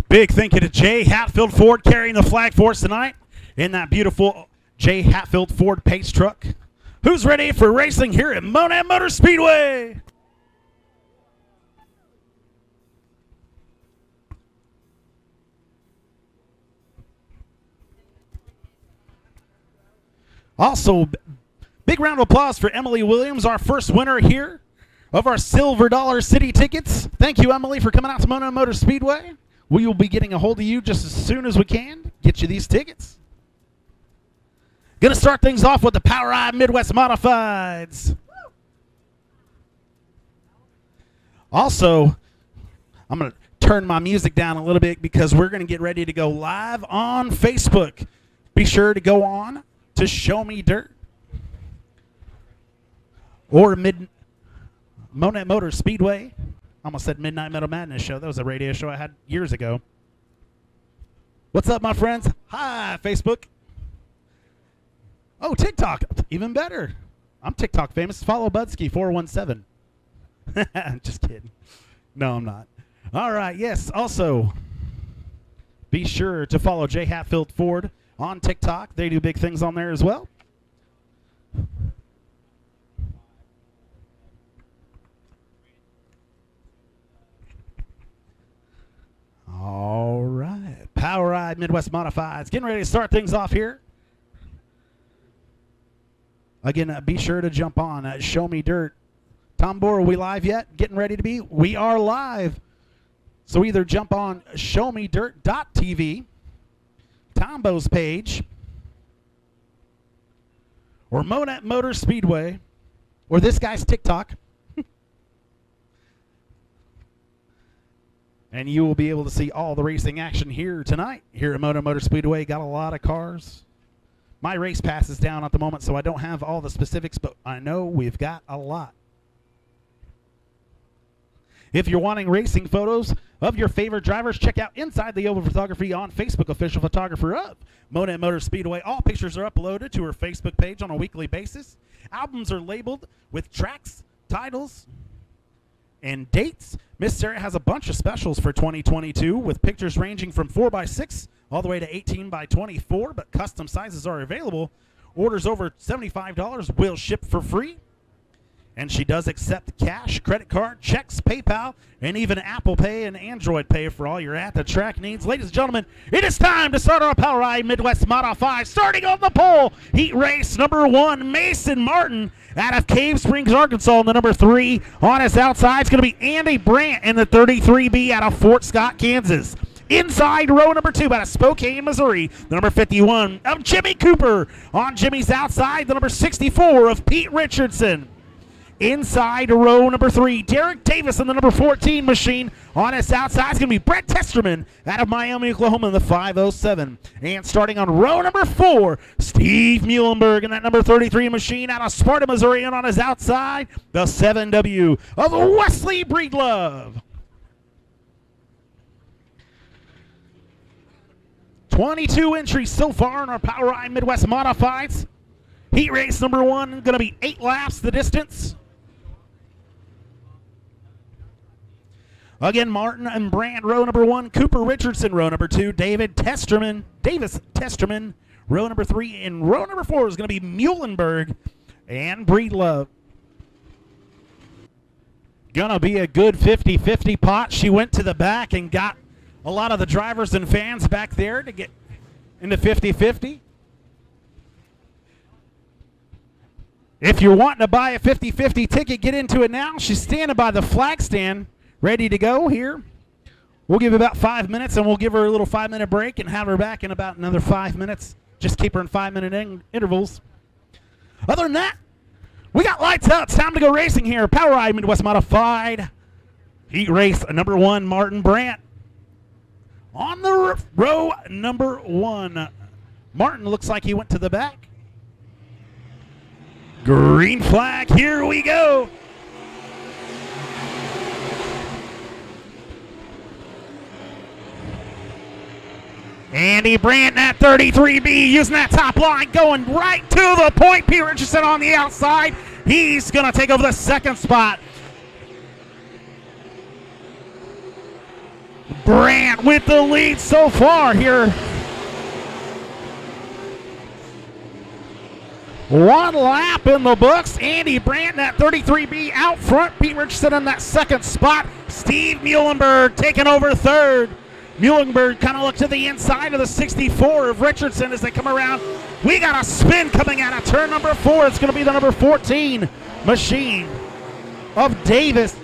Big thank you to Jay Hatfield Ford carrying the flag for us tonight in that beautiful Jay Hatfield Ford Pace truck. Who's ready for racing here at Lebanon Midway Speedway? Also, big round of applause for Emily Williams, our first winner here of our Silver Dollar City tickets. Thank you, Emily, for coming out to Lebanon Midway Speedway. We will be getting a hold of you just as soon as we can. Get you these tickets. Going to start things off with the Power Eye Midwest Modifieds. Also, I'm going to turn my music down a little bit because we're going to get ready to go live on Facebook. Be sure to go on to Show Me Dirt or Monet Motor Speedway. Almost said Midnight Metal Madness Show. That was a radio show I had years ago. What's up, my friends? Hi, Facebook. Oh, TikTok. Even better. I'm TikTok famous. Follow Budsky417. Just kidding. No, I'm not. All right, yes. Also, be sure to follow Jay Hatfield Ford on TikTok. They do big things on there as well. All right. Power Ride Midwest Modifieds. Getting ready to start things off here. Again, be sure to jump on Show Me Dirt. Tom Bohr, are we live yet? Getting ready to be? We are live. So either jump on showmedirt.tv, Tombo's page, or Monet Motor Speedway, or this guy's TikTok. And you will be able to see all the racing action here tonight. Here at Monet Motor Speedway, got a lot of cars. My race pass is down at the moment, so I don't have all the specifics, but I know we've got a lot. If you're wanting racing photos of your favorite drivers, check out Inside the Oval Photography on Facebook, official photographer of Monet Motor Speedway. All pictures are uploaded to her Facebook page on a weekly basis. Albums are labeled with tracks, titles, and dates. Miss Sarah has a bunch of specials for 2022 with pictures ranging from 4x6 all the way to 18x24, but custom sizes are available. Orders over $75 will ship for free. And she does accept cash, credit card, checks, PayPal, and even Apple Pay and Android Pay for all your at-the-track needs. Ladies and gentlemen, it is time to start our Power Ride Midwest Modified. Starting on the pole, heat race number 1, Mason Martin out of Cave Springs, Arkansas. And the number 3 on his outside is going to be Andy Brandt in the 33B out of Fort Scott, Kansas. Inside row number 2 out of Spokane, Missouri, the number 51 of Jimmy Cooper. On Jimmy's outside, the number 64 of Pete Richardson. Inside row number 3, Derek Davis in the number 14 machine. On his outside is going to be Brett Testerman out of Miami, Oklahoma in the 507. And starting on row number 4, Steve Muhlenberg in that number 33 machine out of Sparta, Missouri. And on his outside, the 7W of Wesley Breedlove. 22 entries so far in our Power Ride Midwest Modifieds. Heat race number 1 going to be 8 laps the distance. Again, Martin and Brand, row number 1. Cooper Richardson, row number 2. Davis Testerman, row number 3. And row number 4 is going to be Muhlenberg and Breedlove. Going to be a good 50-50 pot. She went to the back and got a lot of the drivers and fans back there to get into 50-50. If you're wanting to buy a 50-50 ticket, get into it now. She's standing by the flag stand, ready to go here. We'll give about 5 minutes, and we'll give her a little 5-minute break and have her back in about another 5 minutes. Just keep her in 5-minute intervals. Other than that, we got lights out. It's time to go racing here. Power Ride Midwest Modified. Heat race number 1, Martin Brandt. On the row number 1, Martin looks like he went to the back. Green flag, here we go. Andy Brandt, that 33B, using that top line, going right to the point. Pete Richardson on the outside. He's going to take over the second spot. Brandt with the lead so far here. One lap in the books. Andy Brandt in that 33B out front. Pete Richardson in that second spot. Steve Muhlenberg taking over third. Muhlenberg kind of look to the inside of the 64 of Richardson as they come around. We got a spin coming out of turn number 4. It's going to be the number 14 machine of Davis.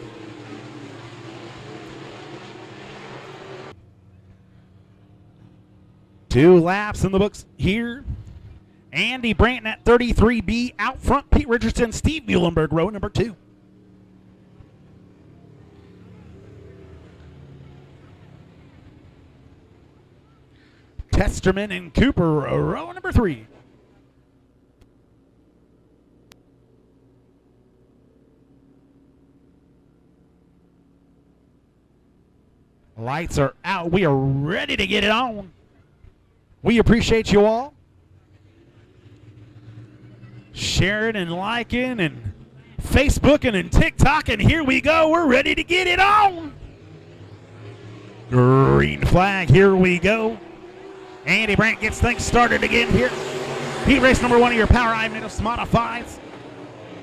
Two laps in the books here. Andy Brandt at 33B out front. Pete Richardson, Steve Muhlenberg, row number 2. Testerman and Cooper, row number 3. Lights are out. We are ready to get it on. We appreciate you all sharing and liking and Facebooking and TikToking. Here we go. We're ready to get it on. Green flag. Here we go. Andy Brandt gets things started again here. Heat race number 1 of your Power IMCA Modifieds.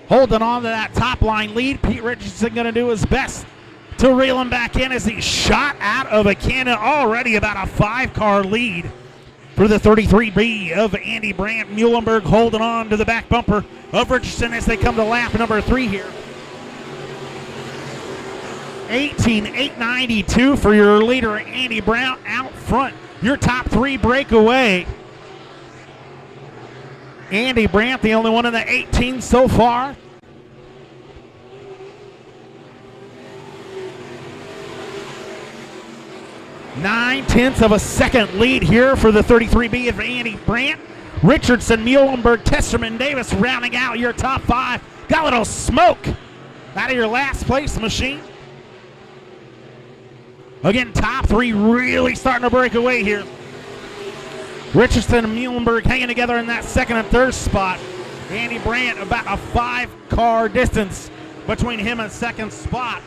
Holding on to that top line lead. Pete Richardson going to do his best to reel him back in as he shot out of a cannon. Already about a 5-car lead for the 33B of Andy Brandt. Muhlenberg holding on to the back bumper of Richardson as they come to lap number 3 here. 18,892 for your leader, Andy Brandt, out front. Your top 3 breakaway. Andy Brandt, the only one in the 18 so far. Nine-tenths of a second lead here for the 33B of Andy Brandt. Richardson, Muhlenberg, Testerman, Davis rounding out your top 5. Got a little smoke out of your last place machine. Again, top 3 really starting to break away here. Richardson and Muhlenberg hanging together in that second and third spot. Andy Brandt about a 5-car distance between him and second spot.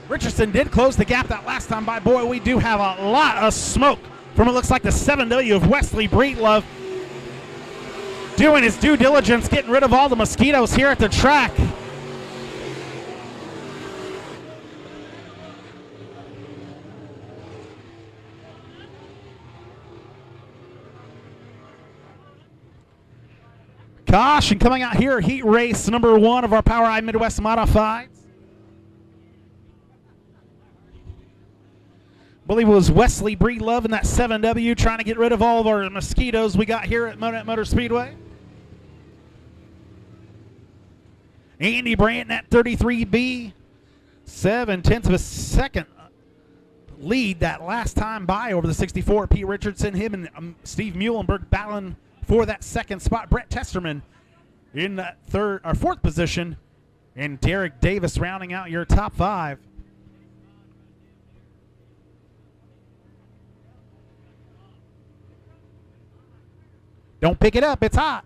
Richardson did close the gap that last time by. Boy, we do have a lot of smoke from it looks like the 7W of Wesley Breedlove doing his due diligence, getting rid of all the mosquitoes here at the track. Caution coming out here, heat race number 1 of our Power I Midwest Modifieds. I believe it was Wesley Breedlove in that 7W trying to get rid of all of our mosquitoes we got here at Motor Speedway. Andy Brandt in that 33B, 7/10 of a second lead that last time by over the 64. Pete Richardson, him and Steve Muhlenberg battling for that second spot. Brett Testerman in that 4th position, and Derek Davis rounding out your top 5. Don't pick it up, it's hot.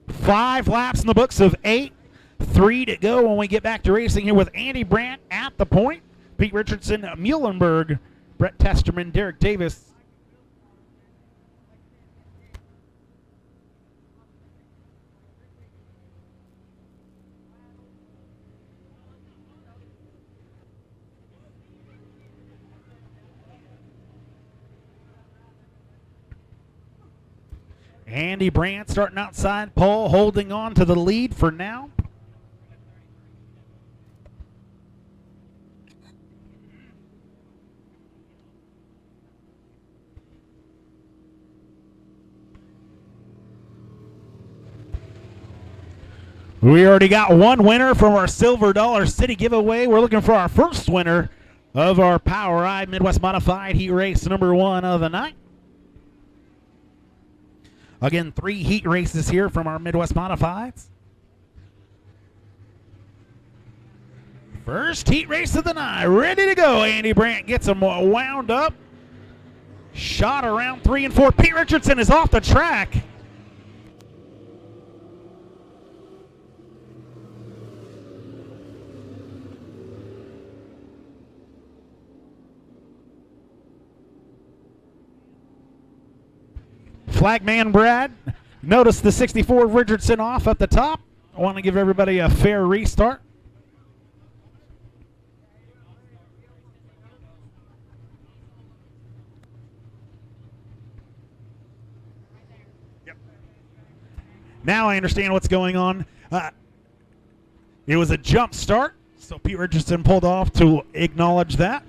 Five laps in the books of 8. 3 to go when we get back to racing here with Andy Brandt at the point. Pete Richardson, Muhlenberg, Brett Testerman, Derek Davis. Andy Brandt starting outside pole, holding on to the lead for now. We already got one winner from our Silver Dollar City giveaway. We're looking for our first winner of our Power Ride Midwest Modified Heat Race number 1 of the night. Again, 3 heat races here from our Midwest Modifieds. First heat race of the night, ready to go. Andy Brandt gets them wound up. Shot around 3 and 4. Pete Richardson is off the track. Flagman Brad, notice the 64 Richardson off at the top. I want to give everybody a fair restart. Now I understand what's going on. It was a jump start, so Pete Richardson pulled off to acknowledge that.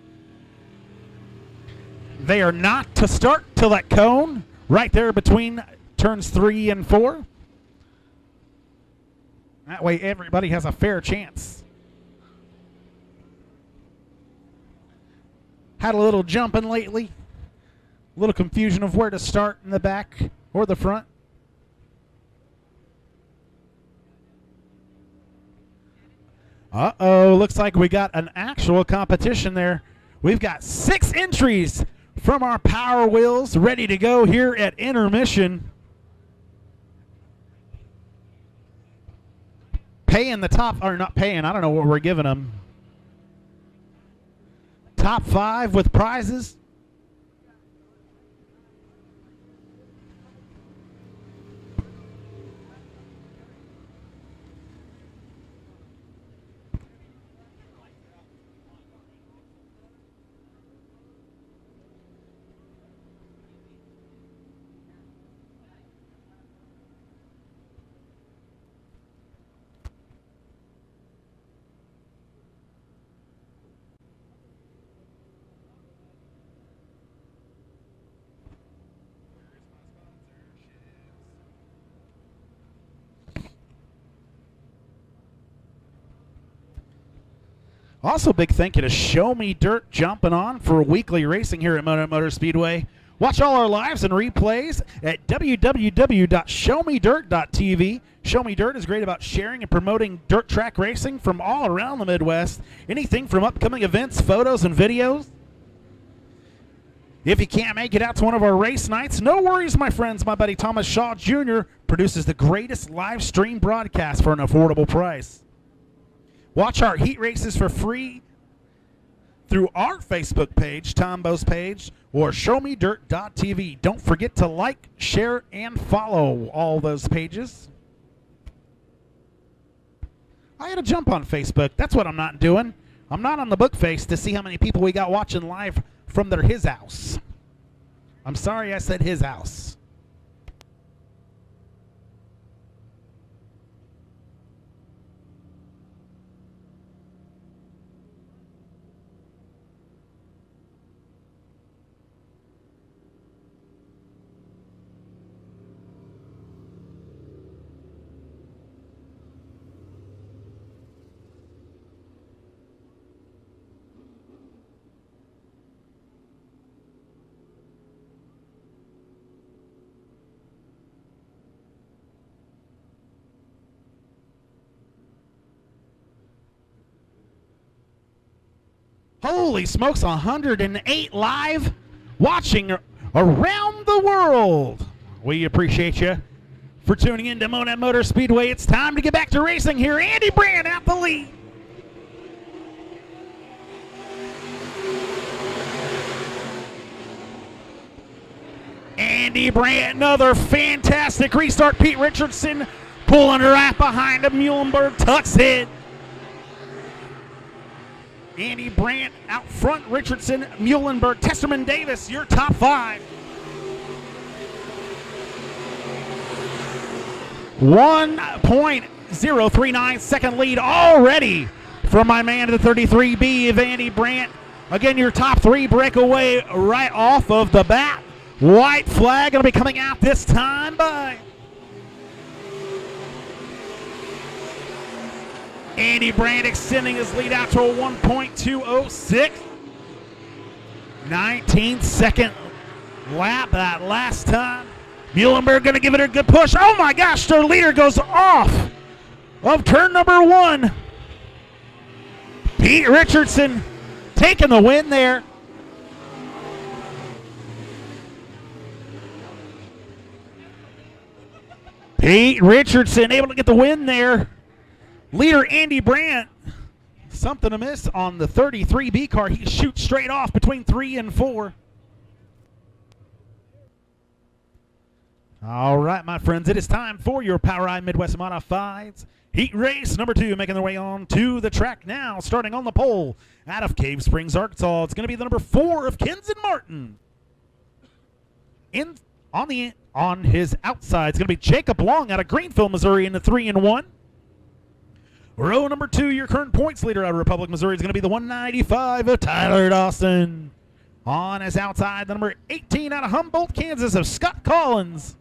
They are not to start till that cone right there between turns 3 and 4. That way everybody has a fair chance. Had a little jumping lately. A little confusion of where to start in the back or the front. Uh-oh, looks like we got an actual competition there. We've got 6 entries from our Power Wheels ready to go here at intermission. Paying the top, or not paying, I don't know what we're giving them. Top 5 with prizes. Also, big thank you to Show Me Dirt jumping on for weekly racing here at Lebanon Midway Speedway. Watch all our lives and replays at www.showmedirt.tv. Show Me Dirt is great about sharing and promoting dirt track racing from all around the Midwest. Anything from upcoming events, photos, and videos. If you can't make it out to one of our race nights, no worries, my friends. My buddy Thomas Shaw Jr. produces the greatest live stream broadcast for an affordable price. Watch our heat races for free through our Facebook page, Tombo's page, or showmedirt.tv. Don't forget to like, share, and follow all those pages. I had to jump on Facebook. That's what I'm not doing. I'm not on the book face to see how many people we got watching live from his house. I'm sorry I said his house. Holy smokes, 108 live watching around the world. We appreciate you for tuning in to Lebanon Midway Speedway. It's time to get back to racing here. Andy Brandt out the lead. Andy Brandt, another fantastic restart. Pete Richardson pulling right behind him. Muhlenberg tucks it. Andy Brandt out front, Richardson, Muhlenberg, Testerman Davis, your top 5. 1.039 second lead already from my man to the 33B of Andy Brandt. Again, your top 3 breakaway right off of the bat. White flag going to be coming out this time by Andy Brandt, extending his lead out to a 1.206. 19-second lap that last time. Muhlenberg going to give it a good push. Oh my gosh, their leader goes off of turn number 1. Pete Richardson taking the win there. Pete Richardson able to get the win there. Leader Andy Brandt, something amiss on the 33B car. He shoots straight off between 3 and 4. All right, my friends, it is time for your POWRi Midwest Modifieds Heat Race number 2, making their way on to the track now, starting on the pole out of Cave Springs, Arkansas. It's going to be the number 4 of Kenzen Martin. On his outside, it's going to be Jacob Long out of Greenfield, Missouri in the 3 and 1. Row number 2, your current points leader out of Republic, Missouri, is going to be the 195 of Tyler Dawson. On his outside, the number 18 out of Humboldt, Kansas of Scott Collins.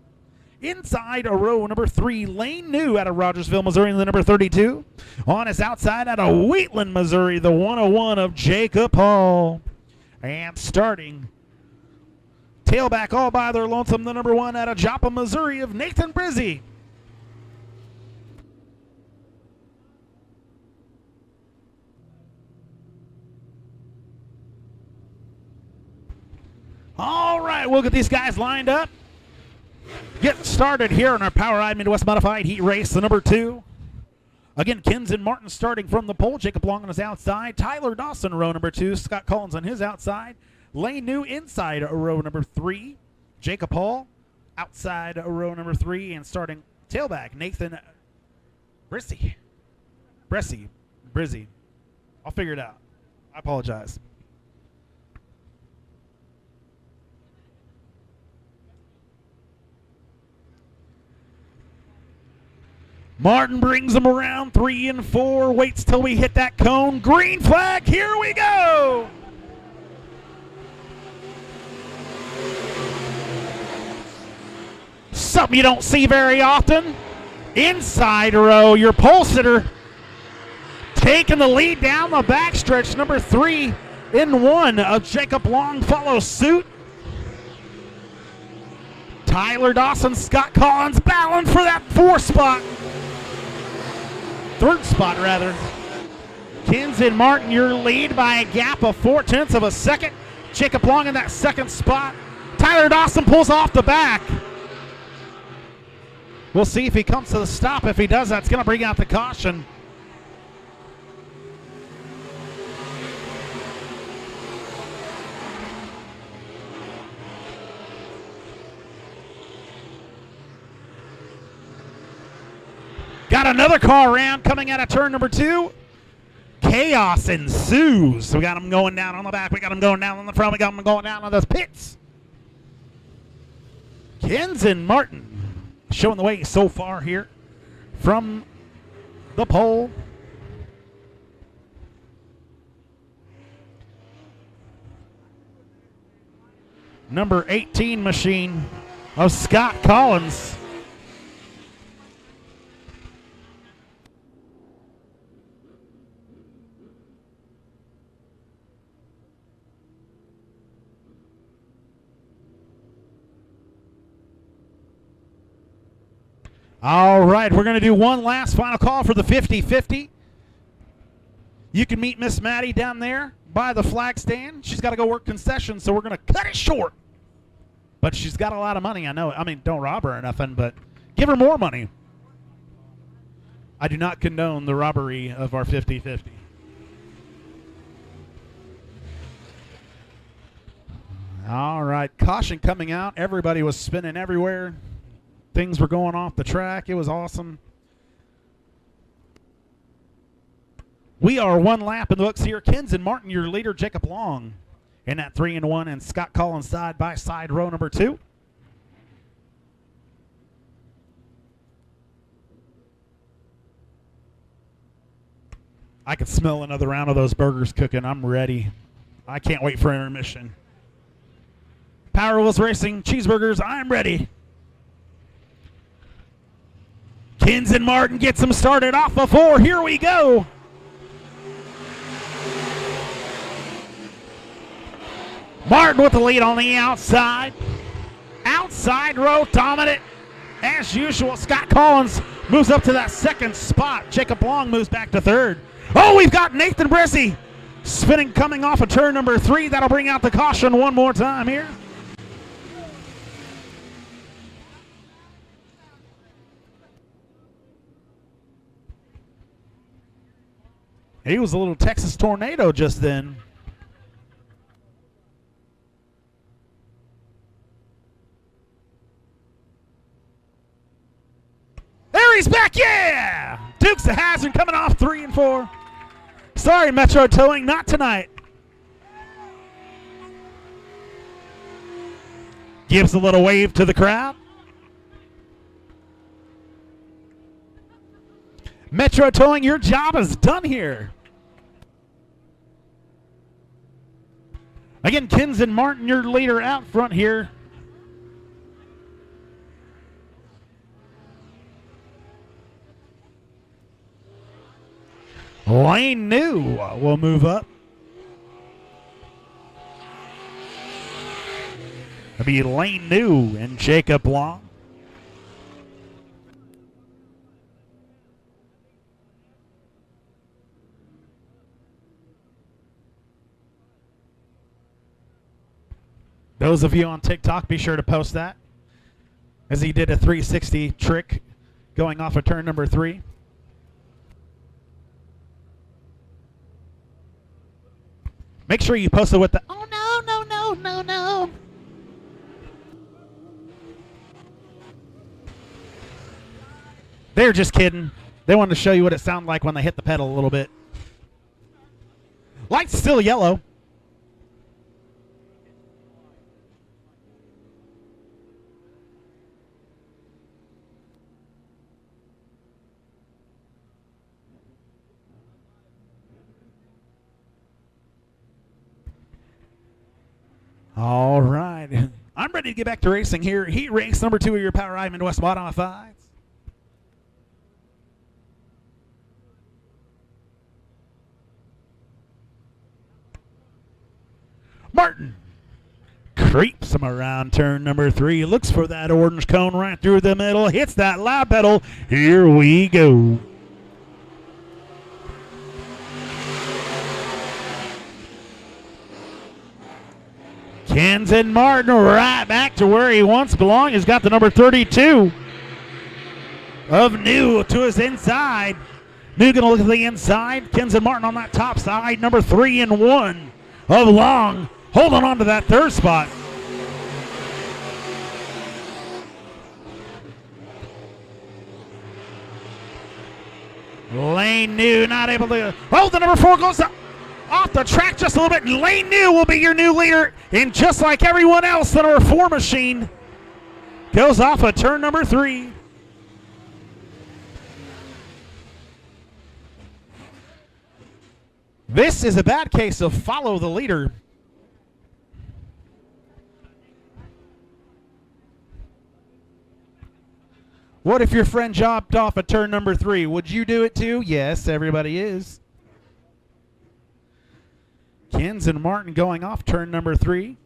Inside a row number 3, Lane New out of Rogersville, Missouri, in the number 32. On his outside out of Wheatland, Missouri, the 101 of Jacob Hall. And starting tailback all by their lonesome, the number 1 out of Joppa, Missouri, of Nathan Brizzy. All right, we'll get these guys lined up. Get started here on our POWRi Midwest Modified Heat Race, the number 2. Again, Kenzen Martin starting from the pole. Jacob Long on his outside. Tyler Dawson, row number 2. Scott Collins on his outside. Lane New inside row number 3. Jacob Hall outside row number 3. And starting tailback, Nathan Brizzy. I'll figure it out. I apologize. Martin brings them around 3 and 4, waits till we hit that cone. Green flag, here we go. Something you don't see very often. Inside row, your pole sitter taking the lead down the backstretch. Number 3 in 1 of Jacob Long follows suit. Tyler Dawson, Scott Collins battling for that 4th spot. 3rd spot, rather. Kenzen Martin, your lead by a gap of 0.4 of a second. Jacob Long in that 2nd spot. Tyler Dawson pulls off the back. We'll see if he comes to the stop. If he does, that's going to bring out the caution. Got another car around coming out of turn number 2. Chaos ensues. We got them going down on the back. We got them going down on the front. We got them going down on the pits. Kenzen Martin showing the way so far here from the pole. Number 18 machine of Scott Collins. All right, we're going to do one last final call for the 50-50. You can meet Miss Maddie down there by the flag stand. She's got to go work concessions, so we're going to cut it short. But she's got a lot of money, I know. I mean, don't rob her or nothing, but give her more money. I do not condone the robbery of our 50-50. All right, caution coming out. Everybody was spinning everywhere. Things were going off the track. It was awesome. We are 1 lap in the books here. Kenzen Martin, your leader, Jacob Long in that 3 and 1, and Scott Collins side by side, row number 2. I could smell another round of those burgers cooking. I'm ready. I can't wait for intermission. Power Wheels Racing, cheeseburgers, I'm ready. Kenzen Martin gets him started off of 4. Here we go. Martin with the lead on the outside. outside row dominant as usual. Scott Collins moves up to that second spot. Jacob Long moves back to third. Oh, we've got Nathan Brizzi spinning coming off of turn number 3. That'll bring out the caution one more time here. He was a little Texas tornado just then. There he's back, yeah! Dukes of Hazzard coming off 3 and 4. Sorry, Metro Towing, not tonight. Gives a little wave to the crowd. Metro Towing, your job is done here. Again, Kenzen Martin, your leader out front here. Lane New will move up. It'll be Lane New and Jacob Long. Those of you on TikTok, be sure to post that, as he did a 360 trick going off of turn number 3. Make sure you post it with the, oh no, no, no, no, no. They're just kidding. They wanted to show you what it sounded like when they hit the pedal a little bit. Light's still yellow. All right. I'm ready to get back to racing here. Heat race number 2 of your Power IMCA Midway Modifieds. Martin creeps him around turn number 3. Looks for that orange cone right through the middle. Hits that loud pedal. Here we go. Kenzen Martin right back to where he once belonged. He's got the number 32 of New to his inside. New going to look at the inside. Kenzen Martin on that top side. Number 3 and 1 of Long holding on to that third spot. Lane New not able to. Oh, the number 4 goes up. Off the track just a little bit. Lane New will be your new leader. And just like everyone else, the number 4 machine goes off of turn number 3. This is a bad case of follow the leader. What if your friend dropped off at turn number 3? Would you do it too? Yes, everybody is. Kenzen Martin going off turn number 3.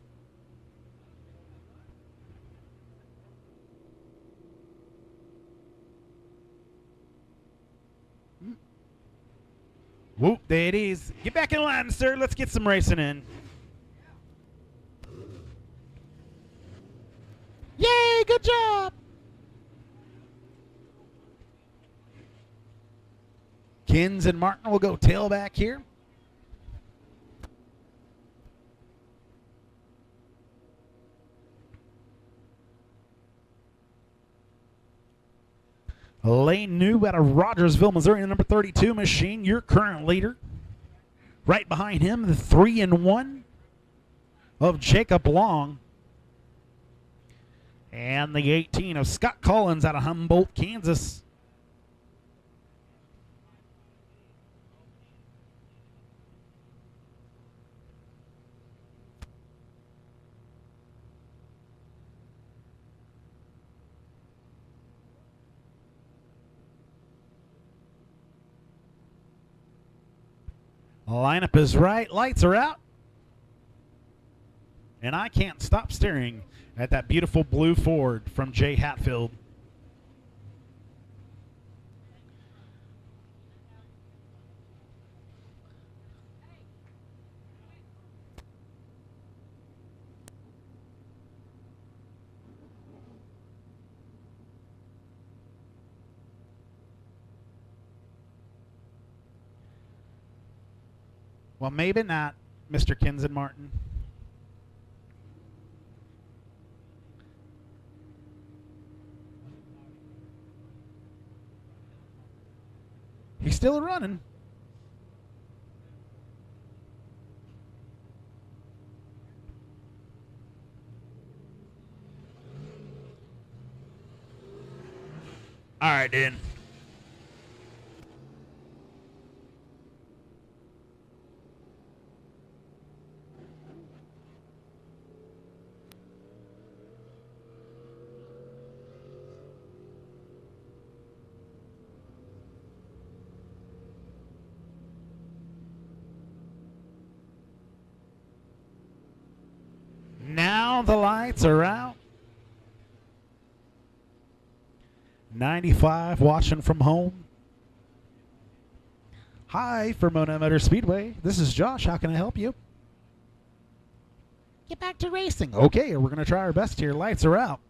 Whoop, there it is. Get back in line, sir. Let's get some racing in. Yay, good job. Kenzen Martin will go tailback here. Lane New out of Rogersville, Missouri, the number 32 machine, your current leader. Right behind him, the 3 and 1 of Jacob Long. And the 18 of Scott Collins out of Humboldt, Kansas. Lineup is right. Lights are out. And I can't stop staring at that beautiful blue Ford from Jay Hatfield. Well, maybe not, Mr. Kinson Martin. He's still running. All right, then. Now the lights are out. 95 watching from home. Hi, from Lebanon Midway Speedway. This is Josh. How can I help you? Get back to racing. Okay, we're going to try our best here. Lights are out.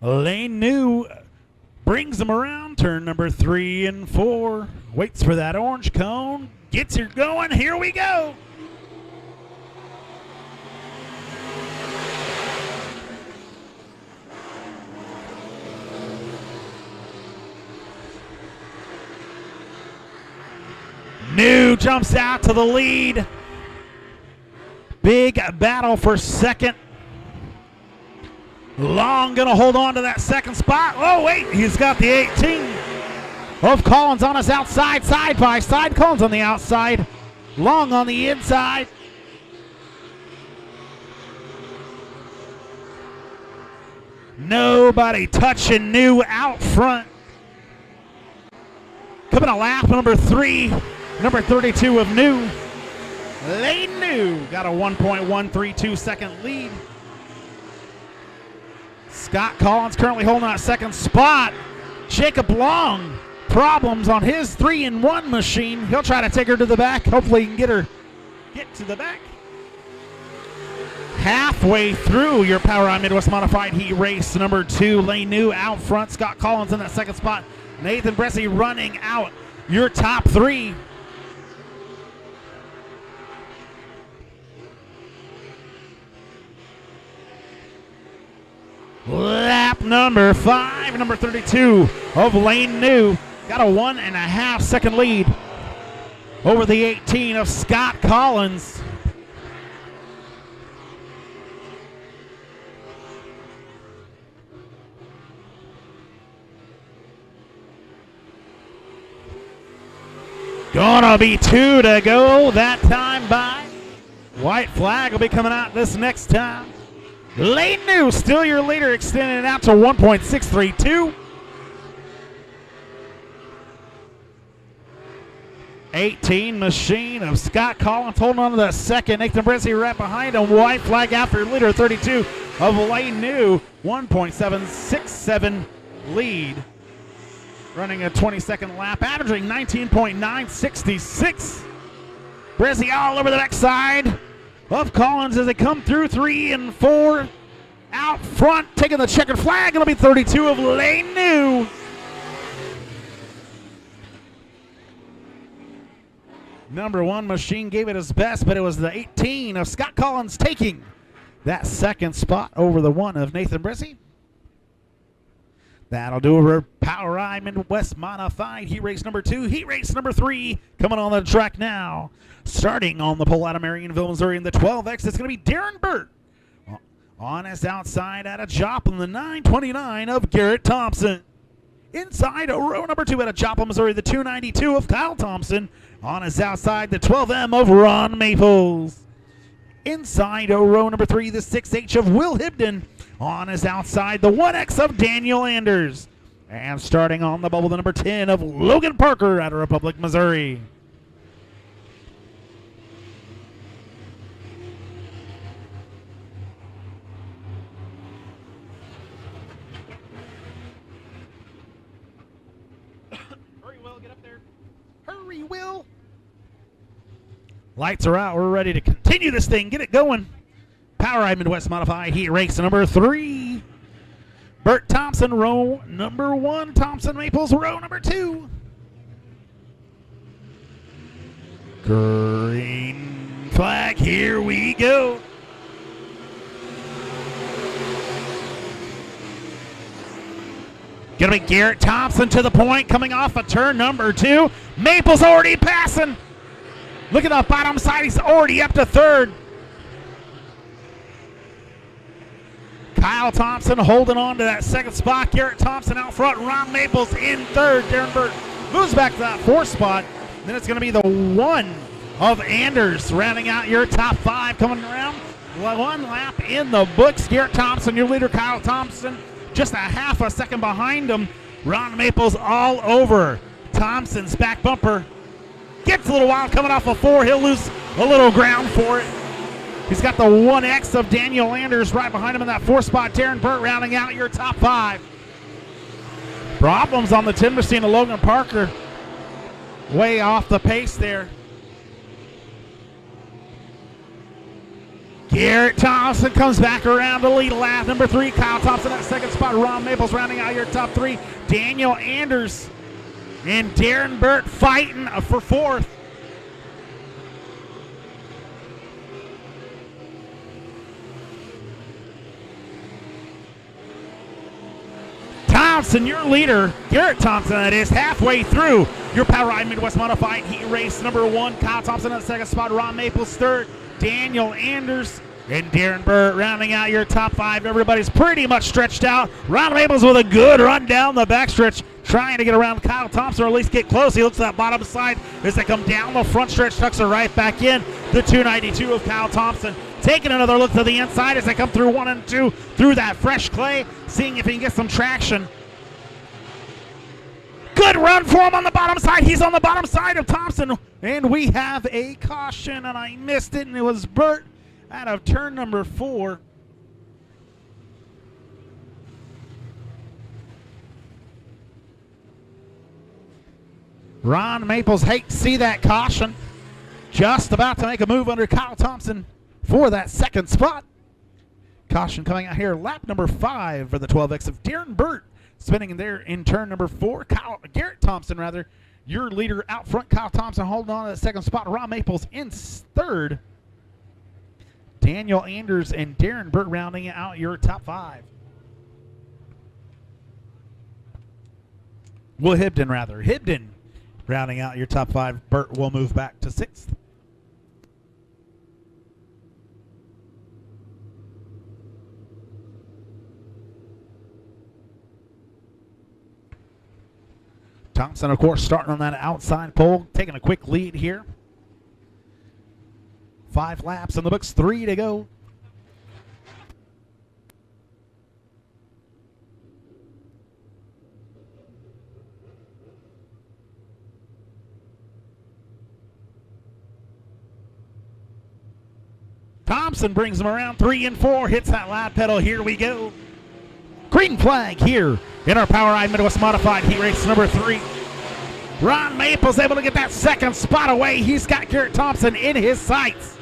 Lane New brings them around, turn number 3 and 4. Waits for that orange cone. Gets her going. Here we go. New jumps out to the lead. Big battle for second. Long gonna hold on to that second spot. Oh wait, he's got the 18 of Collins on his outside, side by side. Collins on the outside, Long on the inside. Nobody touching New out front. Coming a lap number 3, number 32 of New. Lane New got a 1.132 second lead. Scott Collins currently holding that second spot. Jacob Long, problems on his 3-in-1 machine. He'll try to take her to the back. Hopefully he can get to the back. Halfway through your POWRi Midwest Modified Heat Race number 2. Lane New out front. Scott Collins in that second spot. Nathan Bressie running out your top 3. Lap number 5, number 32 of Lane New. Got a 1.5 second lead over the 18 of Scott Collins. Gonna be 2 to go that time by. White flag will be coming out this next time. Lane New, still your leader, extending it out to 1.632. 18 machine of Scott Collins holding on to the second. Nathan Bressie right behind him. White flag after leader 32 of Lane New. 1.767 lead. Running a 22nd lap, averaging 19.966. Bressie all over the backside of Collins as they come through 3 and 4. Out front, taking the checkered flag. It'll be 32 of Lane New. Number 1 machine gave it his best, but it was the 18 of Scott Collins taking that second spot over the 1 of Nathan Bressie. That'll do it for POWRi Midwest Modified Heat Race number 2. Heat Race number 3 coming on the track now. Starting on the pole out of Marionville, Missouri in the 12X, it's going to be Darren Burt. On his outside at a Joplin, the 929 of Garrett Thompson. Inside row number 2 at a Joplin, Missouri, the 292 of Kyle Thompson. On his outside, the 12M of Ron Maples. Inside row number 3, the 6H of Will Hibden. On his outside, the 1X of Daniel Anders. And starting on the bubble, the number 10 of Logan Parker out of Republic, Missouri. Hurry, Will, get up there. Hurry, Will. Lights are out. We're ready to continue this thing. Get it going. Power Ride Midwest Modified Heat Race number 3. Bert Thompson, row number 1. Thompson Maples, row number 2. Green flag. Here we go. Gonna be Garrett Thompson to the point, coming off of turn number 2. Maples already passing. Look at the bottom side, he's already up to 3rd. Kyle Thompson holding on to that 2nd spot. Garrett Thompson out front. Ron Maples in 3rd. Darren Burt moves back to that 4th spot. Then it's going to be the 1 of Anders rounding out your top 5 coming around. 1 lap in the books. Garrett Thompson, your leader. Kyle Thompson just a half a second behind him. Ron Maples all over Thompson's back bumper. Gets a little wild coming off a 4. He'll lose a little ground for it. He's got the 1X of Daniel Anders right behind him in that 4th spot. Darren Burt rounding out your top 5. Problems on the timber scene of Logan Parker. Way off the pace there. Garrett Thompson comes back around to lead lap number 3. Kyle Thompson at 2nd spot. Ron Maples rounding out your top 3. Daniel Anders and Darren Burt fighting for 4th. Thompson, your leader, Garrett Thompson, that is, halfway through your Power Ride Midwest Modified Heat Race number 1. Kyle Thompson at 2nd spot. Ron Maples 3rd. Daniel Anders and Darren Burt rounding out your top 5. Everybody's pretty much stretched out. Ron Maples with a good run down the backstretch, trying to get around Kyle Thompson or at least get close. He looks at that bottom side as they come down the front stretch, tucks her right back in. The 292 of Kyle Thompson taking another look to the inside as they come through 1 and 2 through that fresh clay, seeing if he can get some traction. Good run for him on the bottom side. He's on the bottom side of Thompson. And we have a caution, and I missed it, and it was Burt out of turn number 4. Ron Maples, hate to see that caution. Just about to make a move under Kyle Thompson for that 2nd spot. Caution coming out here, lap number 5 for the 12X of Darren Burt. Spinning in there in turn number 4. Garrett Thompson, rather, your leader out front. Kyle Thompson holding on to that 2nd spot. Ron Maples in 3rd. Daniel Anders and Darren Burt rounding out your top 5. Will Hibden, rather. Hibden rounding out your top 5. Burt will move back to 6th. Thompson, of course, starting on that outside pole, taking a quick lead here. 5 laps in the books, 3 to go. Thompson brings him around 3 and 4, hits that loud pedal. Here we go. Green flag here in our Power Ride Midwest Modified Heat Race number 3. Ron Maples able to get that 2nd spot away. He's got Garrett Thompson in his sights.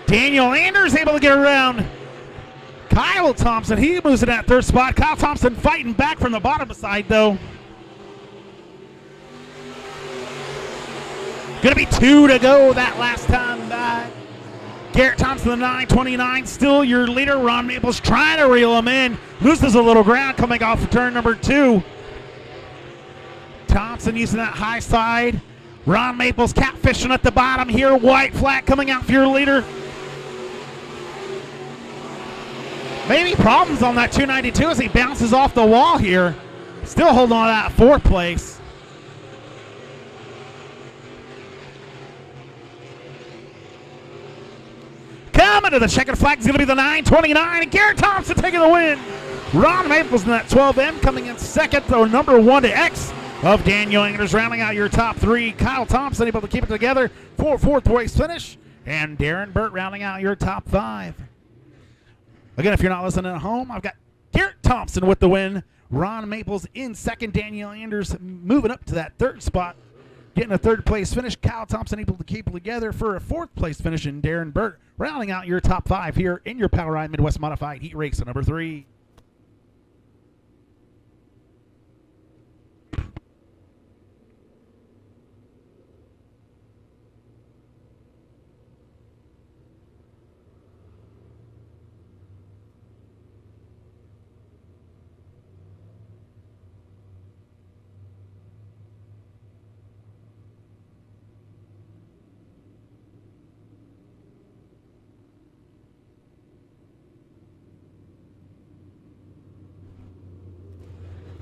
Daniel Anders able to get around Kyle Thompson. He moves in that 3rd spot. Kyle Thompson fighting back from the bottom side, though. Going to be 2 to go that last time back. Garrett Thompson, the 929, still your leader. Ron Maples trying to reel him in. Loses a little ground coming off of turn number 2. Thompson using that high side. Ron Maples catfishing at the bottom here. White flag coming out for your leader. Maybe problems on that 292 as he bounces off the wall here. Still holding on to that 4th place. Coming to the checkered flag is going to be the 929, and Garrett Thompson taking the win. Ron Maples in that 12M coming in second, though number 1 to X of Daniel Anders, rounding out your top 3. Kyle Thompson able to keep it together for fourth place finish, and Darren Burt rounding out your top 5. Again, if you're not listening at home, I've got Garrett Thompson with the win. Ron Maples in second. Daniel Anders moving up to that 3rd spot, getting a 3rd place finish. Kyle Thompson able to keep it together for a 4th place finish, and Darren Burt rounding out your top 5 here in your Power Ride Midwest Modified Heat Race number 3.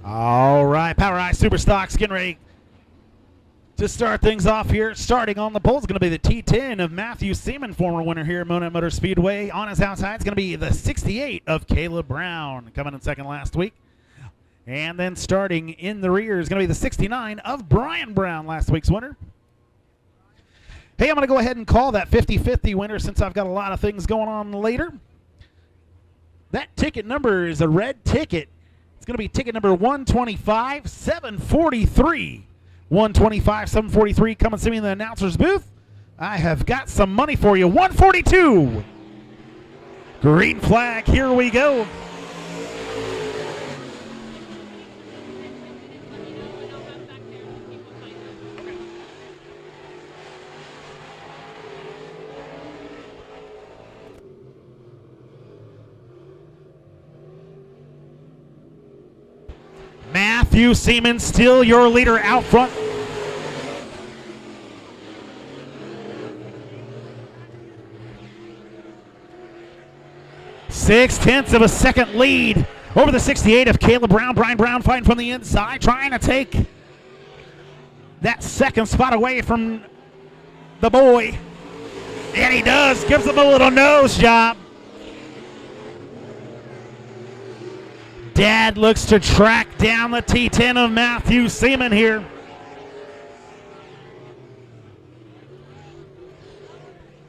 All right, Power Eye Super Stocks getting ready to start things off here. Starting on the pole is going to be the T10 of Matthew Seaman, former winner here at Monet Motor Speedway. On his outside is going to be the 68 of Caleb Brown, coming in second last week. And then starting in the rear is going to be the 69 of Brian Brown, last week's winner. Hey, I'm going to go ahead and call that 50-50 winner since I've got a lot of things going on later. That ticket number is a red ticket. It's going to be ticket number 125-743. 125-743. Come and see me in the announcer's booth. I have got some money for you. 142. Green flag. Here we go. Matthew Seaman still your leader out front. Six-tenths of a second lead over the 68 of Caleb Brown. Brian Brown fighting from the inside, trying to take that second spot away from the boy. And he does, gives him a little nose job. Dad looks to track down the T10 of Matthew Seaman here.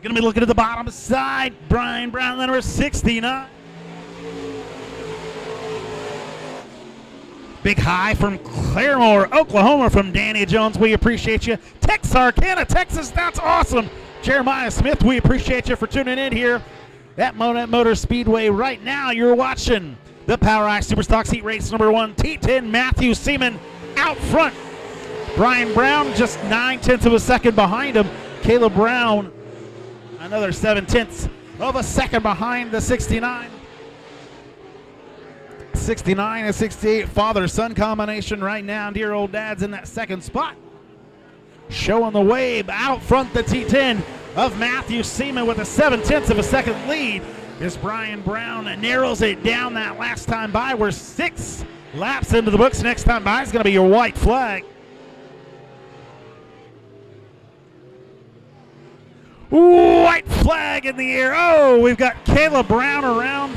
Going to be looking at the bottom side. Brian Brown, number 69. Big high from Claremore, Oklahoma from Danny Jones. We appreciate you. Texarkana, Texas, that's awesome. Jeremiah Smith, we appreciate you for tuning in here at Monet Motor Speedway. Right now, you're watching the Power Eye Superstocks Heat Race number 1. T10 Matthew Seaman out front. Brian Brown just 9/10 of a second behind him. Caleb Brown another 7/10 of a second behind the 69. 69 and 68 father-son combination right now. Dear old dad's in that second spot. Showing the way out front, the T10 of Matthew Seaman with a 7/10 of a second lead. As Brian Brown narrows it down that last time by. We're 6 laps into the books. Next time by is going to be your white flag. White flag in the air. Oh, we've got Caleb Brown around.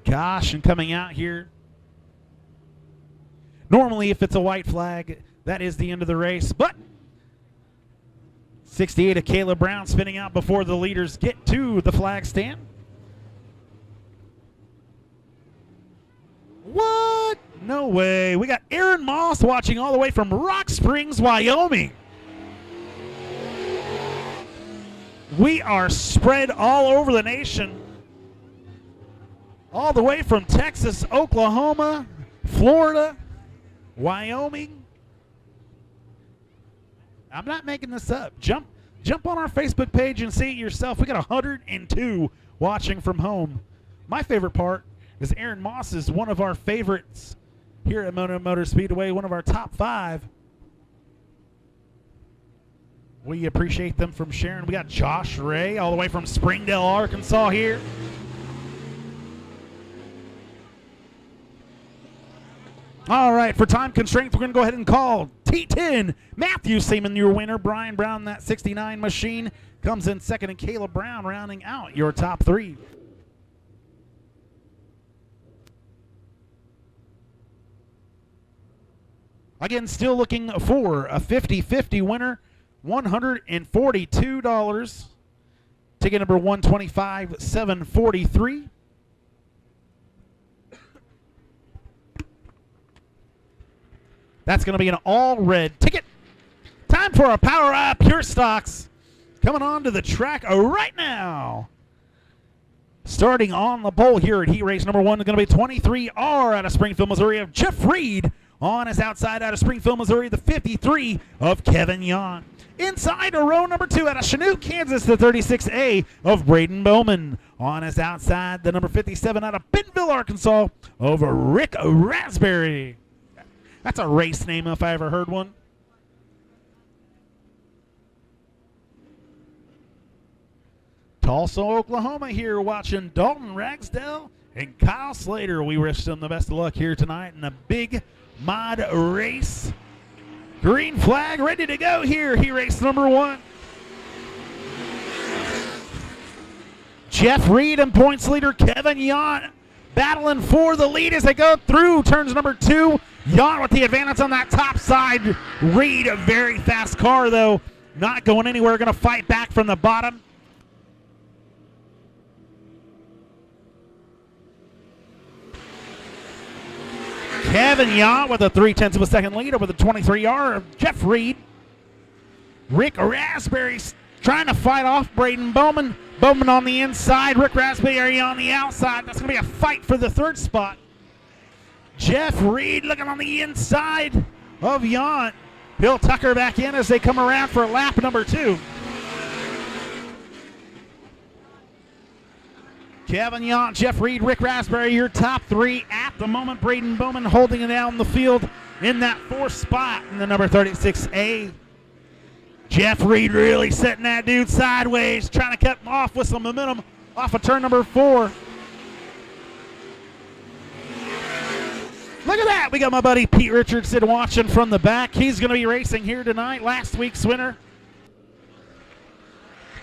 Gosh, and coming out here. Normally, if it's a white flag, that is the end of the race. But 68 of Caleb Brown spinning out before the leaders get to the flag stand. What? No way. We got Aaron Moss watching all the way from Rock Springs, Wyoming. We are spread all over the nation. All the way from Texas, Oklahoma, Florida, Wyoming. I'm not making this up. Jump on our Facebook page and see it yourself. We got 102 watching from home. My favorite part is Aaron Moss is one of our favorites here at Monet Motor Speedway, one of our top 5. We appreciate them from sharing. We got Josh Ray all the way from Springdale, Arkansas here. All right, for time constraints, we're going to go ahead and call T10. Matthew Seaman, your winner. Brian Brown, that 69 machine, comes in second, and Caleb Brown rounding out your top three. Again, still looking for a 50-50 winner, $142. Ticket number 125,743. That's going to be an all-red ticket. Time for a Power Up Pure Stocks. Coming on to the track right now. Starting on the pole here at heat race number 1 is going to be 23R out of Springfield, Missouri of Jeff Reed. On his outside out of Springfield, Missouri, the 53 of Kevin Yon. Inside row number 2 out of Chanute, Kansas, the 36A of Braden Bowman. On his outside, the number 57 out of Bentonville, Arkansas, of Rick Raspberry. That's a race name if I ever heard one. Tulsa, Oklahoma here watching Dalton Ragsdale and Kyle Slater. We wish them the best of luck here tonight in a big mod race. Green flag ready to go here. He race number 1. Jeff Reed and points leader Kevin Yon battling for the lead as they go through turns number 2. Yon with the advantage on that top side. Reed, a very fast car, though, not going anywhere. Going to fight back from the bottom. Kevin Yon with a 3/10 of a second lead over the 23R of Jeff Reed. Rick Raspberry trying to fight off Braden Bowman. Bowman on the inside, Rick Raspberry on the outside. That's going to be a fight for the 3rd spot. Jeff Reed looking on the inside of Yon. Bill Tucker back in as they come around for lap number 2. Kevin Yon, Jeff Reed, Rick Raspberry, your top 3 at the moment. Braden Bowman holding it down the field in that 4th spot in the number 36A. Jeff Reed really setting that dude sideways, trying to cut him off with some momentum off of turn number 4. Look at that. We got my buddy Pete Richardson watching from the back. He's going to be racing here tonight. Last week's winner.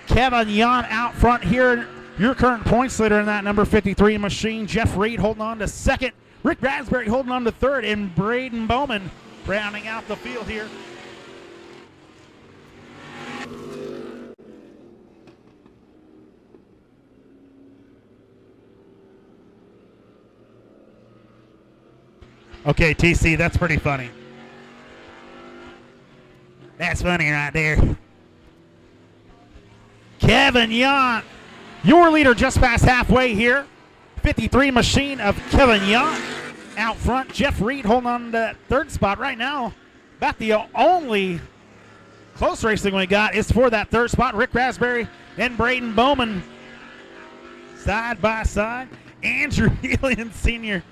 Kevin Yon out front here. Your current points leader in that number 53 machine. Jeff Reed holding on to 2nd. Rick Raspberry holding on to 3rd. And Braden Bowman rounding out the field here. Okay, TC, that's pretty funny. That's funny right there. Kevin Yon, your leader just past halfway here. 53 machine of Kevin Yon out front. Jeff Reed holding on to that 3rd spot right now. About the only close racing we got is for that 3rd spot. Rick Raspberry and Braden Bowman side by side. Andrew Helian Sr.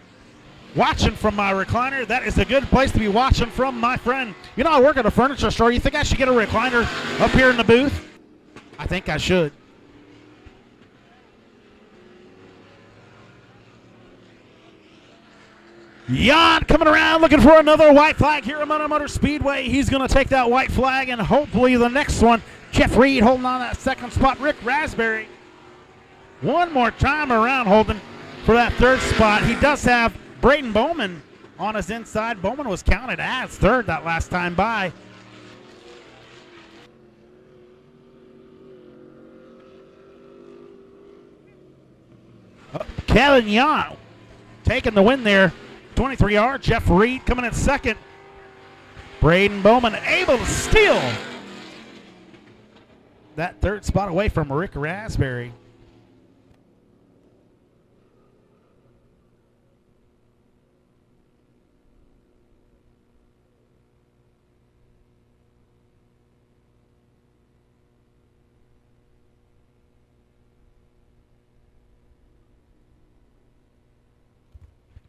watching from my recliner. That is a good place to be watching from, my friend. You know, I work at a furniture store. You think I should get a recliner up here in the booth? I think I should. Yon coming around looking for another white flag here at Lebanon Midway Speedway. He's going to take that white flag and hopefully the next one. Jeff Reed holding on that 2nd spot. Rick Raspberry one more time around holding for that 3rd spot. He does have Braden Bowman on his inside. Bowman was counted as 3rd that last time by. Kevin Yon taking the win there. 23R, Jeff Reed coming in 2nd. Braden Bowman able to steal that 3rd spot away from Rick Raspberry.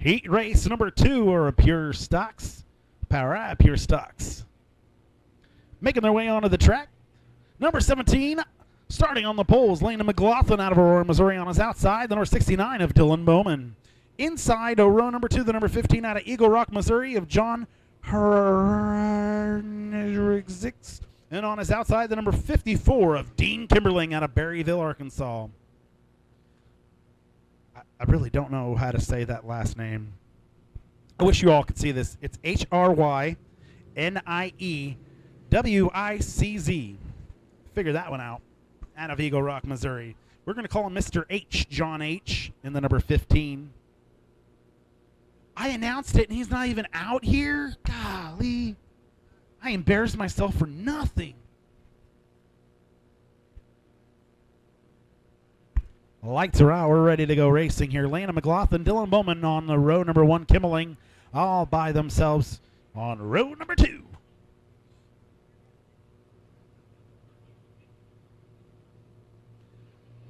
Heat race number 2 are Pure Stocks. Power Eye Pure Stocks. Making their way onto the track. Number 17, starting on the poles, Landon McLaughlin out of Aurora, Missouri on his outside. The number 69 of Dylan Bowman. Inside row number 2, the number 15 out of Eagle Rock, Missouri, of John Herrigzix. And on his outside, the number 54 of Dean Kimberling out of Berryville, Arkansas. I really don't know how to say that last name. I wish you all could see this. It's Hryniewicz. Figure that one out. Out of Eagle Rock, Missouri. We're going to call him Mr. H, John H, in the number 15. I announced it, and he's not even out here? Golly. I embarrassed myself for nothing. Lights are out. We're ready to go racing here. Landon McLaughlin, Dylan Bowman on the row number 1, Kimmeling all by themselves on row number 2.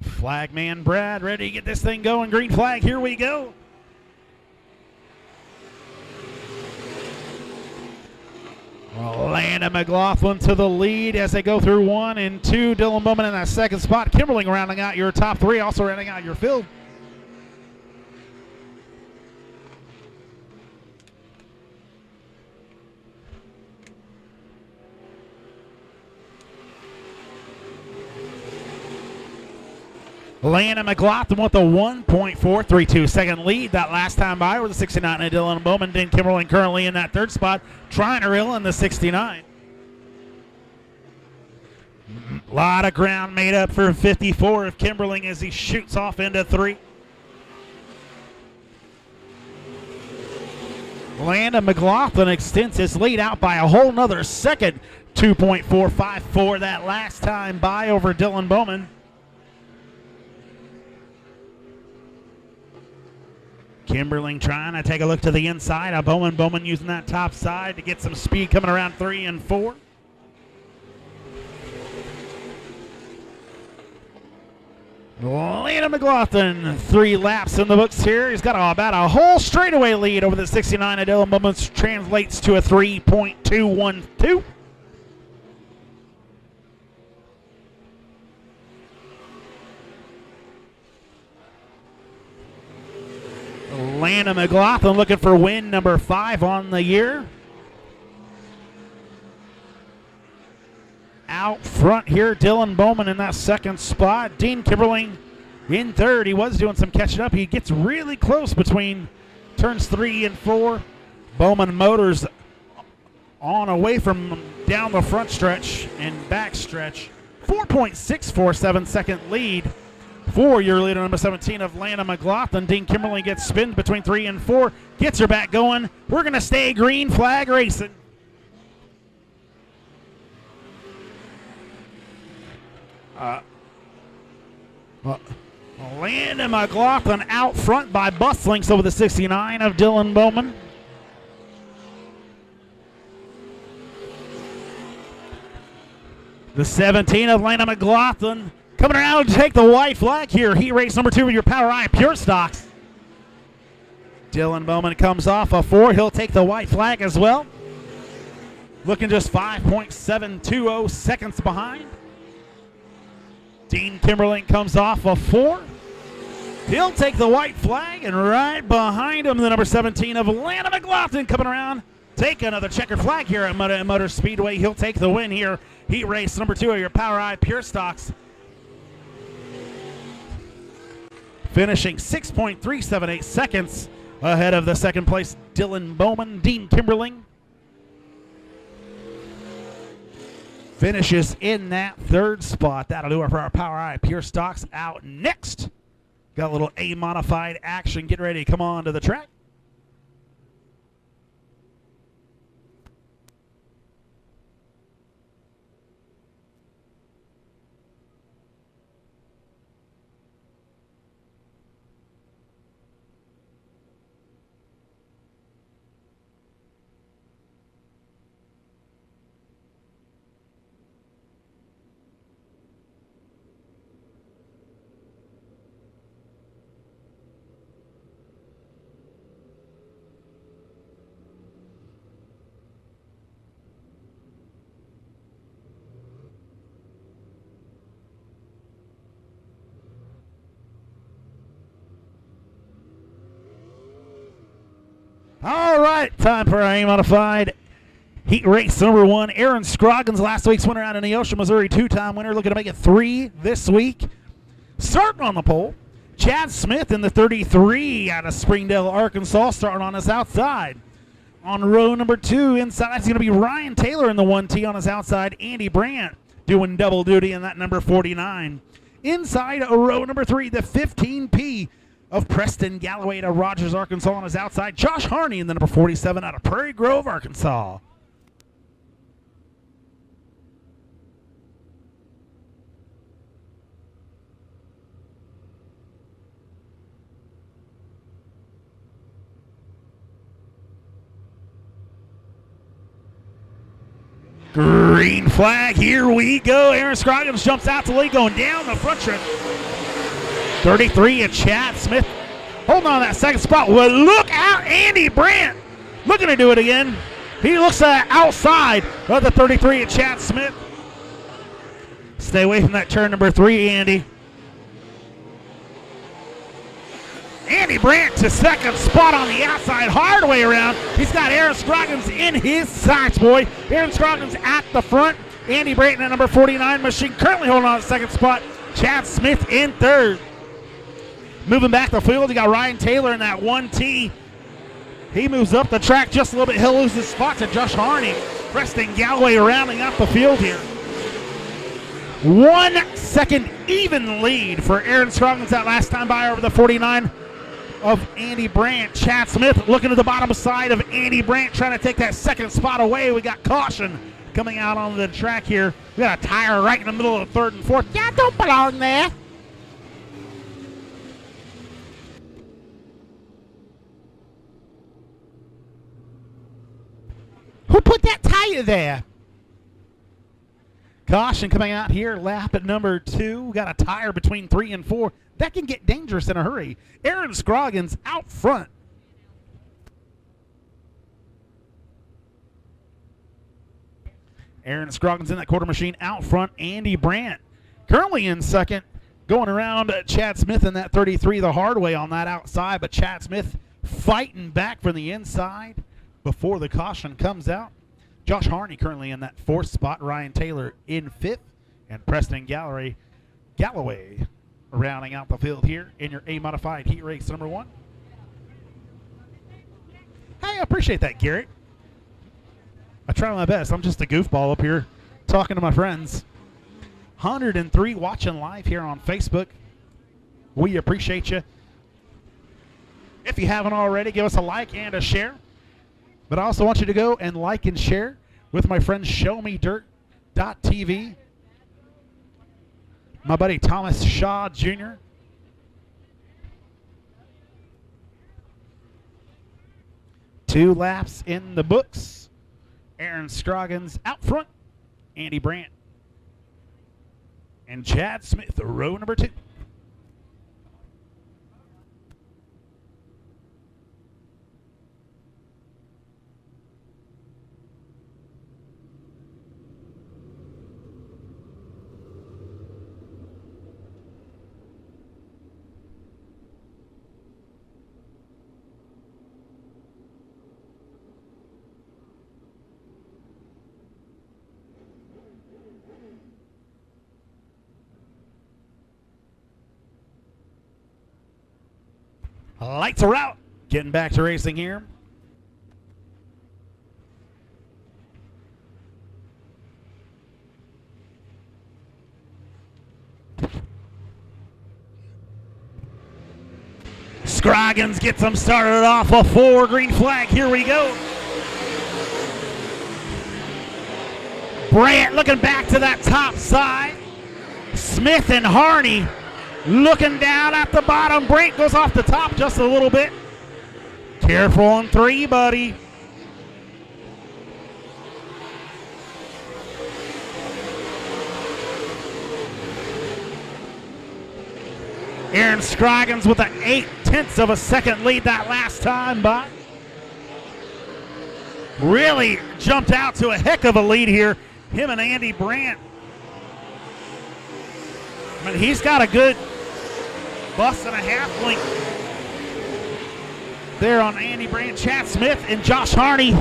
Flagman Brad ready to get this thing going. Green flag, here we go. Landon McLaughlin to the lead as they go through 1 and 2. Dylan Bowman in that second spot. Kimberling rounding out your top 3, also rounding out your field. Landon McLaughlin with a 1.432 second lead that last time by with the 69 and Dylan Bowman. Dean Kimberling currently in that third spot, trying to reel in the 69. A lot of ground made up for 54 of Kimberling as he shoots off into 3. Landon McLaughlin extends his lead out by a whole nother second. 2.454 that last time by over Dylan Bowman. Kimberling trying to take a look to the inside of Bowman. Bowman using that top side to get some speed coming around 3 and 4. Landon McLaughlin, 3 laps in the books here. He's got about a whole straightaway lead over the 69 of Dylan Bowman, which translates to a 3.212. Landon McLaughlin looking for win number 5 on the year. Out front here, Dylan Bowman in that second spot. Dean Kimberling in third. He was doing some catching up. He gets really close between turns 3 and 4. Bowman Motors on away from down the front stretch and back stretch. 4.647 second lead for your leader, number 17 of Landon McLaughlin. Dean Kimberling gets spinned between 3 and 4. Gets her back going. We're going to stay green flag racing. Landon McLaughlin out front by bus lengths over the 69 of Dylan Bowman. The 17 of Landon McLaughlin coming around to take the white flag here. Heat race number 2 of your POWRi Pure Stocks. Dylan Bowman comes off a 4. He'll take the white flag as well. Looking just 5.720 seconds behind. Dean Kimberling comes off a 4. He'll take the white flag, and right behind him, the number 17 of Landon McLaughlin coming around. Take another checkered flag here at Motor Speedway. He'll take the win here. Heat race number 2 of your POWRi Pure Stocks. Finishing 6.378 seconds ahead of the second place, Dylan Bowman. Dean Kimberling finishes in that third spot. That'll do it for our POWRi Pure Stocks. Out next, got a little A Modified action. Get ready to come on to the track. All right, time for our Modified Heat Race number 1. Aaron Scroggins, last week's winner out in Neosho, Missouri, 2-time winner, looking to make it 3 this week. Starting on the pole, Chad Smith in the 33 out of Springdale, Arkansas, starting on his outside. On row number 2, inside, it's going to be Ryan Taylor in the 1T on his outside. Andy Brandt doing double duty in that number 49. Inside row number 3, the 15P of Preston Galloway to Rogers, Arkansas on his outside. Josh Harney in the number 47 out of Prairie Grove, Arkansas. Green flag, here we go. Aaron Scroggins jumps out to lead, going down the front stretch. 33 and Chad Smith holding on that second spot. Well, look out, Andy Brandt looking to do it again. He looks outside of the 33 and Chad Smith. Stay away from that turn number 3, Andy. Andy Brandt to second spot on the outside, hard way around. He's got Aaron Scroggins in his sights, boy. Aaron Scroggins at the front. Andy Brandt in the number 49 machine, currently holding on to the second spot. Chad Smith in third. Moving back the field, you got Ryan Taylor in that 1T. He moves up the track just a little bit. He'll lose his spot to Josh Harney. Preston Galloway rounding out the field here. 1 second even lead for Aaron Scroggins that last time by over the 49 of Andy Brandt. Chad Smith looking at the bottom side of Andy Brandt, trying to take that second spot away. We got caution coming out on the track here. We got a tire right in the middle of the third and fourth. Yeah, don't belong there. Who put that tire there? Caution coming out here, lap at number 2. We got a tire between 3 and 4. That can get dangerous in a hurry. Aaron Scroggins out front. Aaron Scroggins in that quarter machine out front. Andy Brandt currently in second. Going around Chad Smith in that 33 the hard way on that outside, but Chad Smith fighting back from the inside before the caution comes out. Josh Harney currently in that 4th spot. Ryan Taylor in 5th. And Preston Galloway rounding out the field here in your A-Modified Heat Race number 1. Hey, I appreciate that, Garrett. I try my best. I'm just a goofball up here talking to my friends. 103 watching live here on Facebook. We appreciate you. If you haven't already, give us a like and a share. But I also want you to go and like and share with my friend ShowMeDirt.tv. My buddy Thomas Shaw Jr. Two laps in the books. Aaron Scroggins out front. Andy Brandt and Chad Smith, row number 2. Lights are out. Getting back to racing here. Scroggins gets them started off a 4 green flag. Here we go. Brandt looking back to that top side. Smith and Harney looking down at the bottom. Brandt goes off the top just a little bit. Careful on 3, buddy. Aaron Scroggins with an 0.8 of a second lead that last time by. Really jumped out to a heck of a lead here. Him and Andy Brandt. I mean, he's got a good bus and a half length there on Andy Brandt, Chad Smith, and Josh Harney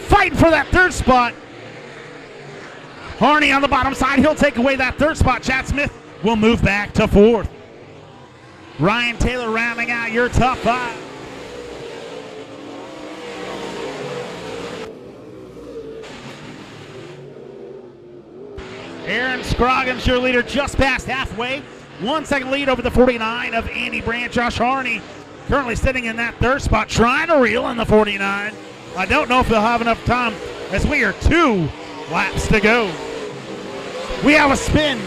fighting for that third spot. Harney on the bottom side. He'll take away that third spot. Chad Smith will move back to fourth. Ryan Taylor rounding out your top five. Aaron Scroggins, your leader, just past halfway. 1 second lead over the 49 of Andy Brandt. Josh Harney currently sitting in that third spot, trying to reel in the 49. I don't know if they'll have enough time as we are 2 laps to go. We have a spin.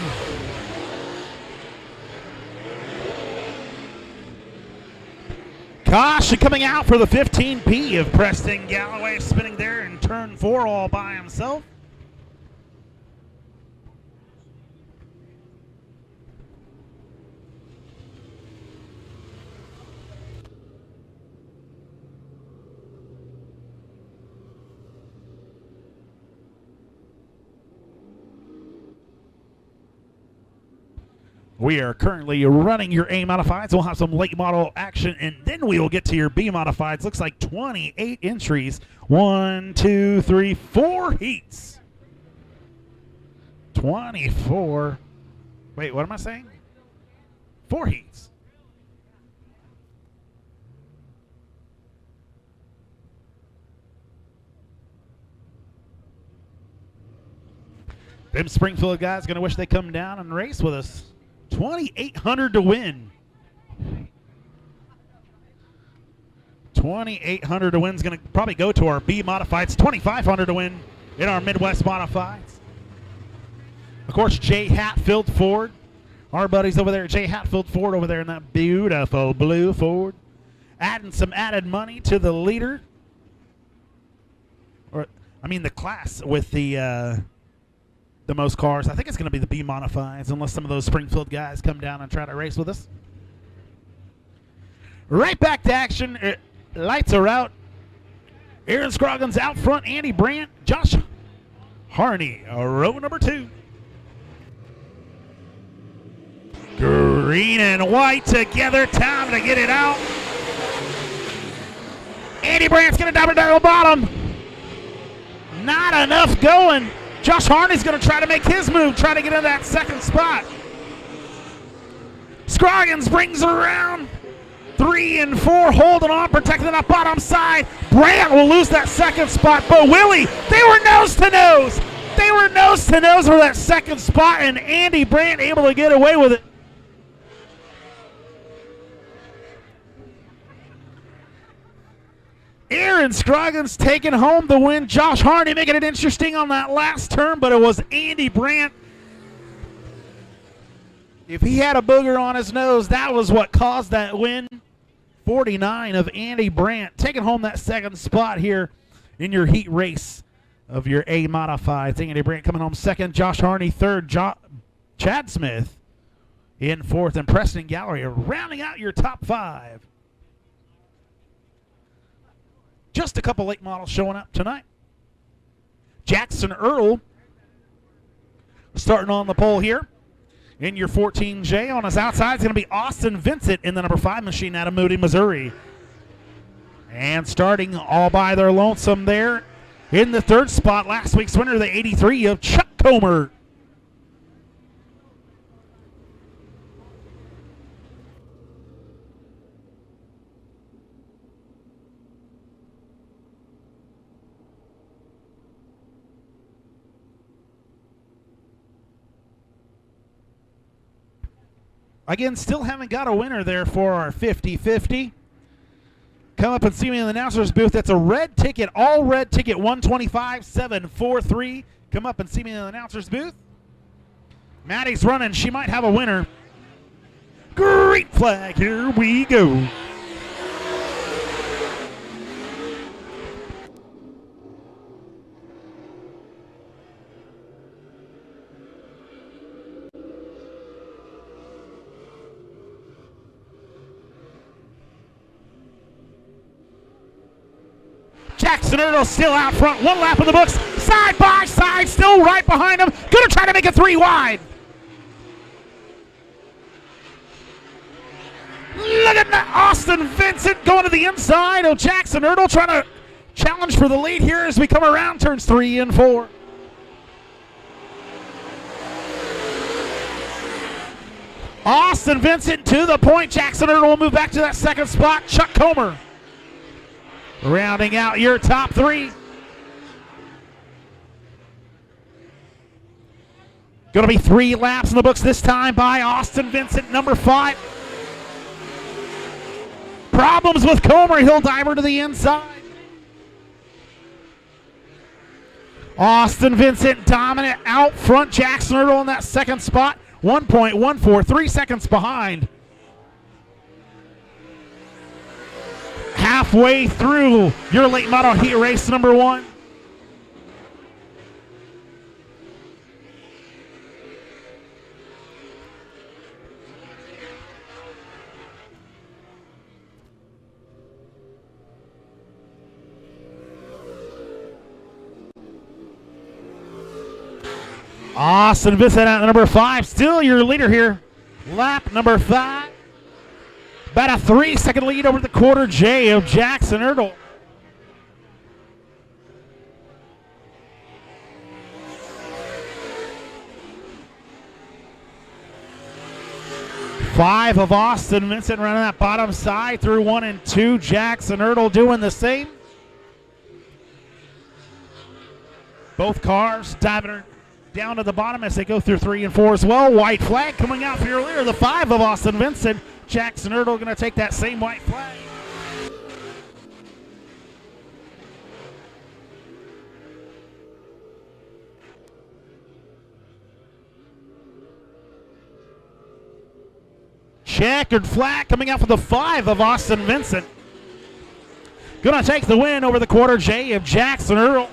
Caution coming out for the 15P of Preston Galloway, spinning there in turn 4 all by himself. We are currently running your A Modifieds. We'll have some late model action, and then we will get to your B Modifieds. Looks like 28 entries. 1, 2, 3, 4 heats. 24. Wait, what am I saying? 4 heats. Them Springfield guys going to wish they come down and race with us. 2,800 to win. 2,800 to win is going to probably go to our B Modifieds. 2,500 to win in our Midwest Modifieds. Of course, Jay Hatfield Ford. Our buddies over there, Jay Hatfield Ford over there in that beautiful blue Ford. Adding some added money to the leader. Or, I mean, the class with the most cars. I think it's going to be the B Modifieds unless some of those Springfield guys come down and try to race with us. Right back to action. Lights are out. Aaron Scroggins out front. Andy Brandt. Josh Harney, row number 2. Green and white together. Time to get it out. Andy Brandt's going to dive down the bottom. Not enough going. Josh Harney's going to try to make his move, try to get in that second spot. Scroggins brings around 3 and 4, holding on, protecting that bottom side. Brandt will lose that second spot, but Willie, they were nose to nose. They were nose to nose for that second spot, and Andy Brandt able to get away with it. Aaron Scroggins taking home the win. Josh Harney making it interesting on that last turn, but it was Andy Brandt. If he had a booger on his nose, that was what caused that win. 49 of Andy Brandt taking home that second spot here in your heat race of your A Modifieds. Andy Brandt coming home second. Josh Harney third. Chad Smith in fourth. And Preston Gallery rounding out your top 5. Just a couple late models showing up tonight. Jackson Earl starting on the pole here in your 14J. On his outside is going to be Austin Vincent in the number 5 machine out of Moody, Missouri. And starting all by their lonesome there in the third spot, last week's winner, the 83 of Chuck Comer. Again, still haven't got a winner there for our 50-50. Come up and see me in the announcer's booth. That's a red ticket, all red ticket, 125-743. Come up and see me in the announcer's booth. Maddie's running. She might have a winner. Green flag. Here we go. Jackson Earl still out front. 1 lap in the books. Side by side. Still right behind him. Going to try to make it 3 wide. Look at that. Austin Vincent going to the inside of Jackson Ertl, trying to challenge for the lead here as we come around turns 3 and 4. Austin Vincent to the point. Jackson Ertl will move back to that second spot. Chuck Comer rounding out your top 3. Going to be 3 laps in the books this time by Austin Vincent, number 5. Problems with Comer. He'll diver to the inside. Austin Vincent dominant out front. Jackson Ertl in that second spot. 1.14, 3 seconds behind. Halfway through your late model heat race number 1. Austin Vincent at number 5, still your leader here. Lap number 5. About a 3-second lead over the quarter J of Jackson Ertl. Five of Austin Vincent running that bottom side through 1 and 2. Jackson Ertl doing the same. Both cars diving down to the bottom as they go through 3 and 4 as well. White flag coming out for your leader, the 5 of Austin Vincent. Jackson Ertl going to take that same white flag. Checkered flag coming out for the 5 of Austin Vincent. Going to take the win over the quarter J of Jackson Ertl.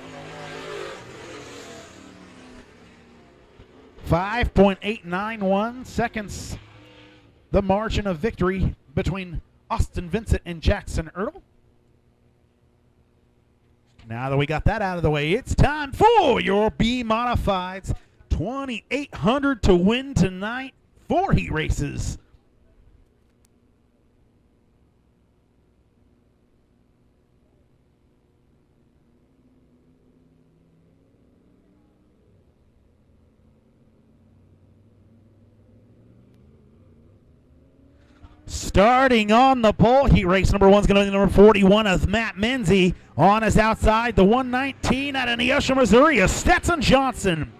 5.891 seconds, the margin of victory between Austin Vincent and Jackson Ertl. Now that we got that out of the way, it's time for your B Modifieds. 2,800 to win tonight, 4 heat races. Starting on the pole, heat race number 1 is going to be number 41 of Matt Menzie. On his outside, the 119 out of Neosho, Missouri, of Stetson Johnson.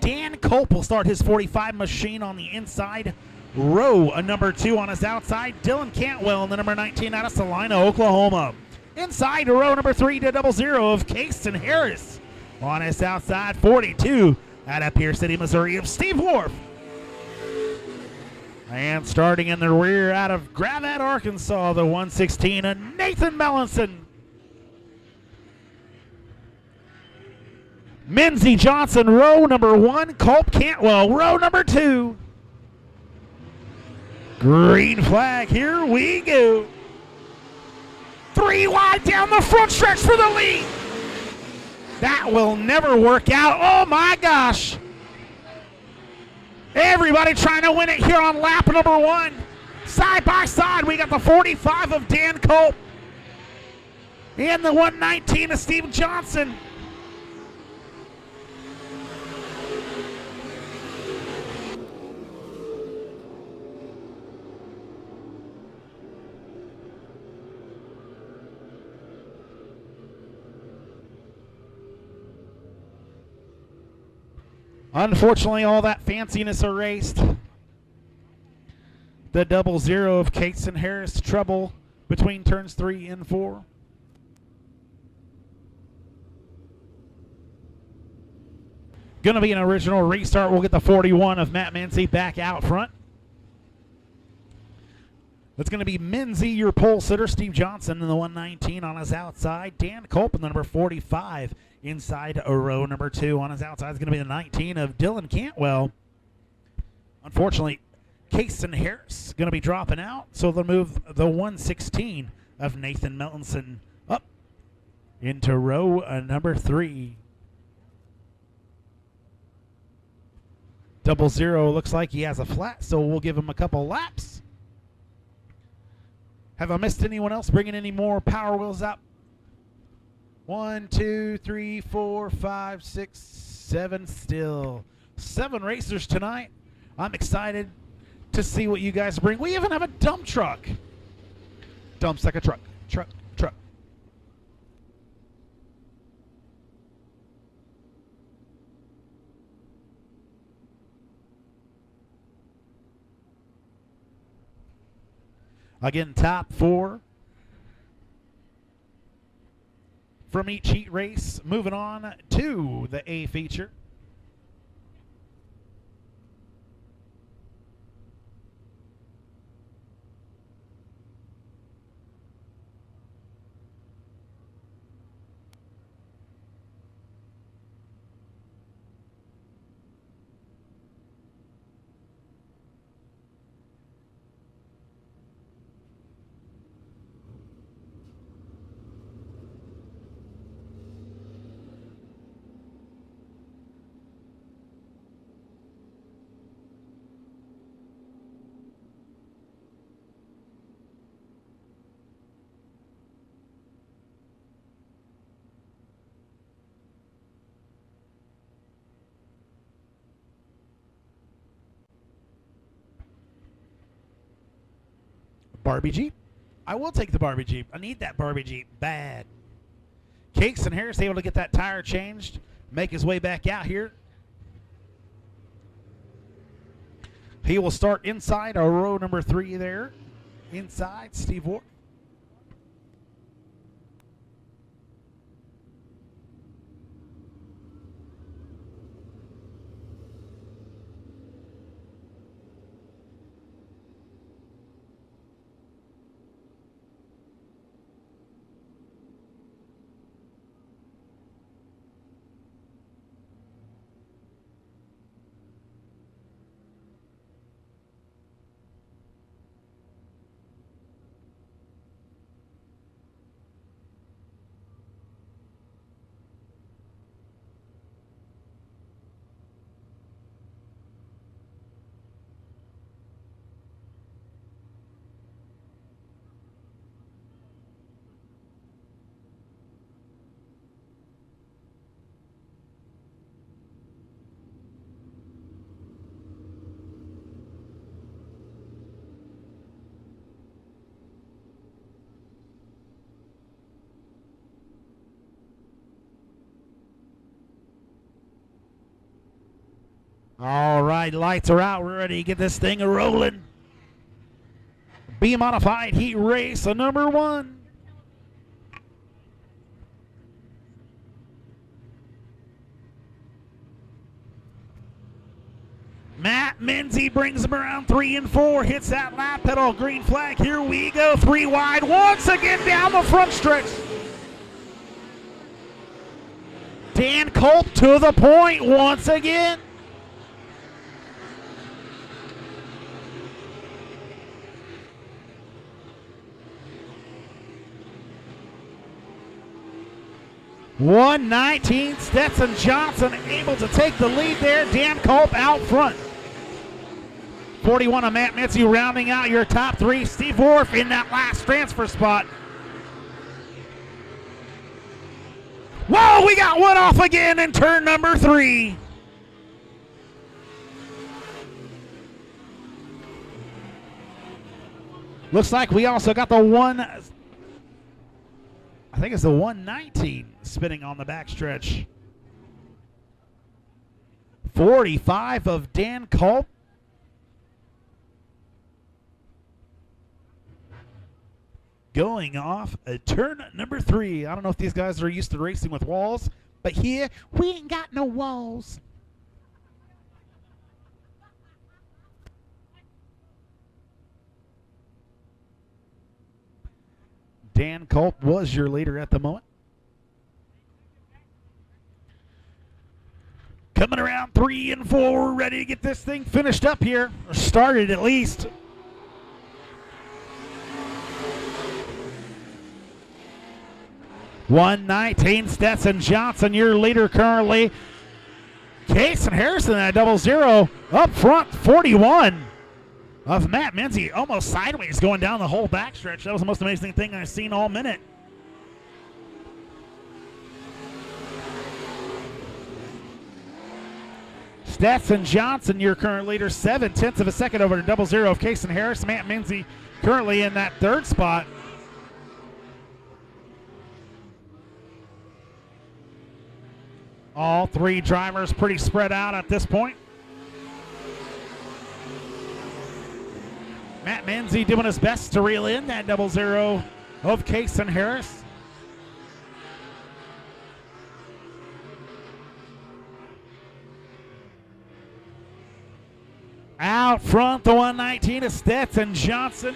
Dan Culp will start his 45 machine on the inside. Row, a number 2 on his outside. Dylan Cantwell in the number 19 out of Salina, Oklahoma. Inside, row number 3 to 00 of Caston Harris. On his outside, 42 out of Pierce City, Missouri, of Steve Wharf. And starting in the rear out of Gravette, Arkansas, the 116 of Nathan Mellinson. Menzie Johnson, row number 1. Culp Cantwell, row number 2. Green flag, here we go. 3 wide down the front stretch for the lead. That will never work out. Oh my gosh. Everybody trying to win it here on lap number 1. Side by side, we got the 45 of Dan Culp and the 119 of Steve Johnson. Unfortunately, all that fanciness erased. The 00 of Caston Harris, trouble between turns 3 and 4. Going to be an original restart. We'll get the 41 of Matt Menzie back out front. That's going to be Menzie, your pole sitter. Steve Johnson in the 119 on his outside. Dan Culp in the number 45 inside a row number 2 on his outside. Is going to be the 19 of Dylan Cantwell. Unfortunately, Caston Harris going to be dropping out, so they'll move the 116 of Nathan Mellinson up into row number 3. 00 looks like he has a flat, so we'll give him a couple laps. Have I missed anyone else bringing any more Power Wheels out? 1, 2, 3, 4, 5, 6, 7 still. 7 racers tonight. I'm excited to see what you guys bring. We even have a dump truck. Dump's like a truck. Truck. Again, top 4 from each heat race. Moving on to the A feature. Barbie Jeep. I will take the Barbie Jeep. I need that Barbie Jeep bad. Cakes and Harris able to get that tire changed, make his way back out here. He will start inside our row number 3 there. Inside, Steve Ward. All right, lights are out. We're ready to get this thing rolling. B Modified Heat Race number 1. Matt Menzie brings him around 3 and 4. Hits that lap pedal. Green flag. Here we go. 3 wide. Once again down the front stretch. Dan Culp to the point once again. .119 Stetson Johnson able to take the lead there. Dan Culp out front. 41 of Matt Menzie rounding out your top 3. Steve Worf in that last transfer spot. Whoa, we got one off again in turn number 3. Looks like we also got the one, I think it's the 119 spinning on the backstretch. 45 of Dan Culp. Going off turn number 3. I don't know if these guys are used to racing with walls, but here we ain't got no walls. Dan Culp was your leader at the moment. Coming around 3 and 4, ready to get this thing finished up here, or started at least. .119 Stetson Johnson, your leader currently. Case and Harrison at 00 up front, 41 of Matt Menzie, almost sideways going down the whole backstretch. That was the most amazing thing I've seen all minute. Stetson Johnson, your current leader, 0.7 of a second over to 00 of Kason Harris. Matt Menzie currently in that third spot. All three drivers pretty spread out at this point. Matt Menzie doing his best to reel in that 00 of Kason Harris. Out front, the 119 is Stetson Johnson.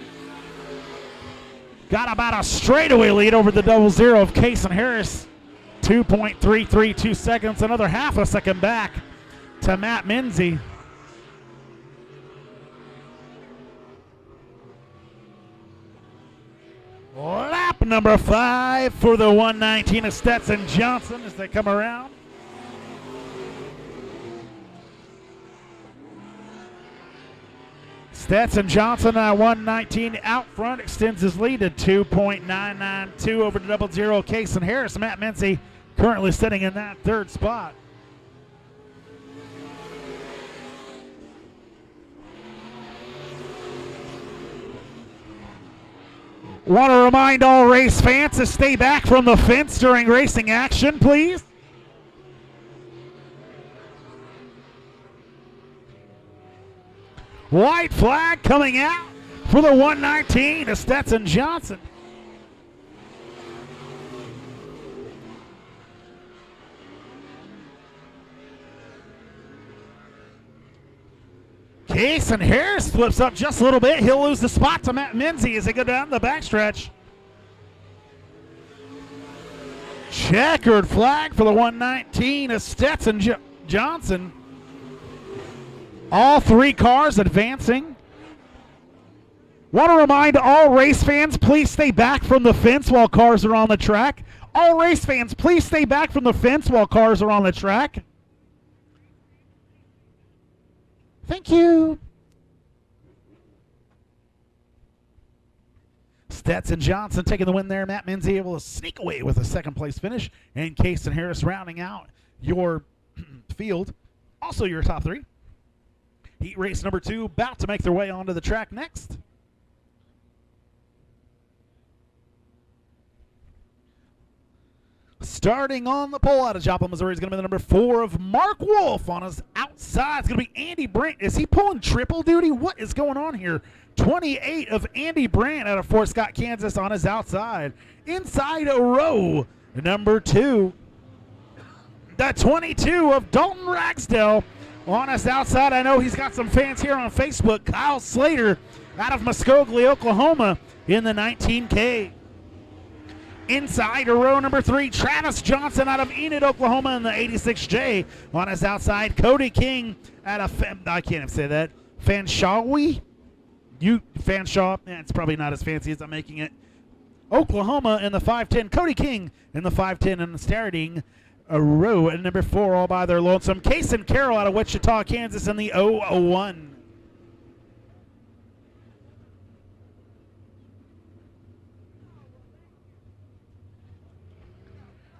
Got about a straightaway lead over the 00 of Kason Harris. 2.332 seconds, another half a second back to Matt Menzie. Lap number 5 for the 119 of Stetson Johnson as they come around. Stetson Johnson at 119 out front extends his lead to 2.992 over to 00 Kason Harris. Matt Menzie currently sitting in that third spot. Want to remind all race fans to stay back from the fence during racing action, please. White flag coming out for the 119 to Stetson Johnson. Kason Harris flips up just a little bit. He'll lose the spot to Matt Menzie as they go down the backstretch. Checkered flag for the 119 of Stetson Johnson. All three cars advancing. Want to remind all race fans, please stay back from the fence while cars are on the track. All race fans, please stay back from the fence while cars are on the track. Thank you. Stetson Johnson taking the win there. Matt Menzie able to sneak away with a second place finish. And Kason Harris rounding out your field. Also your top three. Heat race number 2 about to make their way onto the track next. Starting on the pole out of Joplin, Missouri is going to be the number 4 of Mark Wolf. On his outside, it's going to be Andy Brandt. Is he pulling triple duty? What is going on here? 28 of Andy Brandt out of Fort Scott, Kansas on his outside. Inside a row, number 2. The 22 of Dalton Ragsdale on his outside. I know he's got some fans here on Facebook. Kyle Slater out of Muskogee, Oklahoma in the 19K. Inside a row number 3, Travis Johnson out of Enid, Oklahoma in the 86J. On his outside, Cody King out of, I can't even say that, Fanshawe? Fanshawe, it's probably not as fancy as I'm making it. Oklahoma in the 510, Cody King in the 510 and starting a row at number 4 all by their lonesome. Kason Carroll out of Wichita, Kansas in the 001.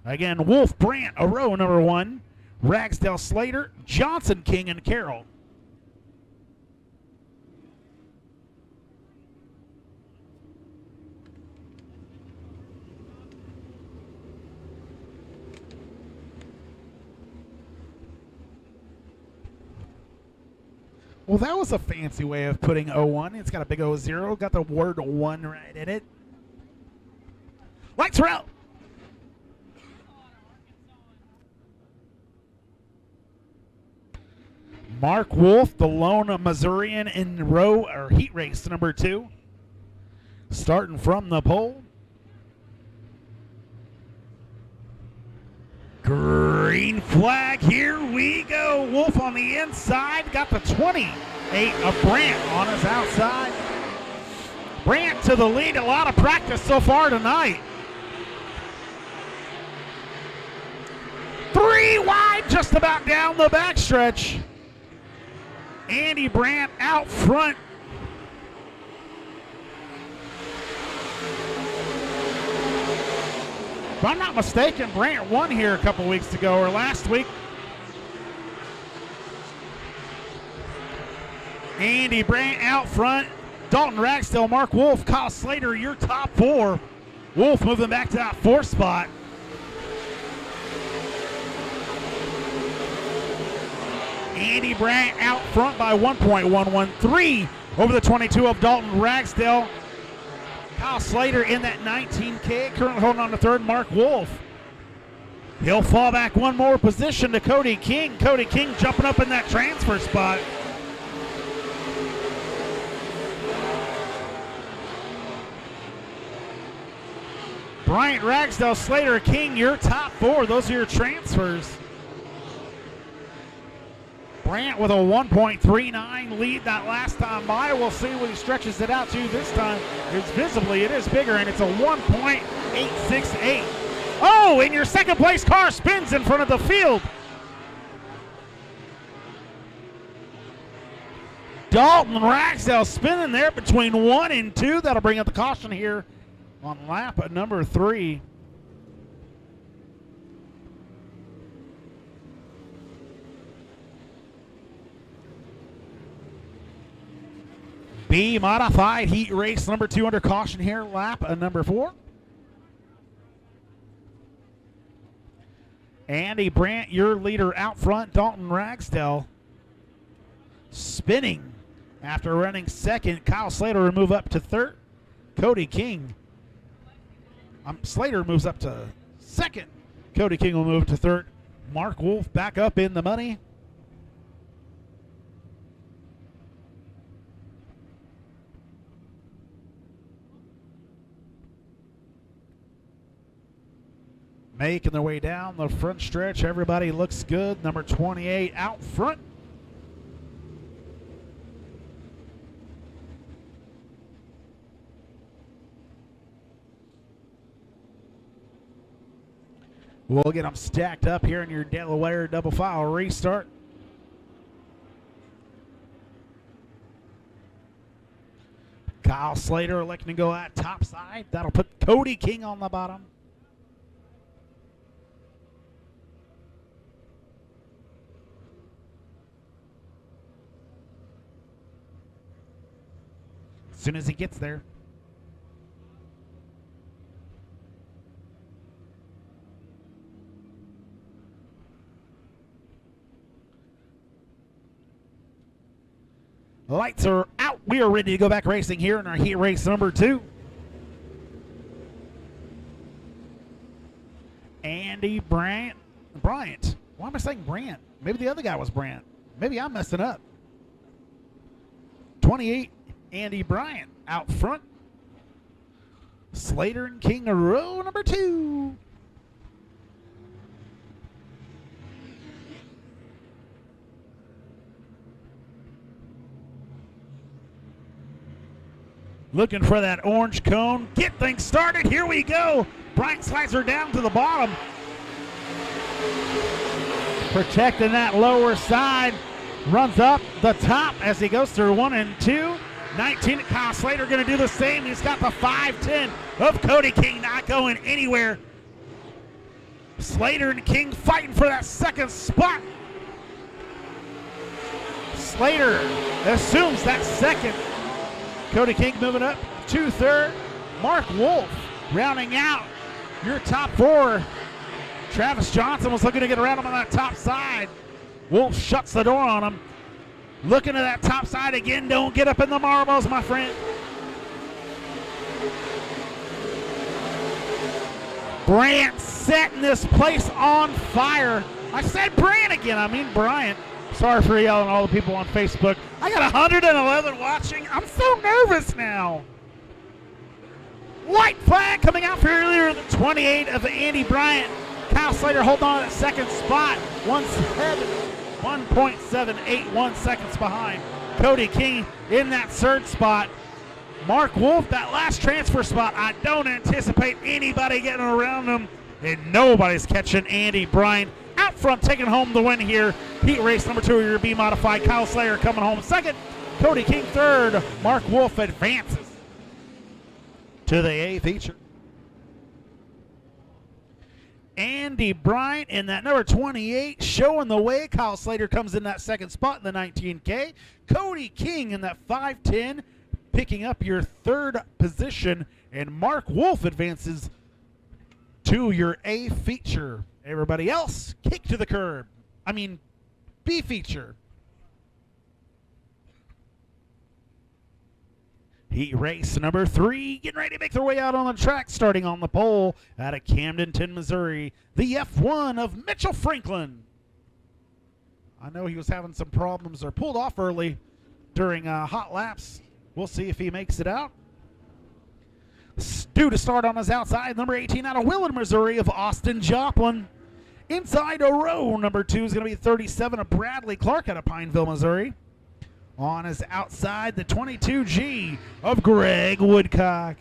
Again, Wolf Brandt, a row number 1. Ragsdale Slater, Johnson, King, and Carroll. Well, that was a fancy way of putting 01. It's got a big 0, got the word 1 right in it. Lights are out. Mark Wolf, the lone Missourian in row or heat race number 2. Starting from the pole. Green flag, here we go. Wolf on the inside, got the 28 of Brandt on his outside. Brandt to the lead, a lot of practice so far tonight. 3 wide, just about down the backstretch. Andy Brandt out front If I'm not mistaken, Brant won here a couple weeks ago or last week. Andy Brant out front. Dalton Ragsdale, Mark Wolf, Kyle Slater, your top four. Wolf moving back to that fourth spot. Andy Brant out front by 1.113 over the 22 of Dalton Ragsdale. Kyle Slater in that 19K, currently holding on to third. Mark Wolf. He'll fall back one more position to Cody King. Cody King jumping up in that transfer spot. Bryant, Ragsdale, Slater, King, your top four. Those are your transfers. Brant with a 1.39 lead that last time by. We'll see what he stretches it out to this time. It's visibly, it is bigger, and it's a 1.868. Oh, and your second place car spins in front of the field. Dalton Ragsdale spinning there between 1 and 2. That'll bring up the caution here on lap at number 3. B Modified heat race number 2 under caution here, lap number 4. Andy Brant, your leader out front. Dalton Ragsdale spinning after running second. Kyle Slater will move up to third. Cody King. Slater moves up to second. Cody King will move to third. Mark Wolf back up in the money. Making their way down the front stretch. Everybody looks good. Number 28 out front. We'll get them stacked up here in your Delaware double file restart. Kyle Slater electing to go out top side. That'll put Cody King on the bottom. As soon as he gets there. Lights are out. We are ready to go back racing here in our heat race number 2. Andy Bryant. Why am I saying Brant? Maybe the other guy was Brant. Maybe I'm messing up. 28, Andy Bryant out front. Slater and King row number 2. Looking for that orange cone. Get things started. Here we go. Bryant slides her down to the bottom. Protecting that lower side. Runs up the top as he goes through 1 and 2. 19, Kyle Slater going to do the same. He's got the 5-10 of Cody King not going anywhere. Slater and King fighting for that second spot. Slater assumes that second. Cody King moving up to third. Mark Wolf rounding out your top 4. Travis Johnson was looking to get around him on that top side. Wolf shuts the door on him. Looking at that top side again. Don't get up in the marbles, my friend. Brant setting this place on fire. I said Brant again. I mean Bryant. Sorry for yelling at all the people on Facebook. I got 111 watching. I'm so nervous now. White flag coming out for earlier than 28 of Andy Bryant. Kyle Slater holding on to that second spot. 1.781 seconds behind. Cody King in that third spot. Mark Wolf, that last transfer spot. I don't anticipate anybody getting around him. And nobody's catching Andy Bryant. Out front, taking home the win here. Heat race number 2, your B Modified. Kyle Slater coming home second. Cody King third. Mark Wolf advances to the A feature. Andy Bryant in that number 28 showing the way. Kyle Slater comes in that second spot in the 19K. Cody King in that 510 picking up your third position. And Mark Wolf advances to your A feature. Everybody else, kick to the curb. B feature. Heat race number 3, getting ready to make their way out on the track, starting on the pole out of Camdenton, Missouri. The F1 of Mitchell Franklin. I know he was having some problems or pulled off early during hot laps. We'll see if he makes it out. Due to start on his outside, number 18 out of Willard, Missouri of Austin Joplin. Inside a row, number 2 is going to be 37 of Bradley Clark out of Pineville, Missouri. On his outside, the 22G of Greg Woodcock.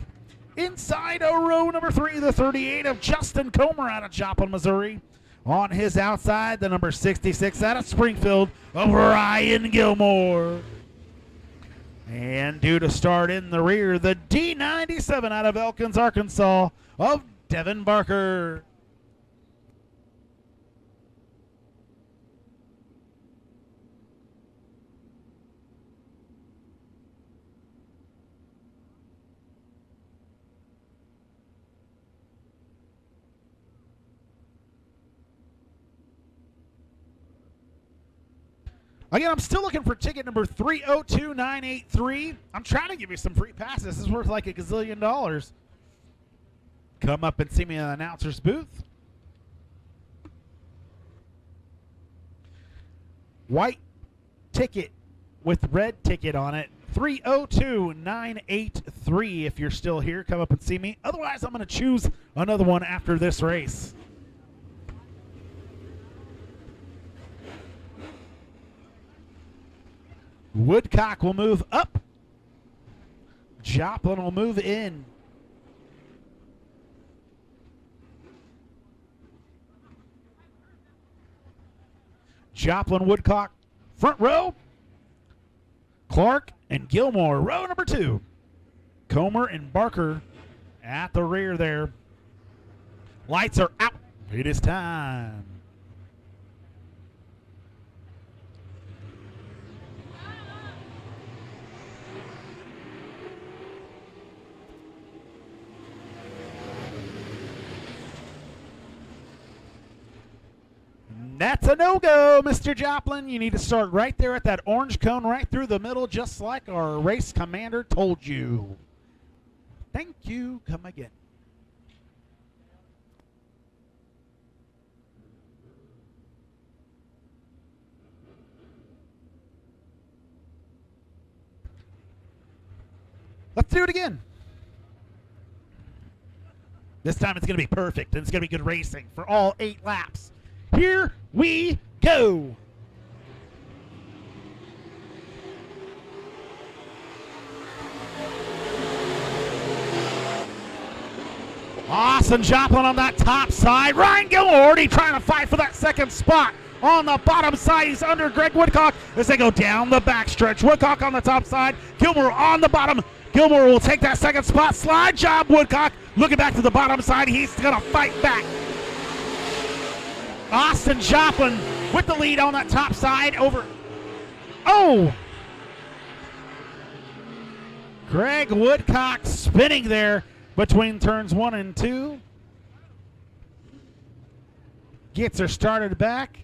Inside a row, number 3, the 38 of Justin Comer out of Joplin, Missouri. On his outside, the number 66 out of Springfield of Ryan Gilmore. And due to start in the rear, the D97 out of Elkins, Arkansas of Devin Barker. Again, I'm still looking for ticket number 302983. I'm trying to give you some free passes. This is worth like $1 gazillion. Come up and see me in the announcer's booth. White ticket with red ticket on it. 302983. If you're still here, come up and see me. Otherwise, I'm going to choose another one after this race. Woodcock will move up. Joplin will move in. Joplin, Woodcock, front row. Clark and Gilmore, row number 2. Comer and Barker at the rear there. Lights are out. It is time. That's a no-go, Mr. Joplin. You need to start right there at that orange cone right through the middle, just like our race commander told you. Thank you. Come again. Let's do it again. This time it's going to be perfect, and it's going to be good racing for all 8 laps. Here we go. Austin Joplin on that top side. Ryan Gilmore already trying to fight for that second spot. On the bottom side, he's under Greg Woodcock as they go down the backstretch. Woodcock on the top side, Gilmore on the bottom. Gilmore will take that second spot. Slide job, Woodcock. Looking back to the bottom side, he's going to fight back. Austin Joplin with the lead on that top side over. Oh! Greg Woodcock spinning there between turns 1 and 2. Gets her started back.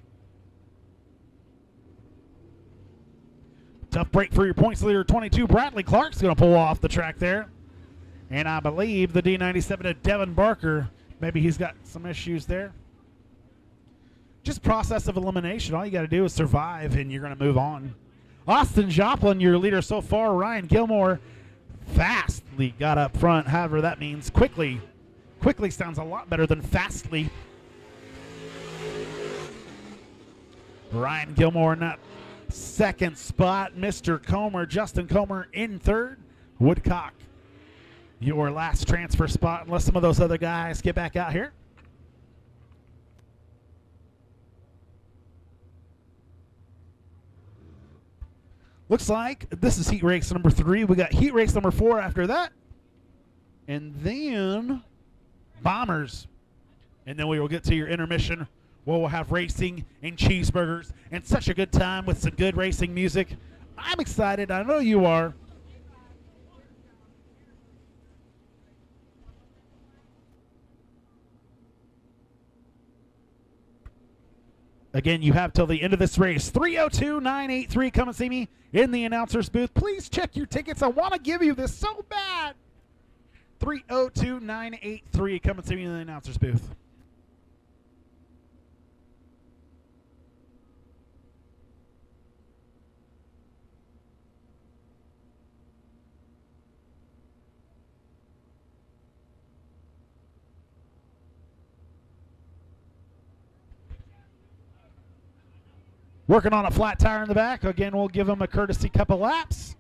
Tough break for your points leader, 22. Bradley Clark's going to pull off the track there. And I believe the D97 of Devin Barker, maybe he's got some issues there. Just process of elimination. All you got to do is survive, and you're going to move on. Austin Joplin, your leader so far. Ryan Gilmore fastly got up front. However, that means quickly. Quickly sounds a lot better than fastly. Ryan Gilmore in that second spot. Mr. Comer, Justin Comer in third. Woodcock, your last transfer spot, unless some of those other guys get back out here. Looks like this is heat race number 3. We got heat race number 4 after that. And then Bombers And then we will get to your intermission where we'll have racing and cheeseburgers and such a good time with some good racing music. I'm excited. I know you are. Again, you have till the end of this race. 302-983. Come and see me in the announcer's booth. Please check your tickets. I want to give you this so bad. 302-983. Come and see me in the announcer's booth. Working on a flat tire in the back. Again, we'll give them a courtesy couple laps.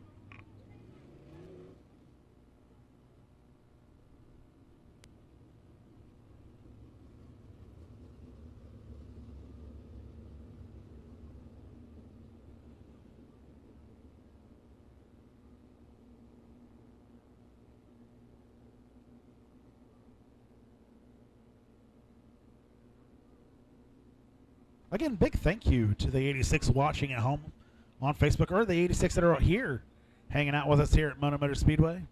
Again, big thank you to the 86 watching at home on Facebook, or the 86 that are out here hanging out with us here at Lebanon Midway Speedway.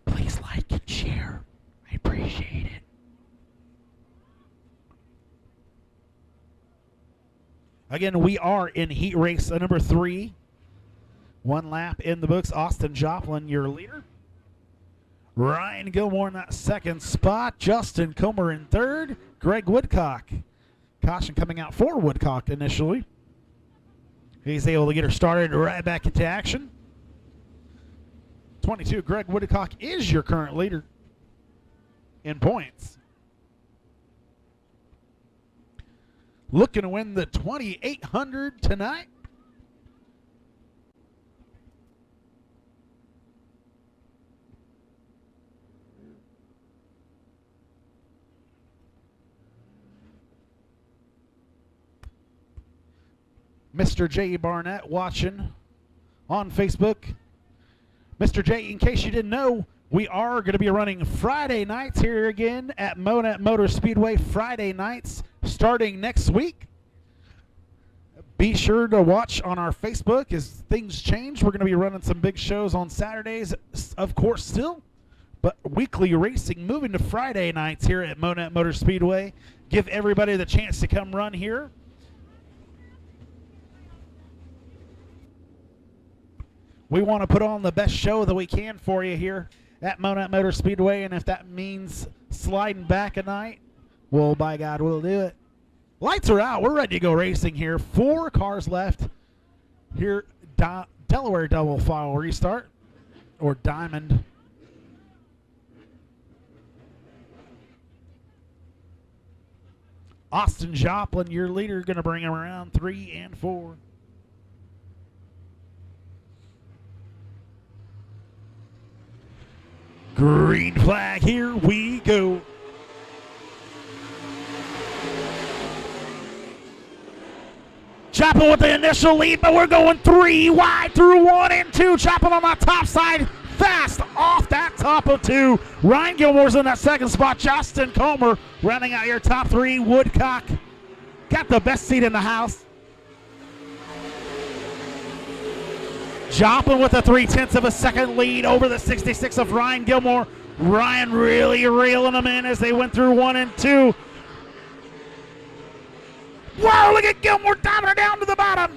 Please like and share. I appreciate it. Again, we are in heat race number 3. 1 lap in the books. Austin Joplin, your leader. Ryan Gilmore in that second spot. Justin Comer in third. Greg Woodcock. Caution coming out for Woodcock initially. He's able to get her started right back into action. 22, Greg Woodcock is your current leader in points. Looking to win the 2,800 tonight. Mr. J. Barnett watching on Facebook. Mr. J, in case you didn't know, we are going to be running Friday nights here again at Monet Motor Speedway. Friday nights starting next week. Be sure to watch on our Facebook as things change. We're going to be running some big shows on Saturdays, of course, still. But weekly racing moving to Friday nights here at Monet Motor Speedway. Give everybody the chance to come run here. We want to put on the best show that we can for you here at Monet Motor Speedway, and if that means sliding back a night, well, by God, we'll do it. Lights are out. We're ready to go racing here. 4 cars left here. Delaware double file restart, or diamond. Austin Joplin, your leader, going to bring him around 3 and 4. Green flag, here we go. Joplin with the initial lead, but we're going 3 wide through 1 and 2. Joplin on the top side, fast off that top of 2. Ryan Gilmore's in that second spot. Justin Comer rounding out your top 3. Woodcock got the best seat in the house. Joplin with a 3/10 of a second lead over the 66 of Ryan Gilmore. Ryan really reeling them in as they went through 1 and 2. Wow, look at Gilmore diving her down to the bottom.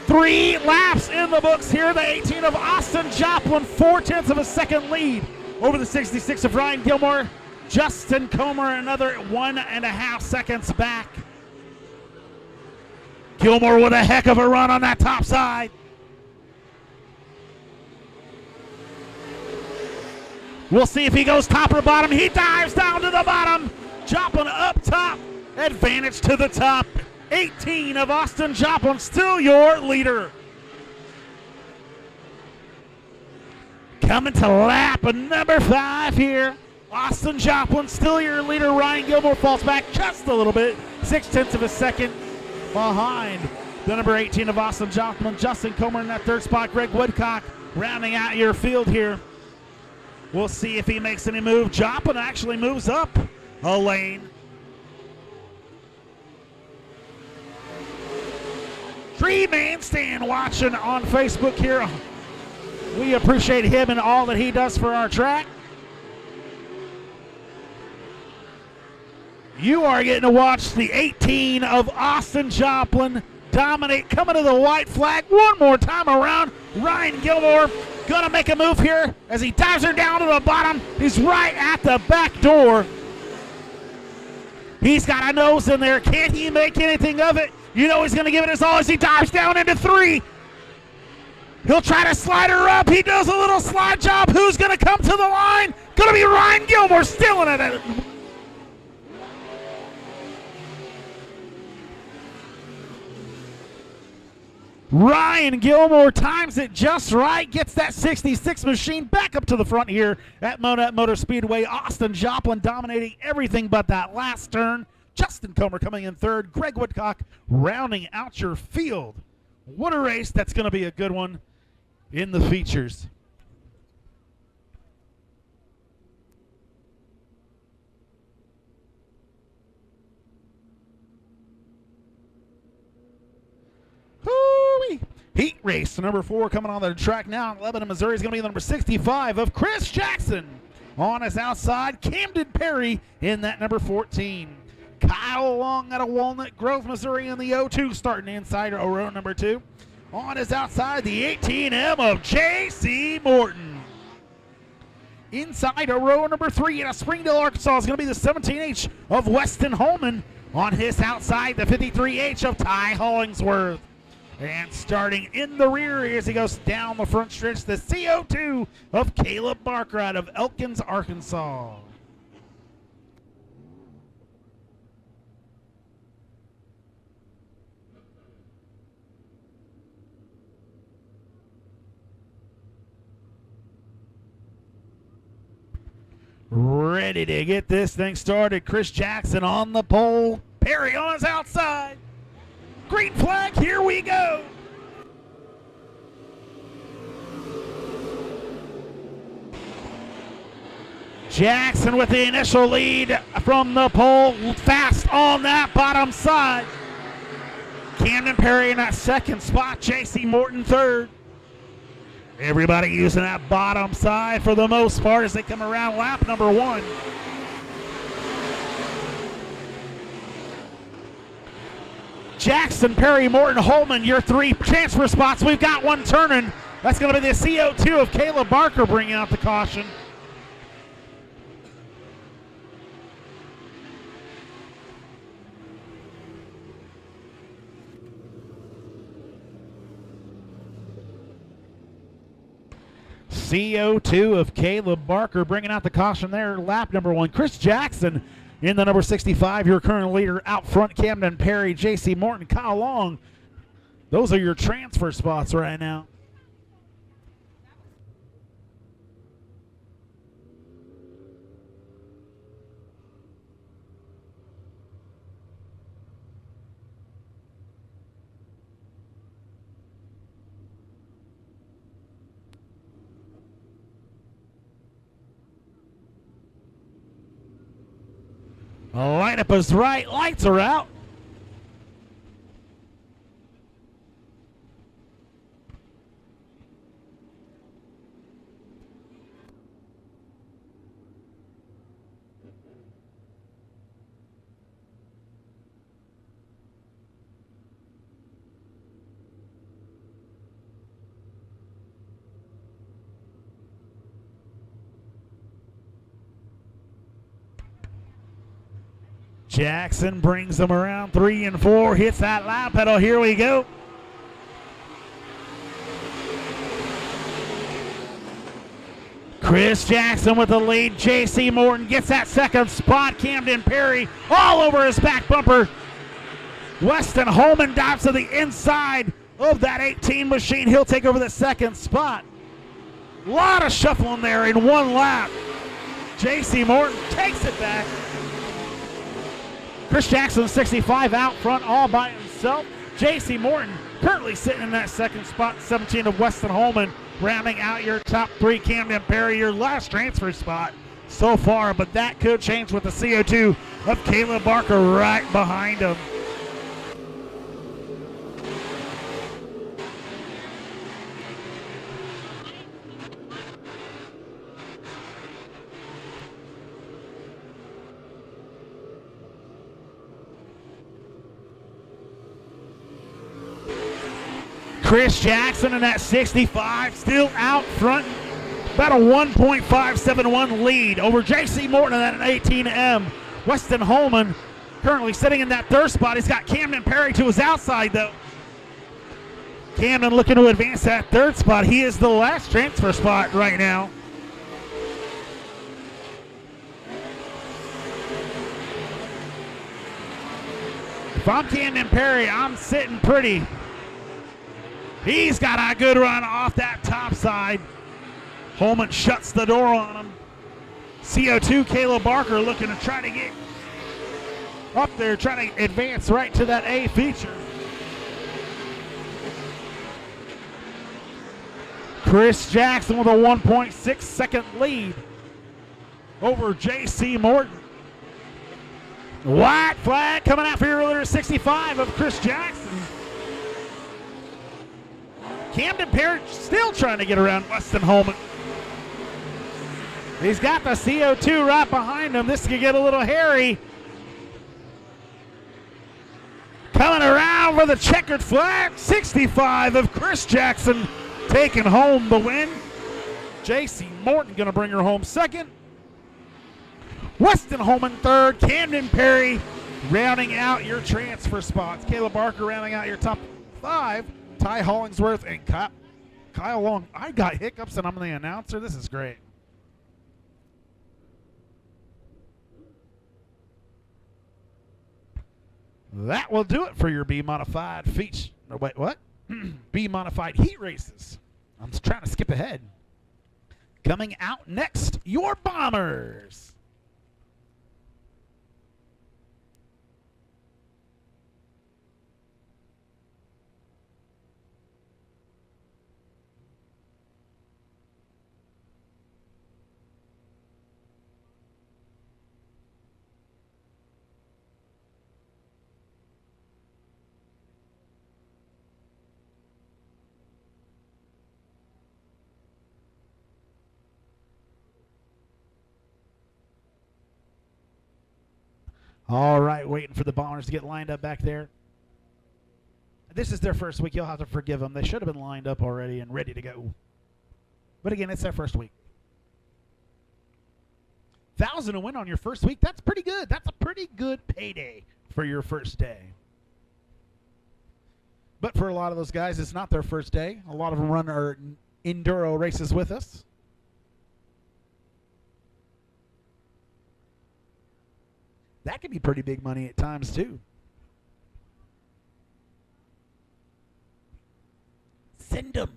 3 laps in the books here. The 18 of Austin Joplin, 4/10 of a second lead over the 66 of Ryan Gilmore. Justin Comer another 1.5 seconds back. Gilmore with a heck of a run on that top side. We'll see if he goes top or bottom. He dives down to the bottom. Joplin up top. Advantage to the top. 18 of Austin Joplin, still your leader. Coming to lap number 5 here. Austin Joplin, still your leader. Ryan Gilmore falls back just a little bit. 0.6 of a second. behind the number 18 of Austin Joplin. Justin Comer in that third spot. Greg Woodcock rounding out your field here. We'll see if he makes any move. Joplin actually moves up a lane. Tree Man Stan watching on Facebook here. We appreciate him and all that he does for our track. You are getting to watch the 18 of Austin Joplin dominate, coming to the white flag one more time around. Ryan Gilmore gonna make a move here as he dives her down to the bottom. He's right at the back door. He's got a nose in there. Can't he make anything of it? You know he's gonna give it his all as he dives down into 3. He'll try to slide her up. He does a little slide job. Who's gonna come to the line? Gonna be Ryan Gilmore stealing it. Ryan Gilmore times it just right, gets that 66 machine back up to the front here at Monette Motor Speedway. Austin Joplin dominating everything but that last turn. Justin Comer coming in third. Greg Woodcock rounding out your field. What a race. That's going to be a good one in the features. Hoo-wee. Heat race number 4 coming on the track now in Lebanon, Missouri is going to be the number 65 of Chris Jackson. On his outside, Camden Perry in that number 14. Kyle Long out of Walnut Grove, Missouri in the 02 starting inside row number 2. On his outside, the 18M of J.C. Morton. Inside row number 3 in Springdale, Arkansas is going to be the 17H of Weston Holman. On his outside, the 53H of Ty Hollingsworth. And starting in the rear as he goes down the front stretch, the CO2 of Caleb Barker out of Elkins, Arkansas. Ready to get this thing started. Chris Jackson on the pole. Perry on his outside. Green flag, here we go. Jackson with the initial lead from the pole. Fast on that bottom side. Camden Perry in that second spot. J.C. Morton third. Everybody using that bottom side for the most part as they come around lap number 1. Jackson, Perry, Morton, Holman, your 3 transfer spots. We've got one turning. That's going to be the CO2 of Caleb Barker bringing out the caution. CO2 of Caleb Barker bringing out the caution there, lap number 1. Chris Jackson in the number 65, your current leader out front. Camden Perry, J.C. Morton, Kyle Long. Those are your transfer spots right now. Lineup is right, lights are out. Jackson brings them around 3 and 4, hits that lap pedal. Here we go. Chris Jackson with the lead. J.C. Morton gets that second spot. Camden Perry all over his back bumper. Weston Holman dives to the inside of that 18 machine. He'll take over the second spot. A lot of shuffling there in one lap. J.C. Morton takes it back. Chris Jackson, 65, out front all by himself. himself. J.C. Morton currently sitting in that second spot. 17 of Weston Holman rounding out your top three. Camden Perry, your last transfer spot so far, but that could change with the CO2 of Caleb Barker right behind him. Chris Jackson in that 65, still out front. About a 1.571 lead over J.C. Morton in that 18M. Weston Holman currently sitting in that third spot. He's got Camden Perry to his outside, though. Camden looking to advance that third spot. He is the last transfer spot right now. If I'm Camden Perry, I'm sitting pretty. He's got a good run off that top side. Holman shuts the door on him. CO2, Caleb Barker looking to try to get up there, trying to advance right to that A feature. Chris Jackson with a 1.6 second lead over J.C. Morton. White flag coming out for your leader 65 of Chris Jackson. Camden Perry still trying to get around Weston Holman. He's got the CO2 right behind him. This could get a little hairy. Coming around with a checkered flag, 65 of Chris Jackson taking home the win. J.C. Morton going to bring her home second. Weston Holman third. Camden Perry rounding out your transfer spots. Caleb Barker rounding out your top five. Ty Hollingsworth and Kyle Long. I got hiccups and I'm the announcer. This is great. That will do it for your B Modified feature. No, wait, what? B Modified heat races. I'm just trying to skip ahead. Coming out next, your Bombers. All right, waiting for the Bombers to get lined up back there. This is their first week. You'll have to forgive them. They should have been lined up already and ready to go. But again, it's their first week. 1,000 to win on your first week. That's pretty good. That's a pretty good payday for your first day. But for a lot of those guys, it's not their first day. A lot of them run our Enduro races with us. That could be pretty big money at times, too. Send them.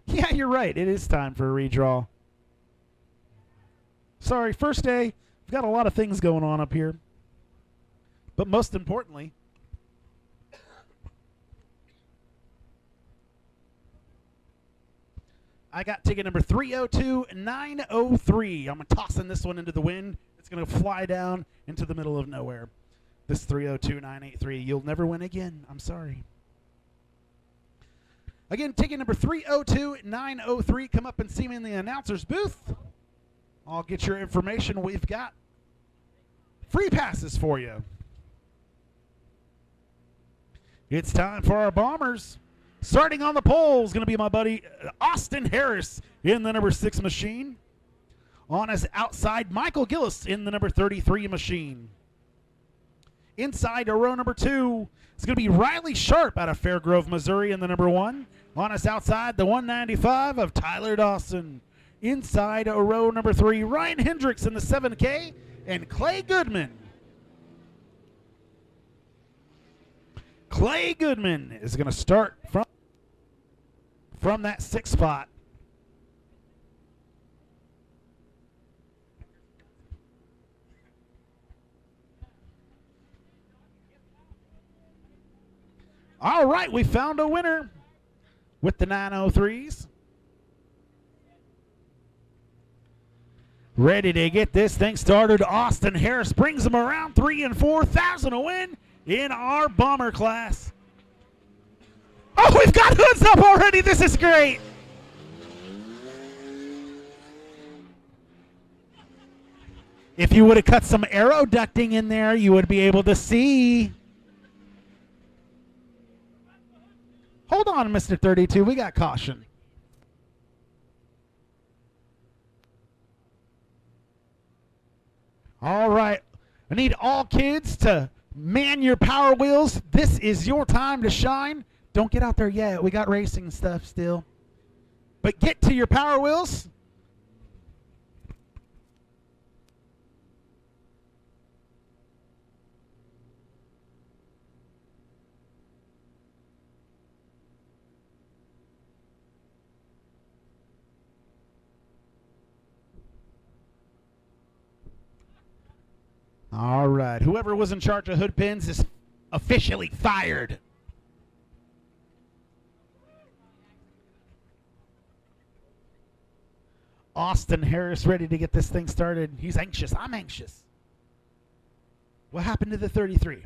Yeah, you're right. It is time for a redraw. Sorry, first day. We've got a lot of things going on up here. But most importantly, I got ticket number 302-903. I'm tossing this one into the wind. It's going to fly down into the middle of nowhere. This 302-983. You'll never win again. I'm sorry. Again, ticket number 302-903. Come up and see me in the announcer's booth. I'll get your information. We've got free passes for you. It's time for our Bombers. Starting on the pole is going to be my buddy Austin Harris in the number 6 machine. On his outside, Michael Gillis in the number 33 machine. Inside to row number 2 is going to be Riley Sharp out of Fairgrove, Missouri in the number 1. On his outside, the 195 of Tyler Dawson. Inside to row number 3, Ryan Hendricks in the 7K and Clay Goodman. Clay Goodman is going to start from from that 6th spot. All right, we found a winner with the 903s. Ready to get this thing started. Austin Harris brings them around 3 and 4,000 a win in our bomber class. Oh, we've got hoods up already. This is great. If you would have cut some aero ducting in there, you would be able to see. Hold on, Mr. 32. We got caution. All right. I need all kids to man your power wheels. This is your time to shine. Don't get out there yet. We got racing stuff still. But get to your power wheels. All right. Whoever was in charge of hood pins is officially fired. Austin Harris ready to get this thing started. He's anxious. I'm anxious. What happened to the 33?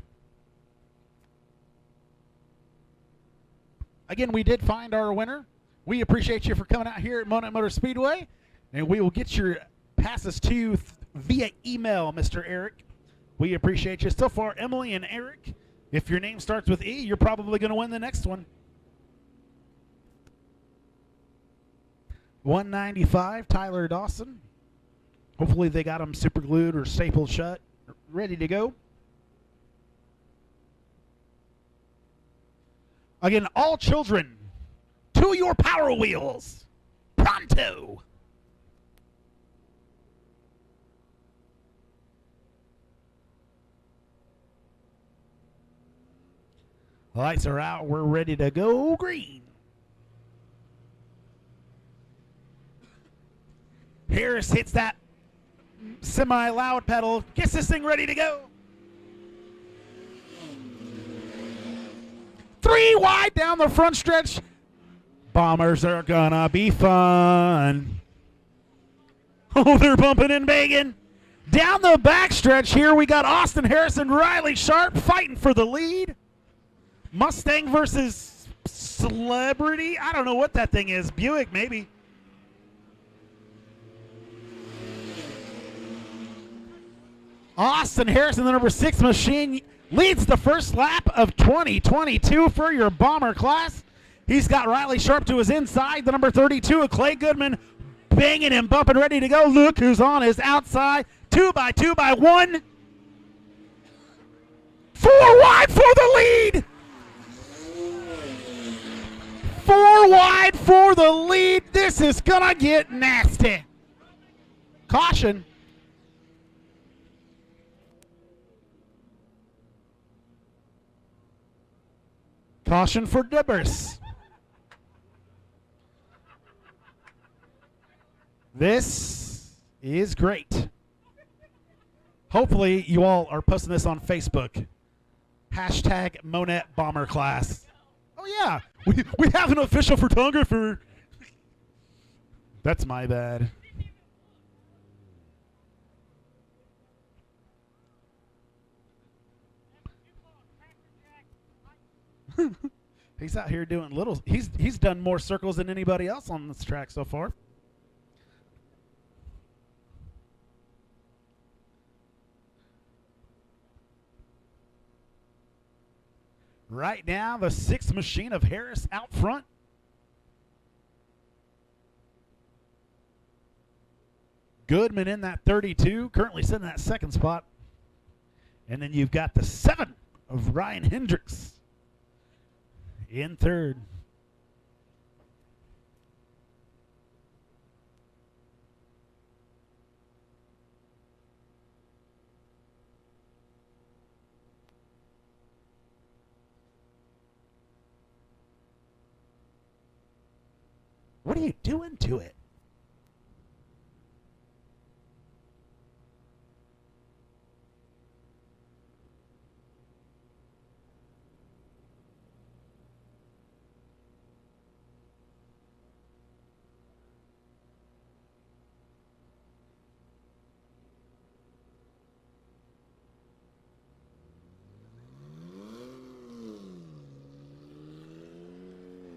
Again, we did find our winner. We appreciate you for coming out here at Lebanon Midway Speedway, and we will get your passes to you via email, Mr. Eric. We appreciate you. So far, Emily and Eric, if your name starts with E, you're probably going to win the next one. 195, Tyler Dawson. Hopefully they got them super glued or stapled shut, ready to go. Again, all children, to your power wheels. Pronto. Lights are out. We're ready to go green. Harris hits that semi-loud pedal. Gets this thing ready to go. 3 wide down the front stretch. Bombers are gonna be fun. Oh, they're bumping and banging. Down the back stretch here, we got Austin Harris and Riley Sharp fighting for the lead. Mustang versus Celebrity. I don't know what that thing is. Buick, maybe. Austin Harris in the number 6 machine leads the first lap of 2022 for your bomber class. He's got Riley Sharp to his inside. The number 32 of Clay Goodman banging and bumping, ready to go. Look who's on his outside. 2 by 2 by 1. 4 wide for the lead. 4 wide for the lead. This is gonna get nasty. Caution. Caution for Dibbers. This is great. Hopefully you all are posting this on Facebook. Hashtag Monette Bomber Class. Oh yeah, we have an official photographer. That's my bad. He's out here doing little. He's done more circles than anybody else on this track so far. Right now, the 6th machine of Harris out front. Goodman in that 32, currently sitting in that 2nd spot. And then you've got the 7 of Ryan Hendricks in 3rd. What are you doing to it?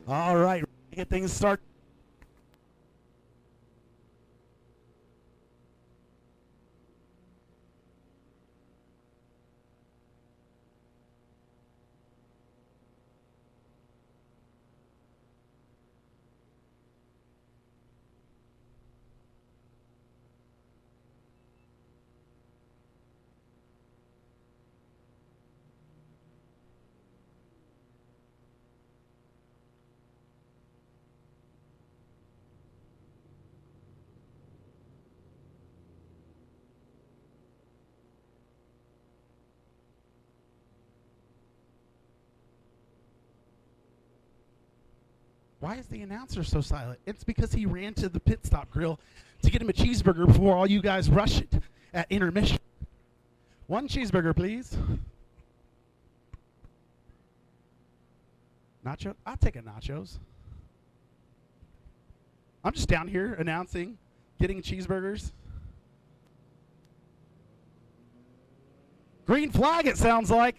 All right, get things started. Why is the announcer so silent? It's because he ran to the pit stop grill to get him a cheeseburger before all you guys rush it at intermission. One cheeseburger, please. Nacho? I'll take a nachos. I'm just down here announcing, getting cheeseburgers. Green flag, it sounds like.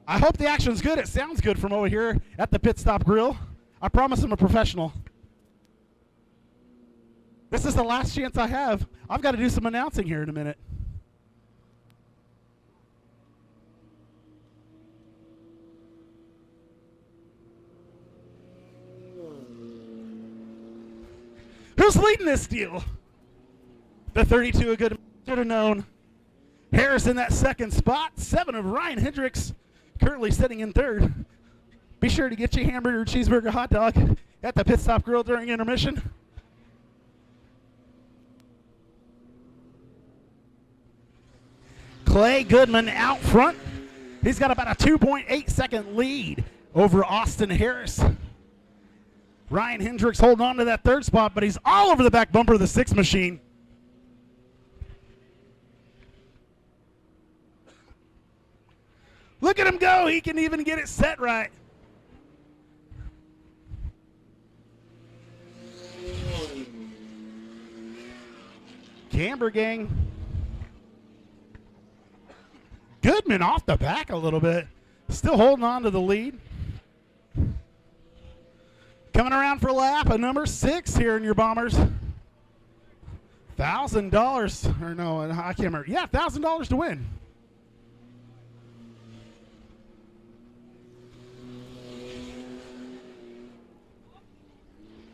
I hope the action's good. It sounds good from over here at the Pit Stop Grill. I promise I'm a professional. This is the last chance I have. I've got to do some announcing here in a minute. Who's leading this deal? The 32, a good should have known. Harris in that second spot. 7 of Ryan Hendricks. Currently sitting in third. Be sure to get your hamburger, cheeseburger, hot dog at the Pit Stop Grill during intermission. Clay Goodman out front. He's got about a 2.8 second lead over Austin Harris. Ryan Hendricks holding on to that third spot, but he's all over the back bumper of the 6 machine. Look at him go. He can even get it set right. Camber gang. Goodman off the back a little bit. Still holding on to the lead. Coming around for a lap, a number 6 here in your Bombers. $1,000, or no, I can't remember. Yeah, $1,000 to win.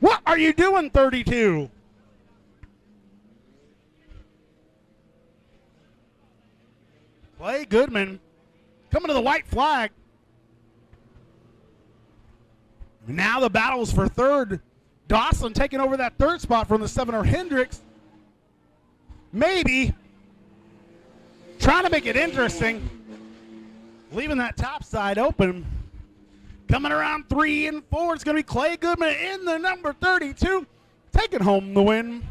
What are you doing, 32? Clay Goodman coming to the white flag. Now the battle is for third. Dawson taking over that third spot from the 7er Hendricks. Maybe trying to make it interesting. Leaving that top side open. Coming around 3 and 4, it's going to be Clay Goodman in the number 32, taking home the win.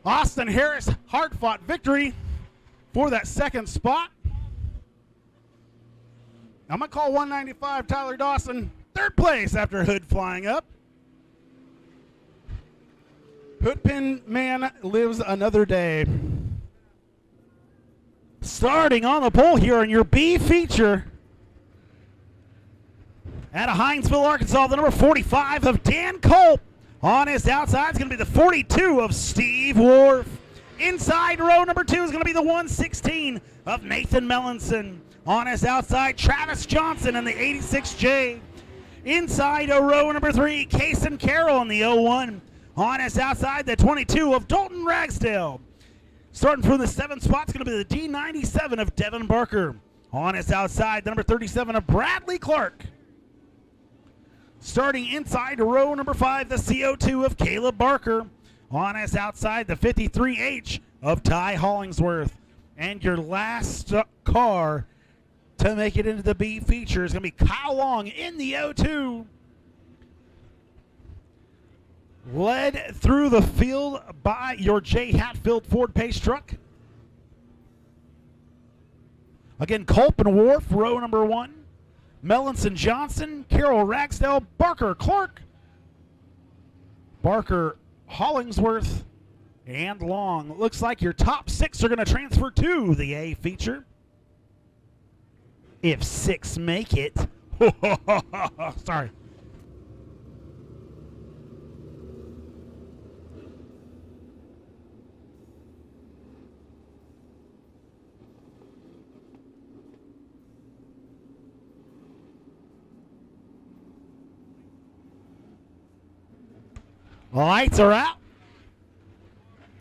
Austin Harris, hard-fought victory for that second spot. I'm going to call 195 Tyler Dawson third place after Hood flying up. Hoodpin man lives another day. Starting on the pole here on your B feature. Out of Hinesville, Arkansas, the number 45 of Dan Culp. On his outside is going to be the 42 of Steve Wharf. Inside row number 2 is going to be the 116 of Nathan Mellinson. On his outside, Travis Johnson in the 86J. Inside row number 3, Kason Carroll in the 01. On his outside, the 22 of Dalton Ragsdale. Starting from the 7th spot is going to be the D97 of Devin Barker. On his outside, the number 37 of Bradley Clark. Starting inside row number 5, the CO2 of Caleb Barker. On his outside, the 53H of Ty Hollingsworth. And your last car to make it into the B feature is going to be Kyle Long in the 02. Led through the field by your J. Hatfield Ford Pace truck. Again, Colpin Wharf, row number 1. Mellinson Johnson, Carroll Ragsdale, Barker Clark, Barker Hollingsworth, and Long. Looks like your top 6 are going to transfer to the A feature. If 6 make it. Sorry. Lights are out.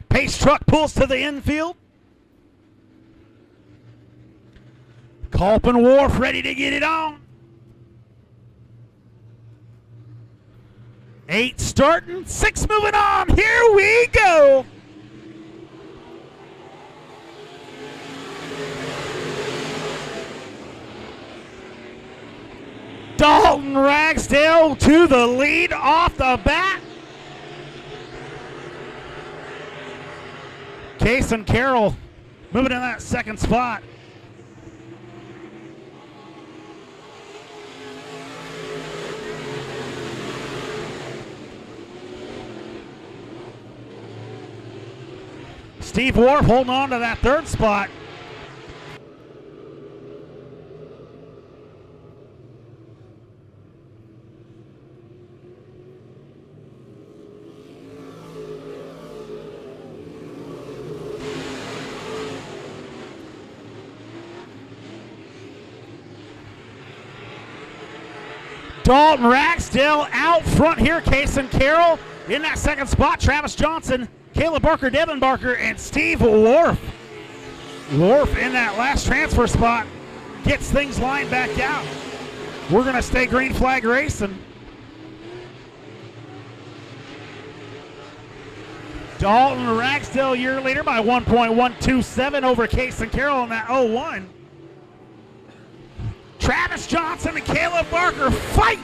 Pace truck pulls to the infield. Colpin Wharf ready to get it on. 8 starting, 6 moving on. Here we go. Dalton Ragsdale to the lead off the bat. Case and Carroll moving in that second spot. Steve Wharf holding on to that third spot. Dalton Ragsdale out front here. Case and Carroll in that second spot. Travis Johnson, Caleb Barker, Devin Barker, and Steve Wharf. Wharf in that last transfer spot gets things lined back out. We're going to stay green flag racing. Dalton Ragsdale, year leader by 1.127 over Case and Carroll in that 01. Travis Johnson and Caleb Barker fight.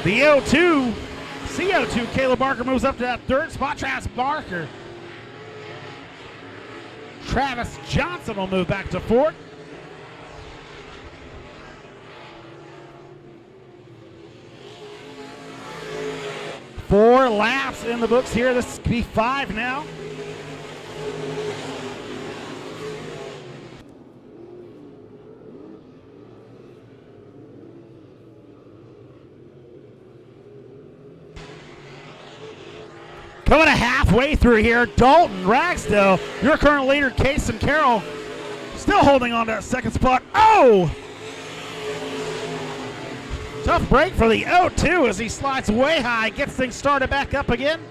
The CO2, Caleb Barker moves up to that third spot. Travis Johnson will move back to fourth. Four laps in the books here. This could be 5 now. Coming to halfway through here, Dalton Ragsdale, your current leader, Case and Carroll, still holding on to that second spot. Oh! Tough break for the 0-2 as he slides way high, gets things started back up again.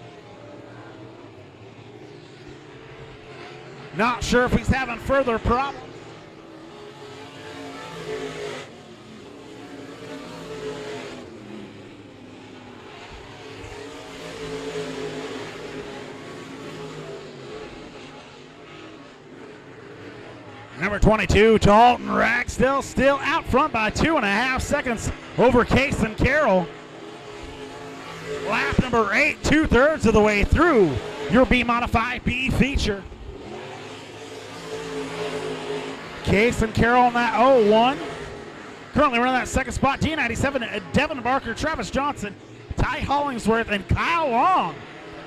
Not sure if he's having further problems. Number 22, Dalton Ragsdale, still out front by 2.5 seconds over Case and Carroll. Lap number 8, 2/3 of the way through your B Modified B feature. Case and Carroll in that 0-1. Currently running that second spot, D97, Devin Barker, Travis Johnson, Ty Hollingsworth, and Kyle Long.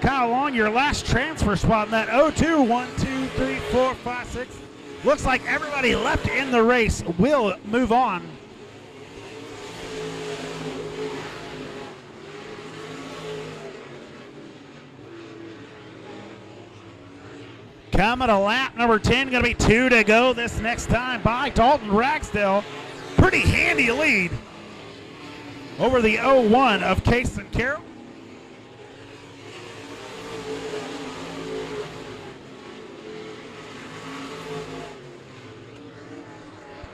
Kyle Long, your last transfer spot in that 0-2, 1, 2, 3, 4, 5, 6. Looks like everybody left in the race will move on. Coming to lap number 10, going to be 2 to go this next time by Dalton Ragsdale. Pretty handy lead over the 0-1 of Case and Carroll.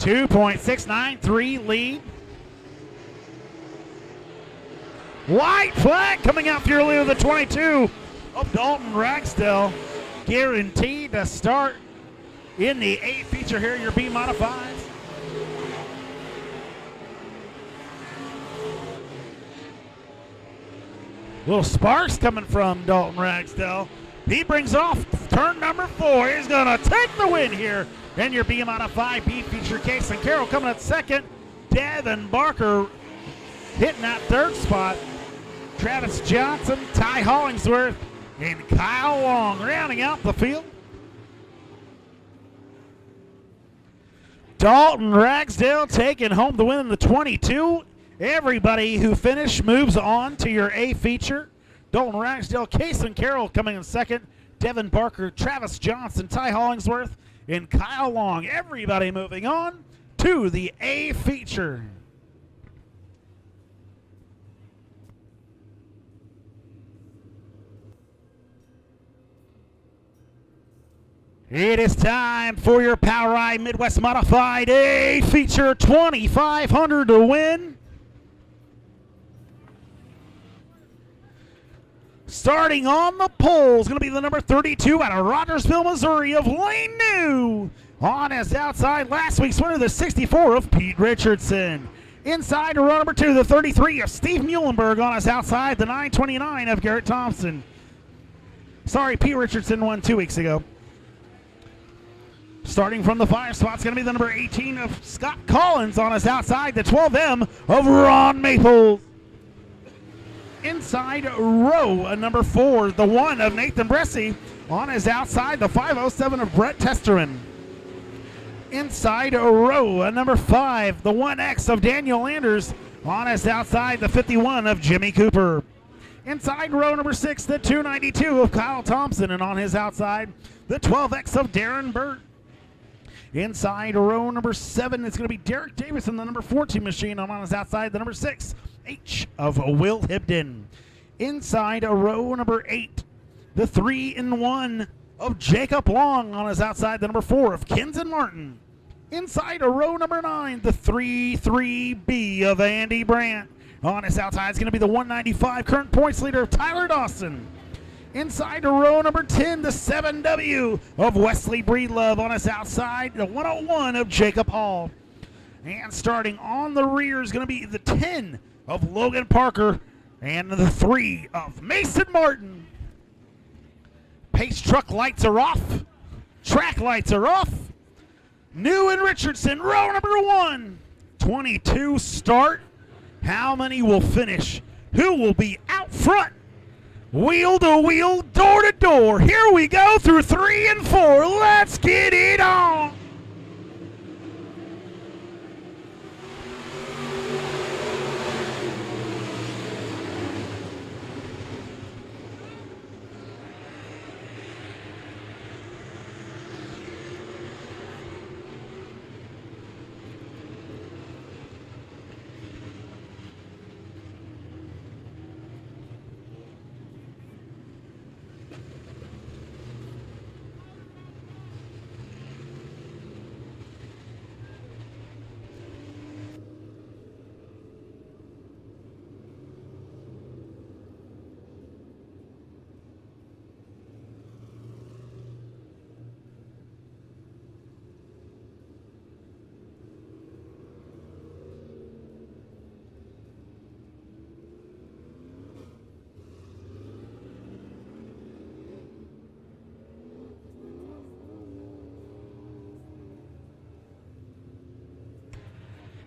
.693 lead. White flag coming out furiously with the 22 of Dalton Ragsdale. guaranteed to start in the A feature here, your B Modifieds. Little sparks coming from Dalton Ragsdale. He brings off turn number 4. He's going to take the win here in your B Modified B feature. Case and Carroll coming at second. Devin Barker hitting that third spot. Travis Johnson, Ty Hollingsworth, and Kyle Long rounding out the field. Dalton Ragsdale taking home the win in the 22. Everybody who finished moves on to your A feature. Dalton Ragsdale, Case and Carroll coming in second. Devin Barker, Travis Johnson, Ty Hollingsworth, and Kyle Long. Everybody moving on to the A feature. It is time for your POWRi Midwest Modified A feature, 2,500 to win. Starting on the pole is going to be the number 32 out of Rogersville, Missouri of Lane New. On his outside, last week's winner, the 64 of Pete Richardson. Inside to row number 2, the 33 of Steve Muhlenberg. On his outside, the 929 of Garrett Thompson. Sorry, Pete Richardson won 2 weeks ago. Starting from the 5 spot is going to be the number 18 of Scott Collins. On his outside, the 12M of Ron Maples. Inside row number 4, the 1 of Nathan Bressie. On his outside, the 507 of Brett Testerman. Inside row number 5, the 1X of Daniel Landers. On his outside, the 51 of Jimmy Cooper. Inside row number 6, the 292 of Kyle Thompson. And on his outside, the 12X of Darren Burt. Inside row number 7, it's going to be Derek Davison, the number 14 machine. On his outside, the number 6, H of Will Hibden. Inside row number 8, the 3-in-1 of Jacob Long. On his outside, the number 4 of Kenton Martin. Inside row number 9, the 3-3B of Andy Brandt. On his outside, it's going to be the 195 current points leader of Tyler Dawson. Inside to row number 10, the 7W of Wesley Breedlove. On his outside, the 101 of Jacob Hall. And starting on the rear is going to be the 10 of Logan Parker and the 3 of Mason Martin. Pace truck lights are off. Track lights are off. New and Richardson, row number 1. 22 start. How many will finish? Who will be out front? Wheel to wheel, door to door. Here we go through 3 and 4. Let's get it on.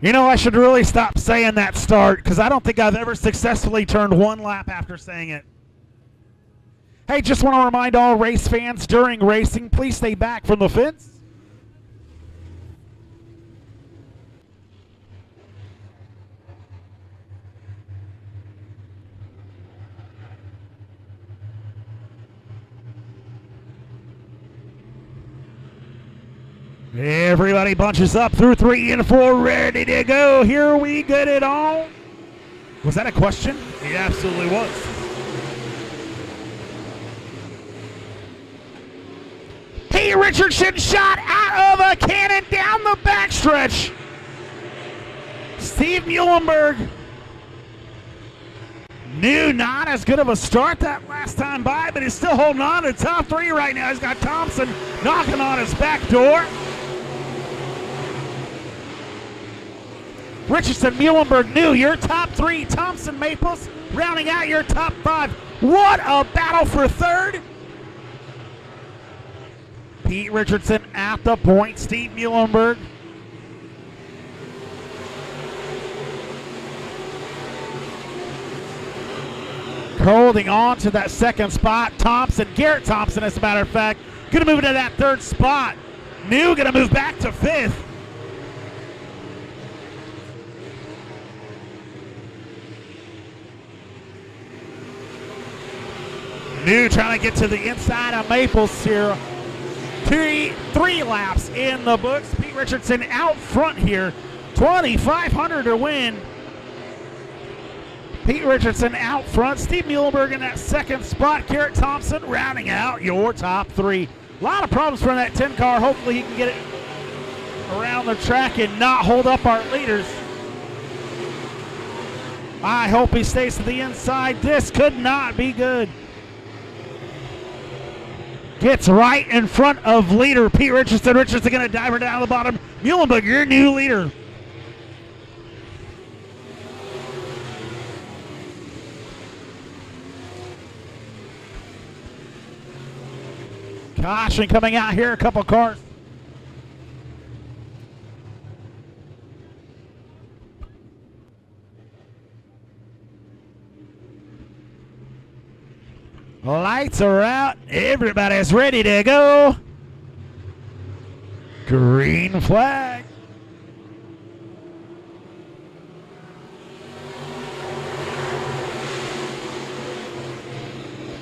You know, I should really stop saying that start because I don't think I've ever successfully turned 1 lap after saying it. Hey, just want to remind all race fans during racing, please stay back from the fence. Everybody bunches up through 3 and 4, ready to go. Here we get it on. Was that a question? It absolutely was. P. Richardson shot out of a cannon down the backstretch. Steve Muhlenberg New, not as good of a start that last time by, but he's still holding on to top three right now. He's got Thompson knocking on his back door. Richardson, Muhlenberg, New, your top three. Thompson, Maples, rounding out your top five. What a battle for third. Pete Richardson at the point. Steve Muhlenberg. Holding on to that second spot. Thompson, Garrett Thompson, as a matter of fact, going to move into that third spot. New going to move back to fifth. New trying to get to the inside of Maples here. Three laps in the books. Pete Richardson out front here. 2,500 to win. Pete Richardson out front. Steve Muhlenberg in that second spot. Garrett Thompson rounding out your top three. A lot of problems from that 10 car. Hopefully he can get it around the track and not hold up our leaders. I hope he stays to the inside. This could not be good. Gets right in front of leader Pete Richardson. Richardson going to dive her down to the bottom. Muhlenberg, your new leader. Caution coming out here, a couple cars. Lights are out. Everybody's ready to go. Green flag.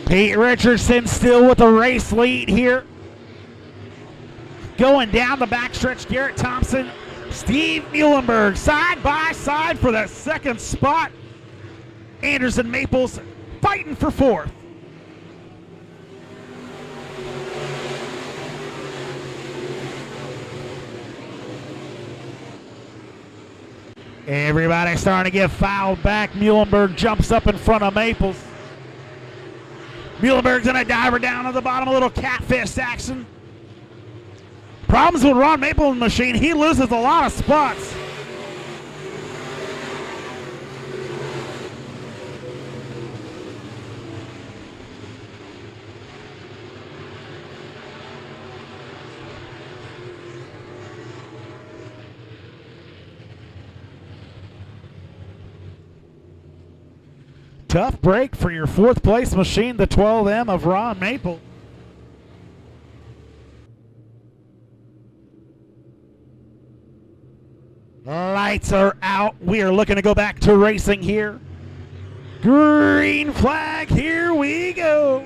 Pete Richardson still with the race lead here. Going down the backstretch, Garrett Thompson, Steve Muhlenberg side by side for that second spot. Anderson Maples fighting for fourth. Everybody starting to get fouled back. Muhlenberg jumps up in front of Maples. Muhlenberg's going to dive her down to the bottom, a little catfish action. Problems with Ron Maples' machine. He loses a lot of spots. Tough break for your fourth place machine, the 12M of Ron Maple. Lights are out. We are looking to go back to racing here. Green flag, here we go.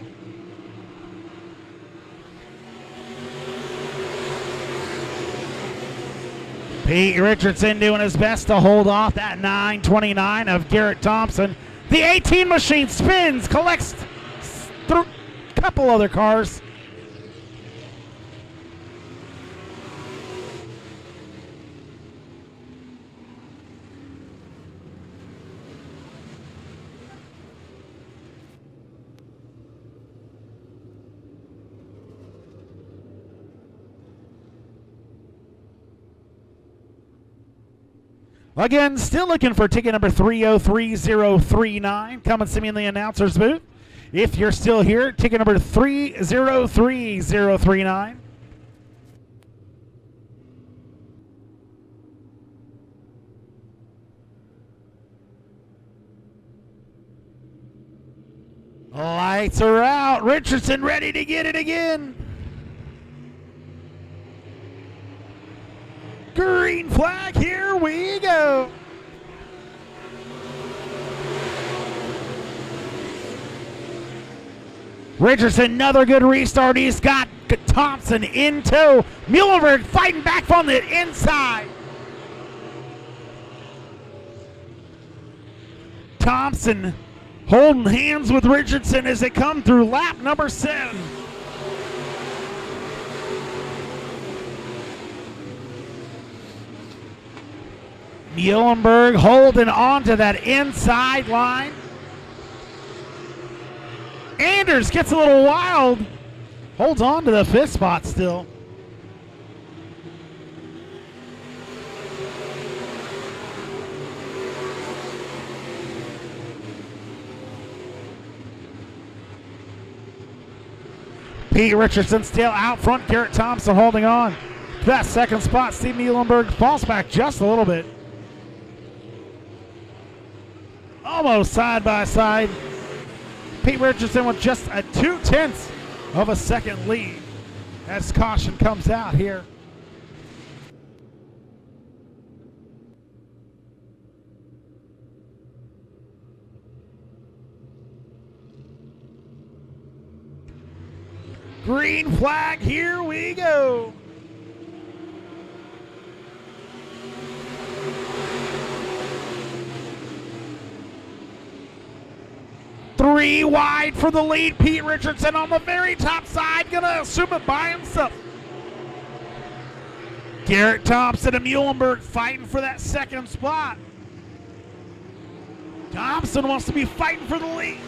Pete Richardson doing his best to hold off that 929 of Garrett Thompson. The 18 machine spins, collects a couple other cars. Again, still looking for ticket number 303039. Come and see me in the announcer's booth. If you're still here, ticket number 303039. Lights are out. Richardson ready to get it again. Green flag, here we go. Richardson, another good restart. He's got Thompson in tow. Muhlenberg fighting back from the inside. Thompson holding hands with Richardson as they come through lap number 7. Muhlenberg holding on to that inside line. Anders gets a little wild. Holds on to the fifth spot still. Pete Richardson still out front. Garrett Thompson holding on to that second spot. Steve Muhlenberg falls back just a little bit. Almost side by side. Pete Richardson with just a 0.2 of a second lead as caution comes out here. Green flag, here we go. Three wide for the lead. Pete Richardson on the very top side, gonna assume it by himself. Garrett Thompson and Muhlenberg fighting for that second spot. Thompson wants to be fighting for the lead.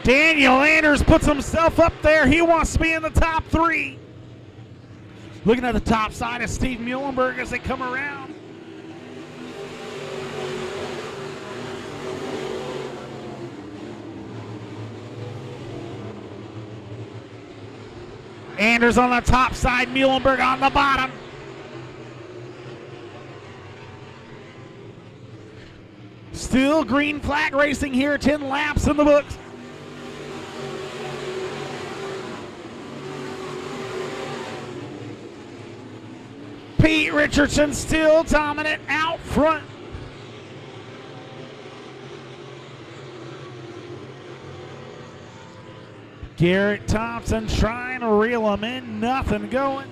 Daniel Anders puts himself up there. He wants to be in the top three. Looking at the top side of Steve Muhlenberg as they come around. Anders on the top side, Muhlenberg on the bottom. Still green flag racing here, 10 laps in the books. Pete Richardson still dominant out front. Garrett Thompson trying to reel him in, nothing going.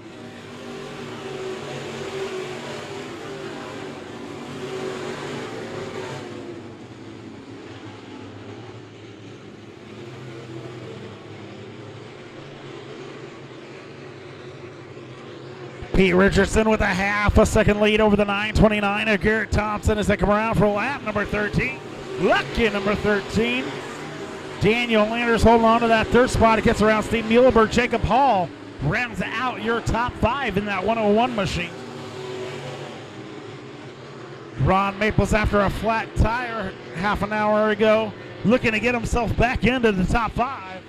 Pete Richardson with a half a second lead over the 929 of Garrett Thompson as they come around for lap number 13. Lucky number 13. Daniel Anders holding on to that third spot. It gets around Steve Muhlenberg. Jacob Hall rounds out your top five in that 101 machine. Ron Maples, after a flat tire half an hour ago, looking to get himself back into the top five.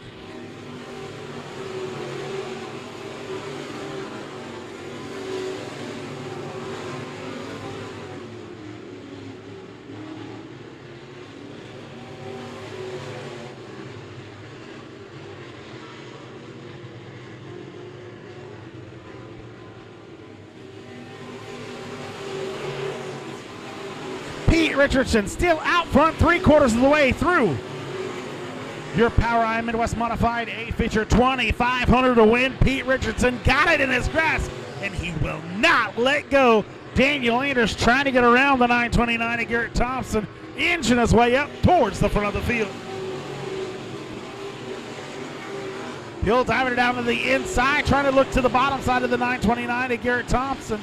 Pete Richardson still out front, 3/4 of the way through. Your Power IMCA Midwest Modified A feature 2,500 to win. Pete Richardson got it in his grasp, and he will not let go. Daniel Anders trying to get around the 929 of Garrett Thompson, inching his way up towards the front of the field. He'll dive it down to the inside, trying to look to the bottom side of the 929 of Garrett Thompson.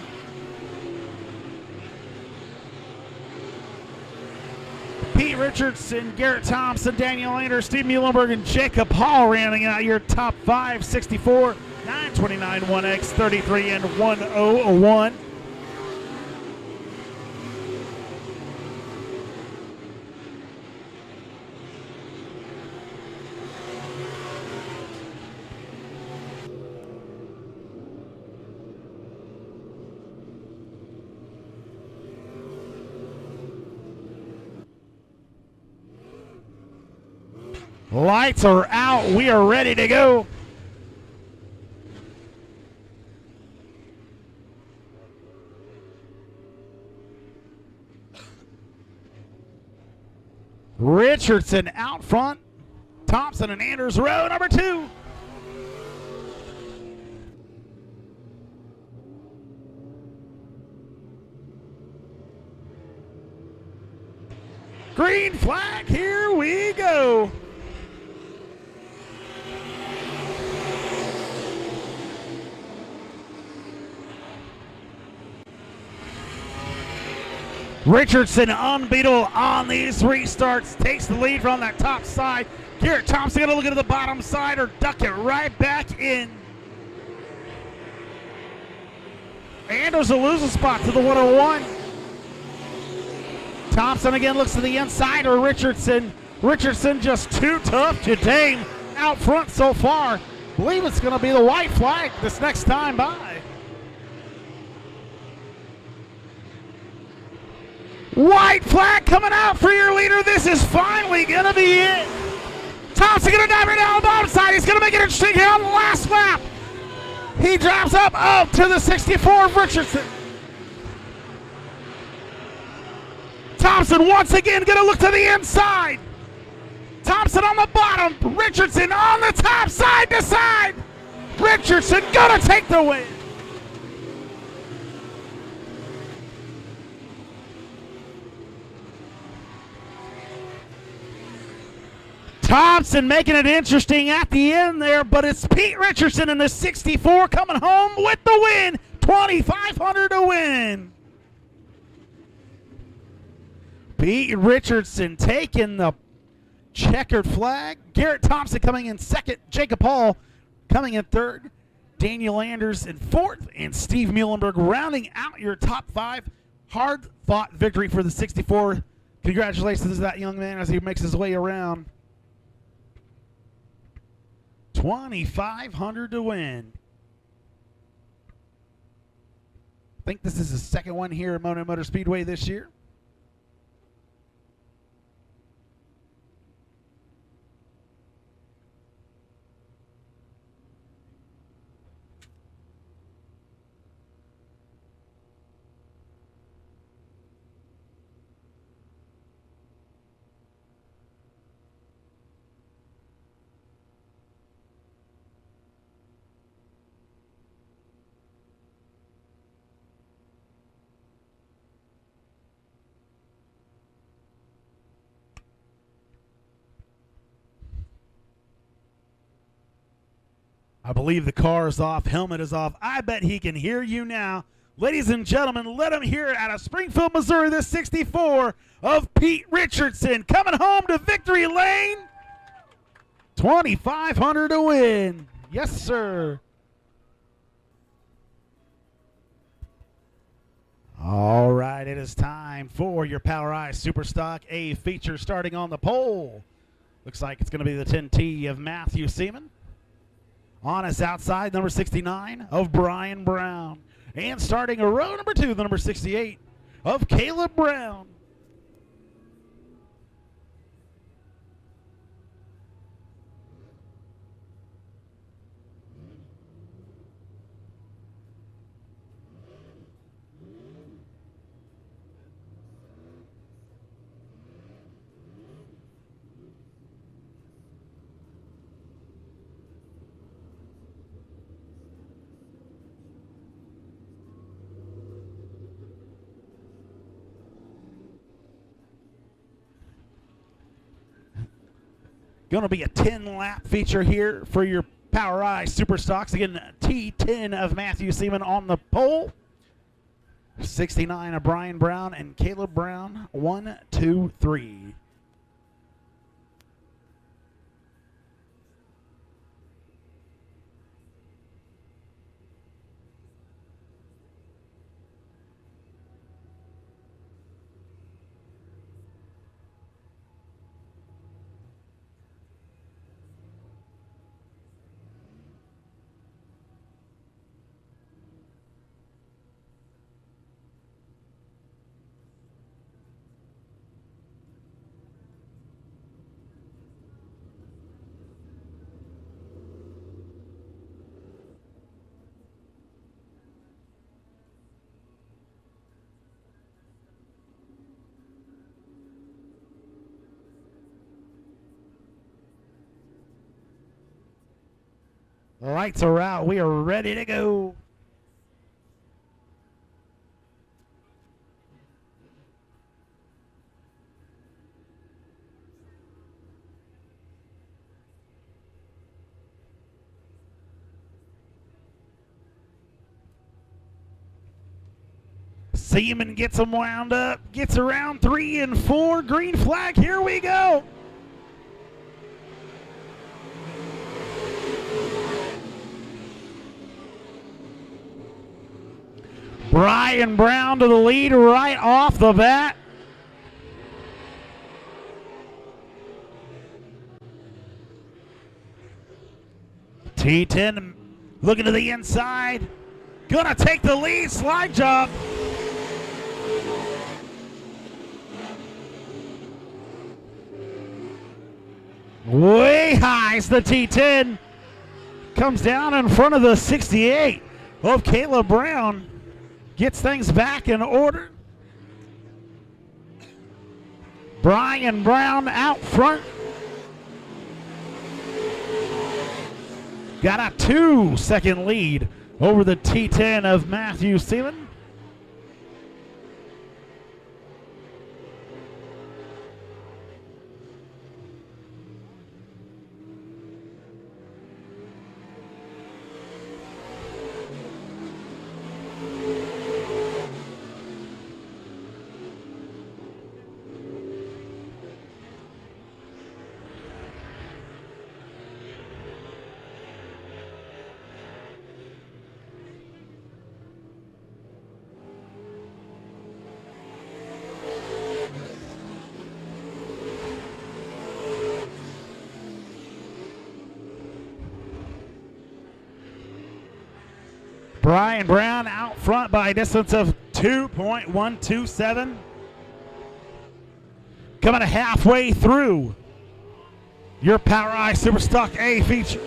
Pete Richardson, Garrett Thompson, Daniel Anders, Steve Muhlenberg, and Jacob Hall rounding out your top five, 64, 929, 1X, 33, and 101. Lights are out. We are ready to go. Richardson out front. Thompson and Anders row number 2. Green flag, here we go. Richardson unbeatable on these restarts. Takes the lead from that top side. Garrett Thompson going to look at the bottom side or duck it right back in. Anders will lose a spot to the 101. Thompson again looks to the inside or Richardson. Richardson just too tough to tame out front so far. Believe it's going to be the white flag this next time by. White flag coming out for your leader. This is finally going to be it. Thompson going to dive right down the bottom side. He's going to make it interesting here on the last lap. He drops up to the 64 of Richardson. Thompson once again going to look to the inside. Thompson on the bottom. Richardson on the top, side to side. Richardson going to take the win. Thompson making it interesting at the end there, but it's Pete Richardson in the 64 coming home with the win. 2,500 to win. Pete Richardson taking the checkered flag. Garrett Thompson coming in second. Jacob Hall coming in third. Daniel Anders in fourth. And Steve Muhlenberg rounding out your top five. Hard-fought victory for the 64. Congratulations to that young man as he makes his way around. 2,500 to win. I think this is the second one here at Lebanon Midway Speedway this year. I believe the car is off, helmet is off. I bet he can hear you now. Ladies and gentlemen, let him hear it out of Springfield, Missouri, the 64 of Pete Richardson coming home to victory lane. 2,500 to win. Yes, sir. All right, it is time for your Power Eye Superstock A feature starting on the pole. Looks like it's going to be the 10T of Matthew Seaman. On his outside, number 69 of Brian Brown. And starting a row number 2, the number 68 of Caleb Brown. Going to be a 10-lap feature here for your Power Eye Super Stocks. Again, T10 of Matthew Seaman on the pole. 69 of Brian Brown and Caleb Brown. 1, 2, 3. Lights are out. We are ready to go. Seaman gets them wound up, gets around 3 and 4. Green flag, here we go. Brian Brown to the lead right off the bat. T10 looking to the inside. Gonna take the lead, slide job. Way high is the T10. Comes down in front of the 68 of Caleb Brown. Gets things back in order. Brian Brown out front. Got a 2-second lead over the T10 of Matthew Seaman. Brian Brown out front by a distance of 2.127. Coming halfway through your Power Eye Superstock A feature.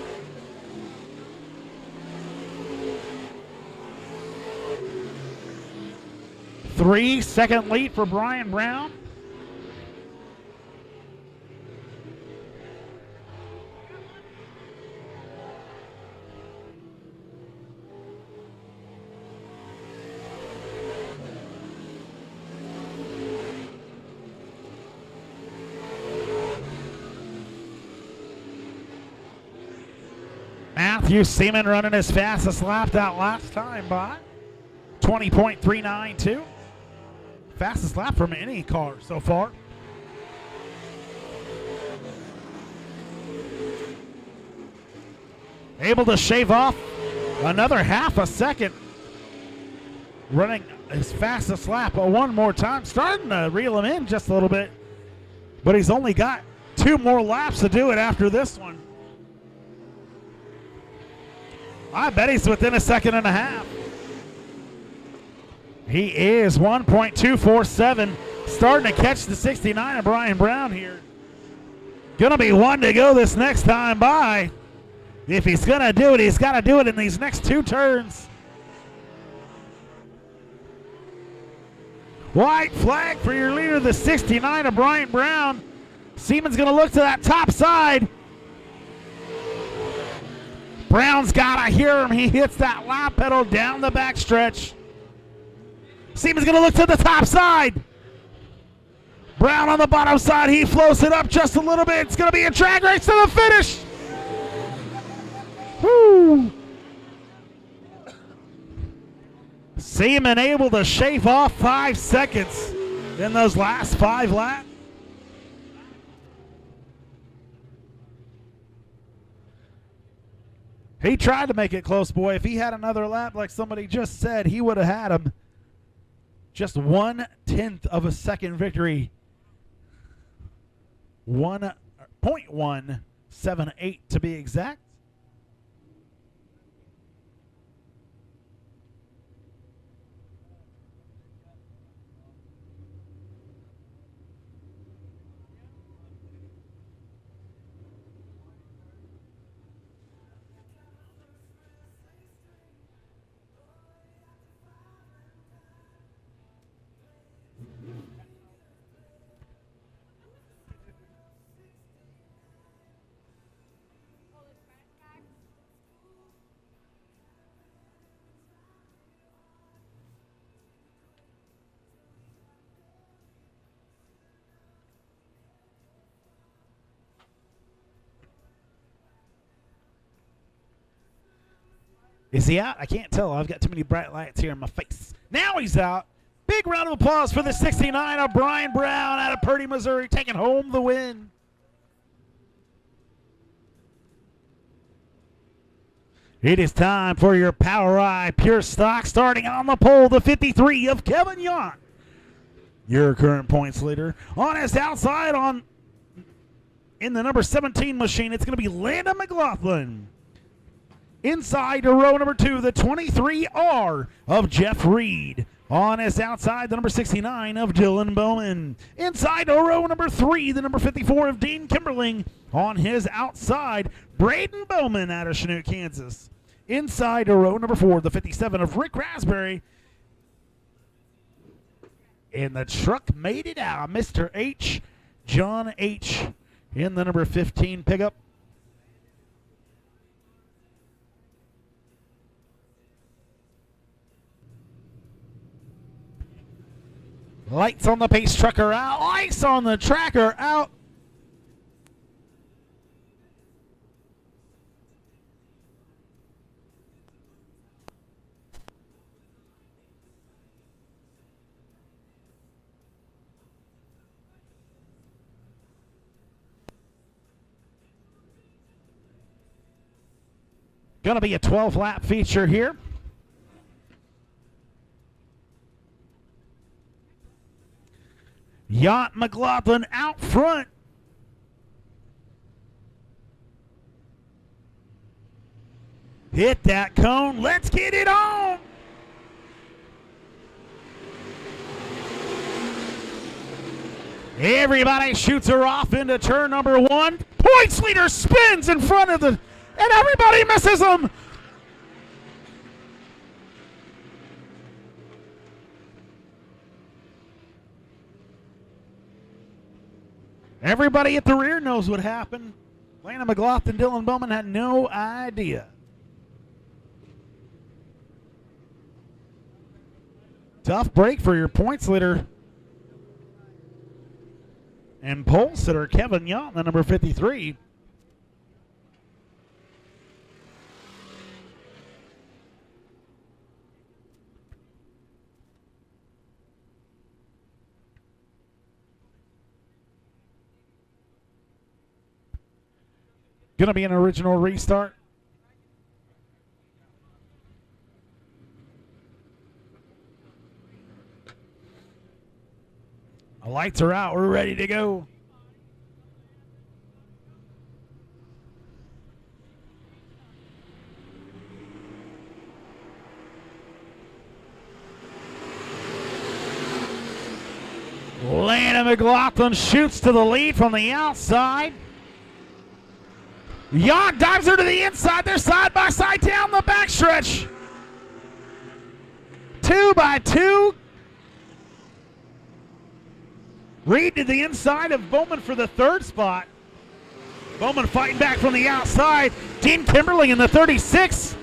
Three-second lead for Brian Brown. Matthew Seaman running his fastest lap that last time by 20.392. Fastest lap from any car so far. Able to shave off another half a second. Running his fastest lap one more time. Starting to reel him in just a little bit. But he's only got 2 more laps to do it after this one. I bet he's within a second and a half. He is 1.247. Starting to catch the 69 of Brian Brown here. Gonna be 1 to go this next time by. If he's gonna do it, he's gotta do it in these next 2 turns. White flag for your leader, the 69 of Brian Brown. Seaman's gonna look to that top side. Brown's gotta hear him. He hits that lap pedal down the backstretch. Seaman's gonna look to the top side. Brown on the bottom side. He floats it up just a little bit. It's gonna be a drag race to the finish. Woo! Seaman able to shave off 5 seconds in those last 5 laps. He tried to make it close, boy. If he had another lap like somebody just said, he would have had him. Just 1/10 of a second victory. 1.178 to be exact. Is he out? I can't tell. I've got too many bright lights here in my face. Now he's out. Big round of applause for the 69 of Brian Brown out of Purdy, Missouri, taking home the win. It is time for your POWRi Pure Stock. Starting on the pole, the 53 of Kevin Yount, your current points leader. On his outside, in the number 17 machine, it's going to be Landon McLaughlin. Inside to row number 2, the 23R of Jeff Reed. On his outside, the number 69 of Dylan Bowman. Inside to row number 3, the number 54 of Dean Kimberling. On his outside, Braden Bowman out of Chanute, Kansas. Inside to row number 4, the 57 of Rick Raspberry. And the truck made it out. Mr. H, John H, in the number 15 pickup. Lights on the pace trucker out. Lights on the tracker out. Going to be a 12-lap feature here. Yount, McLaughlin out front. Hit that cone. Let's get it on. Everybody shoots her off into turn number 1. Points leader spins in front of the, and everybody misses him. Everybody at the rear knows what happened. Landon McLaughlin, Dylan Bowman had no idea. Tough break for your points leader and pole sitter Kevin Yount, the number 53. Going to be an original restart. The lights are out. We're ready to go. Landon McLaughlin shoots to the lead from the outside. Yount dives her to the inside. They're side by side down the backstretch. 2 by 2. Reed to the inside of Bowman for the 3rd spot. Bowman fighting back from the outside. Dean Kimberling in the 36.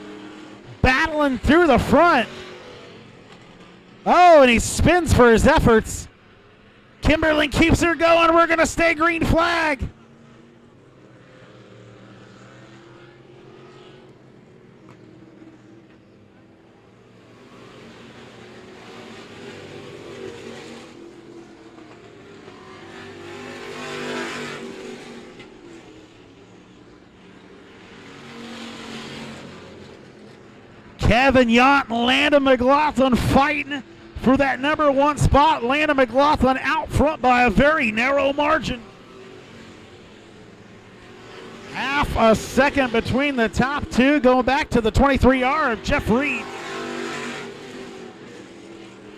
Battling through the front. Oh, and he spins for his efforts. Kimberling keeps her going. We're going to stay green flag. Kevin Yount and Landon McLaughlin fighting for that number 1 spot. Landon McLaughlin out front by a very narrow margin. Half a second between the top 2, going back to the 23R of Jeff Reed.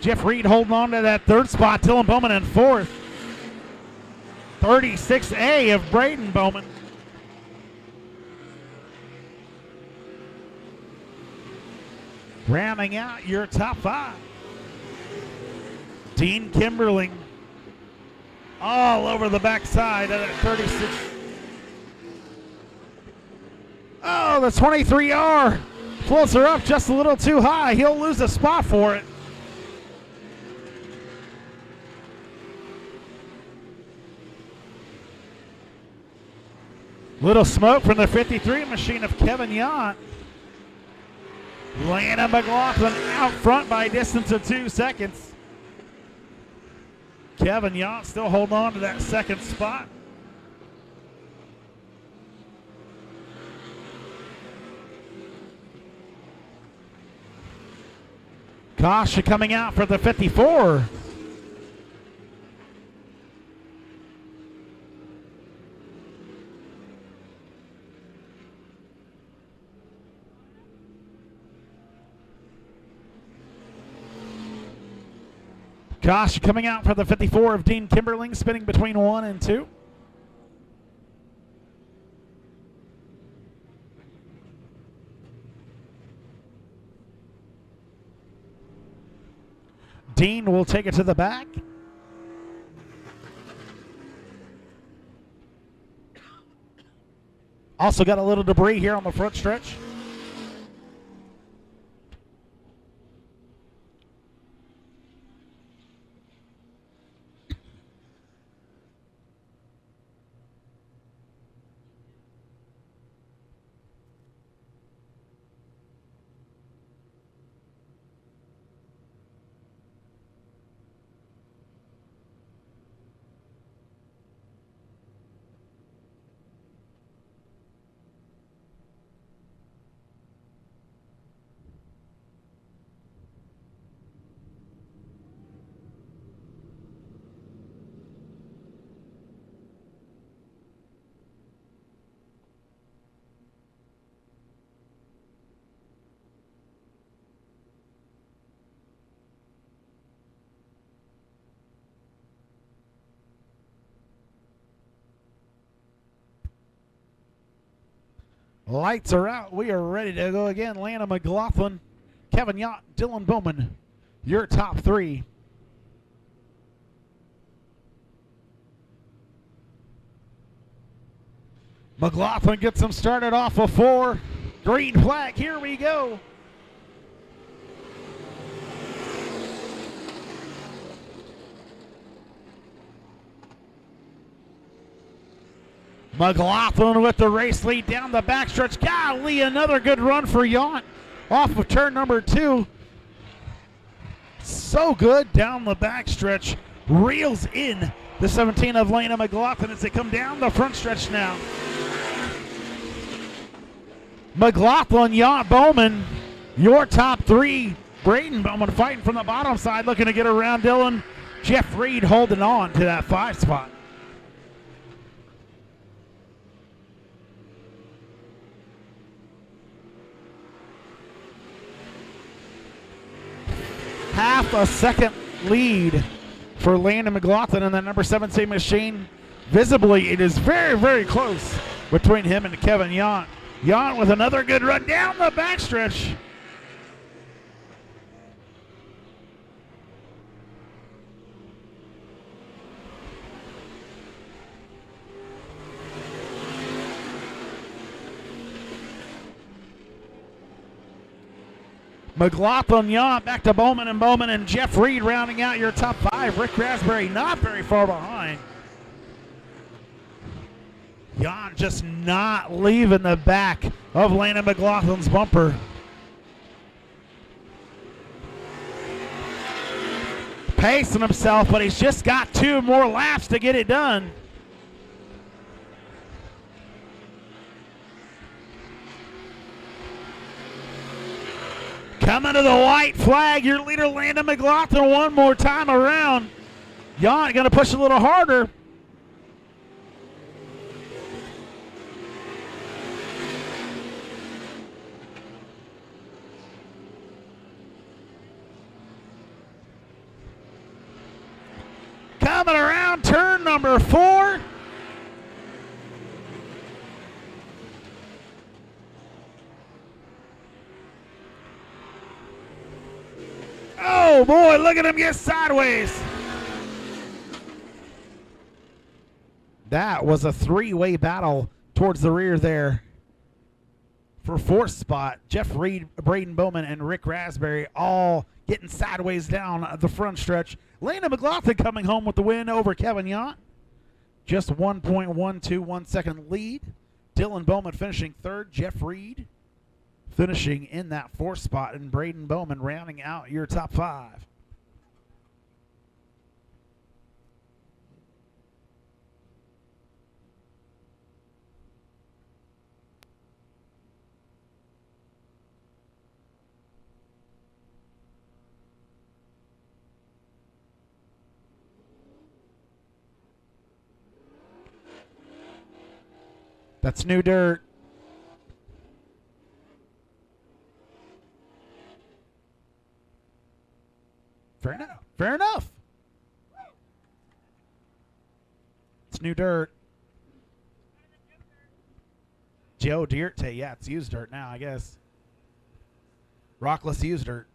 Jeff Reed holding on to that 3rd spot. Dylan Bowman in 4th. 36A of Braden Bowman. Rounding out your top 5. Dean Kimberling all over the backside of that 36. Oh, the 23R floats her up just a little too high. He'll lose a spot for it. Little smoke from the 53 machine of Kevin Yount. Landon McLaughlin out front by a distance of 2 seconds. Kevin Yount still holding on to that second spot. Caution coming out for the 54. Caution coming out for the 54 of Dean Kimberling, spinning between 1 and 2. Dean will take it to the back. Also got a little debris here on the front stretch. Lights are out. We are ready to go again. Lana McLaughlin, Kevin Yount, Dylan Bowman, your top three. McLaughlin gets them started off a 4. Green flag. Here we go. McLaughlin with the race lead down the backstretch. Golly, another good run for Yount off of turn number 2. So good down the backstretch. Reels in the 17 of Lana McLaughlin as they come down the front stretch now. McLaughlin, Yount, Bowman, your top three. Braden Bowman fighting from the bottom side, looking to get around Dylan. Jeff Reed holding on to that 5 spot. Half a second lead for Landon McLaughlin in that number 17 machine. Visibly, it is very, very close between him and Kevin Yount. Yount with another good run down the backstretch. McLaughlin, Yount, back to Bowman and Jeff Reed rounding out your top 5. Rick Raspberry not very far behind. Yount just not leaving the back of Landon McLaughlin's bumper. Pacing himself, but he's just got 2 more laps to get it done. Coming to the white flag, your leader Landon McLaughlin one more time around. Yount going to push a little harder. Coming around turn number 4. Oh boy, look at him get sideways. That was a 3-way battle towards the rear there. For 4th spot, Jeff Reed, Braden Bowman, and Rick Raspberry all getting sideways down the front stretch. Landon McLaughlin coming home with the win over Kevin Yount. Just 1.121 second lead. Dylan Bowman finishing 3rd. Jeff Reed finishing in that 4th spot, and Braden Bowman rounding out your top 5. That's new dirt. Fair enough. Fair enough. It's new dirt. Joe Dirt. Yeah, it's used dirt now, I guess. Rockless used dirt.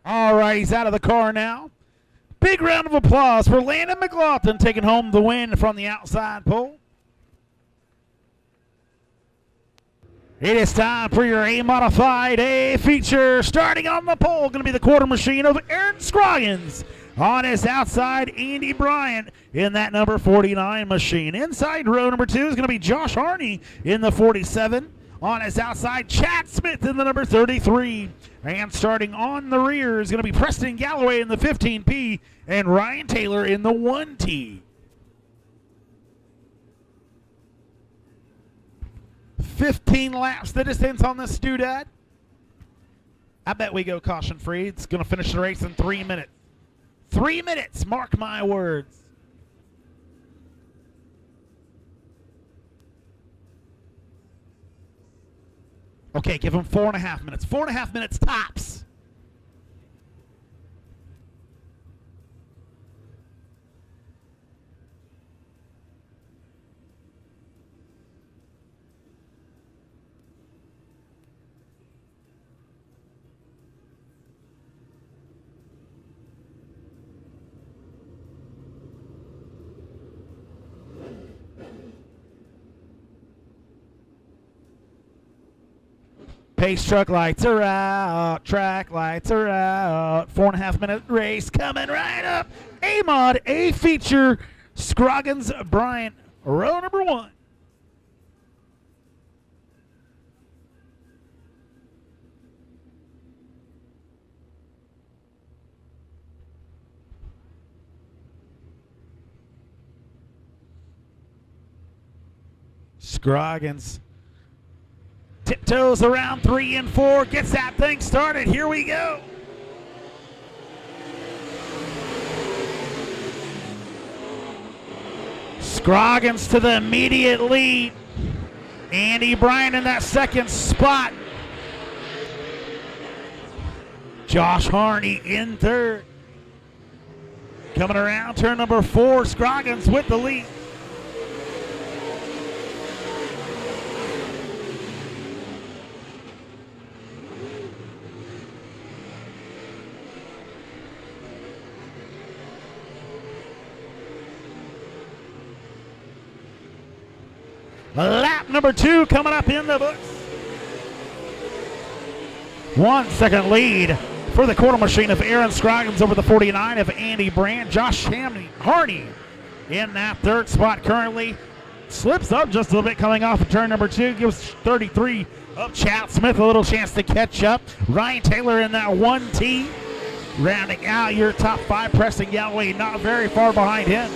All right, he's out of the car now. Big round of applause for Landon McLaughlin taking home the win from the outside pole. It is time for your A Modified A feature. Starting on the pole, going to be the quarter machine of Aaron Scroggins. On his outside, Andy Bryant in that number 49 machine. Inside row number 2 is going to be Josh Harney in the 47. On his outside, Chad Smith in the number 33. And starting on the rear is going to be Preston Galloway in the 15P and Ryan Taylor in the 1T. 15 laps the distance on this doodad. I bet we go caution free. It's going to finish the race in 3 minutes. 3 minutes, mark my words. Okay, give him 4.5 minutes. 4.5 minutes tops. Pace truck lights are out. Track lights are out. 4.5 minute race coming right up. A-Mod, A feature. Scroggins, Bryant, row number 1. Scroggins tiptoes around 3 and 4, gets that thing started. Here we go. Scroggins to the immediate lead. Andy Bryant in that second spot. Josh Harney in third. Coming around turn number 4, Scroggins with the lead. Lap number 2 coming up in the books. 1 second lead for the quarter machine of Aaron Scroggins over the 49 of Andy Brand. Josh Harney in that third spot currently. Slips up just a little bit coming off of turn number 2. Gives 33 of Chad Smith a little chance to catch up. Ryan Taylor in that 1T. Rounding out your top 5. Preston Galloway not very far behind him.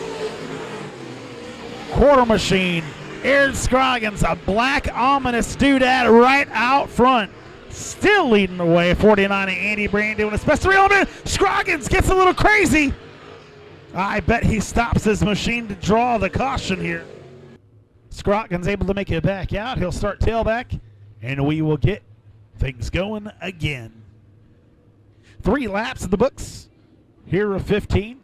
Quarter machine. Aaron Scroggins, a black ominous doodad right out front. Still leading the way. 49 and Andy Brand doing his best. 3 element. Scroggins gets a little crazy. I bet he stops his machine to draw the caution here. Scroggins able to make it back out. He'll start tailback, and we will get things going again. 3 laps in the books. Here of 15.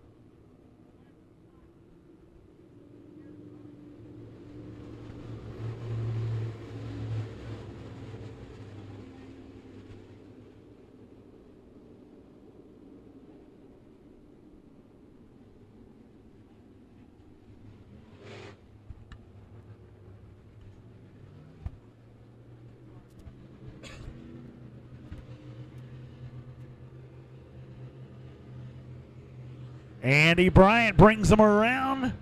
Andy Bryant brings him around.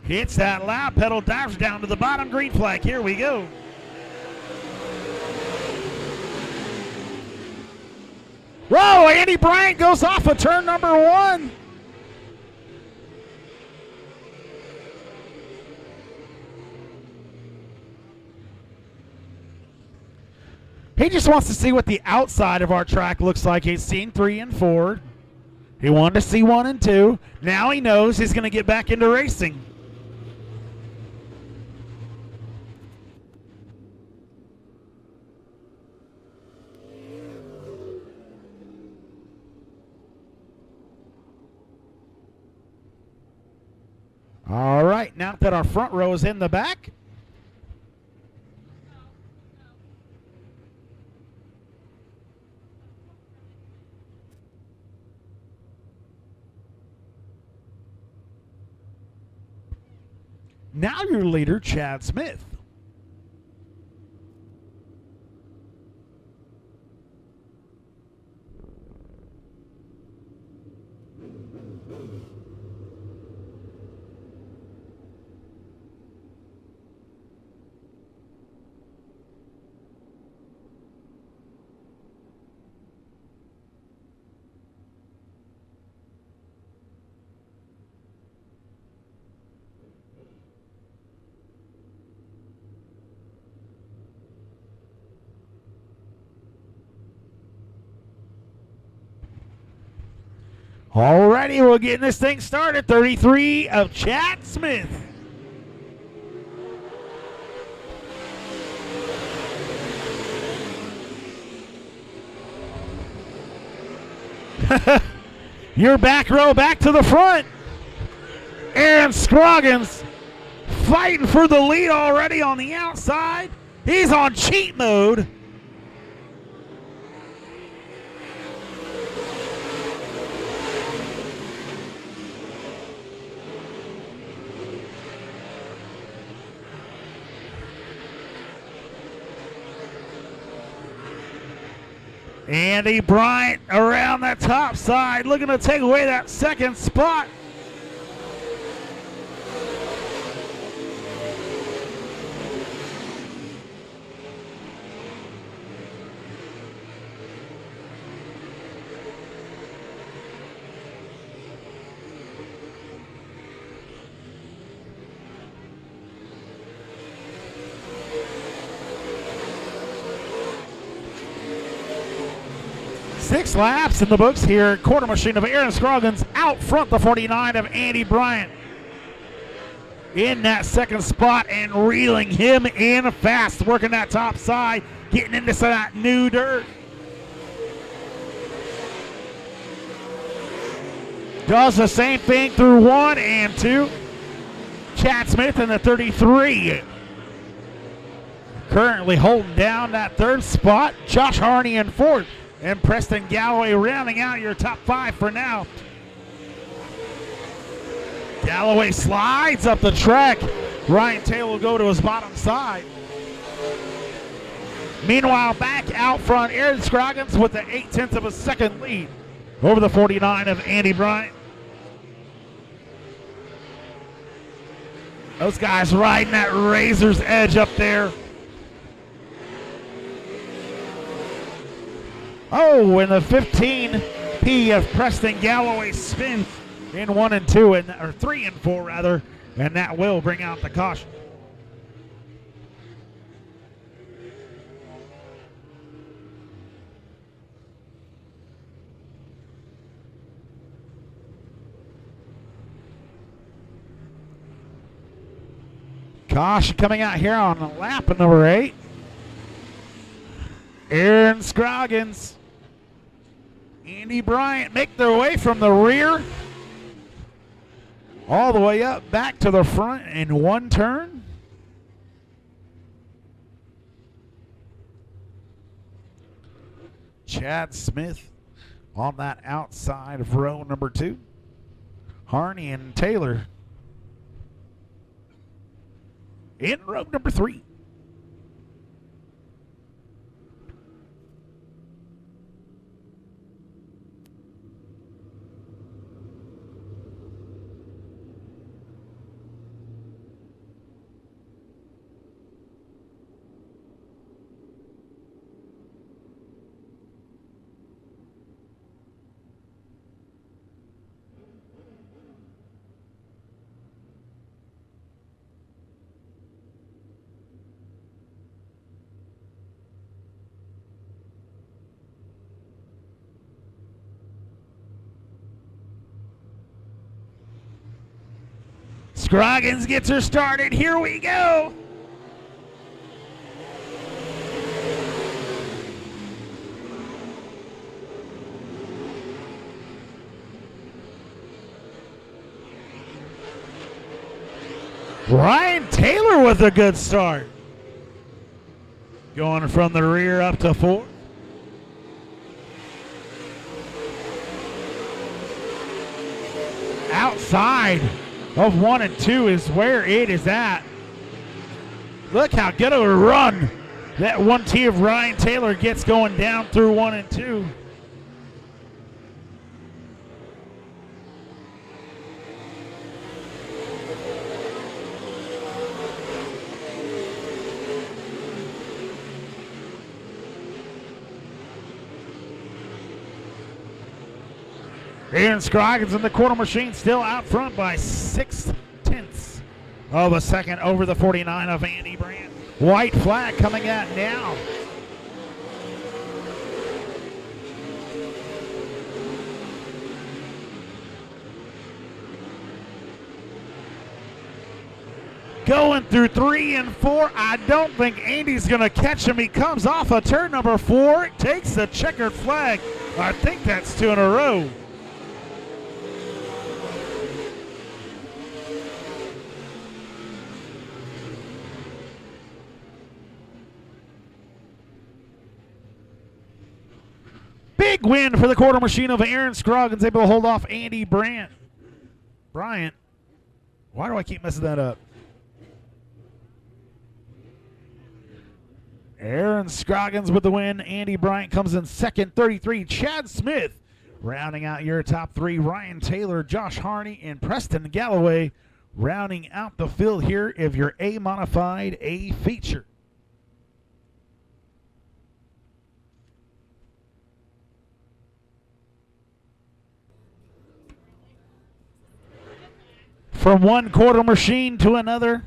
Hits that loud pedal, dives down to the bottom, green flag. Here we go. Whoa, Andy Bryant goes off of turn number 1. He just wants to see what the outside of our track looks like. He's seen 3 and 4. He wanted to see 1 and 2. Now he knows he's going to get back into racing. All right, now that our front row is in the back. Now your leader, Chad Smith. Alrighty, we're getting this thing started. 33 of Chad Smith. Your back row back to the front. Aaron Scroggins fighting for the lead already on the outside. He's on cheat mode. Andy Bryant around that top side, looking to take away that second spot. Six laps in the books here. Quarter machine of Aaron Scroggins out front the 49 of Andy Bryant. In that second spot and reeling him in fast. Working that top side. Getting into some of that new dirt. Does the same thing through 1 and 2. Chad Smith in the 33. Currently holding down that third spot. Josh Harney in fourth. And Preston Galloway rounding out your top 5 for now. Galloway slides up the track. Ryan Taylor will go to his bottom side. Meanwhile, back out front, Aaron Scroggins with the 0.8 of a second lead over the 49 of Andy Bryant. Those guys riding that razor's edge up there. Oh, and the 15P of Preston Galloway spins in 1 and 2, or 3 and 4 rather, and that will bring out the caution. Caution coming out here on lap number 8. Aaron Scroggins, Andy Bryant make their way from the rear all the way up back to the front in one turn. Chad Smith on that outside of row number 2. Harney and Taylor in row number 3. Scroggins gets her started. Here we go. Ryan Taylor with a good start. Going from the rear up to 4. Outside of 1 and 2 is where it is at. Look how good of a run that 1T of Ryan Taylor gets going down through 1 and 2. Aaron Scroggins in the quarter machine still out front by 0.6 of a second over the 49 of Andy Brandt. White flag coming out now. Going through 3 and 4. I don't think Andy's going to catch him. He comes off of turn number 4. Takes the checkered flag. I think that's 2 in a row. Big win for the quarter machine of Aaron Scroggins, able to hold off Andy Brandt. Bryant. Why do I keep messing that up? Aaron Scroggins with the win. Andy Bryant comes in second, 33. Chad Smith rounding out your top 3. Ryan Taylor, Josh Harney, and Preston Galloway rounding out the field here of your A Modified A feature. From one quarter machine to another.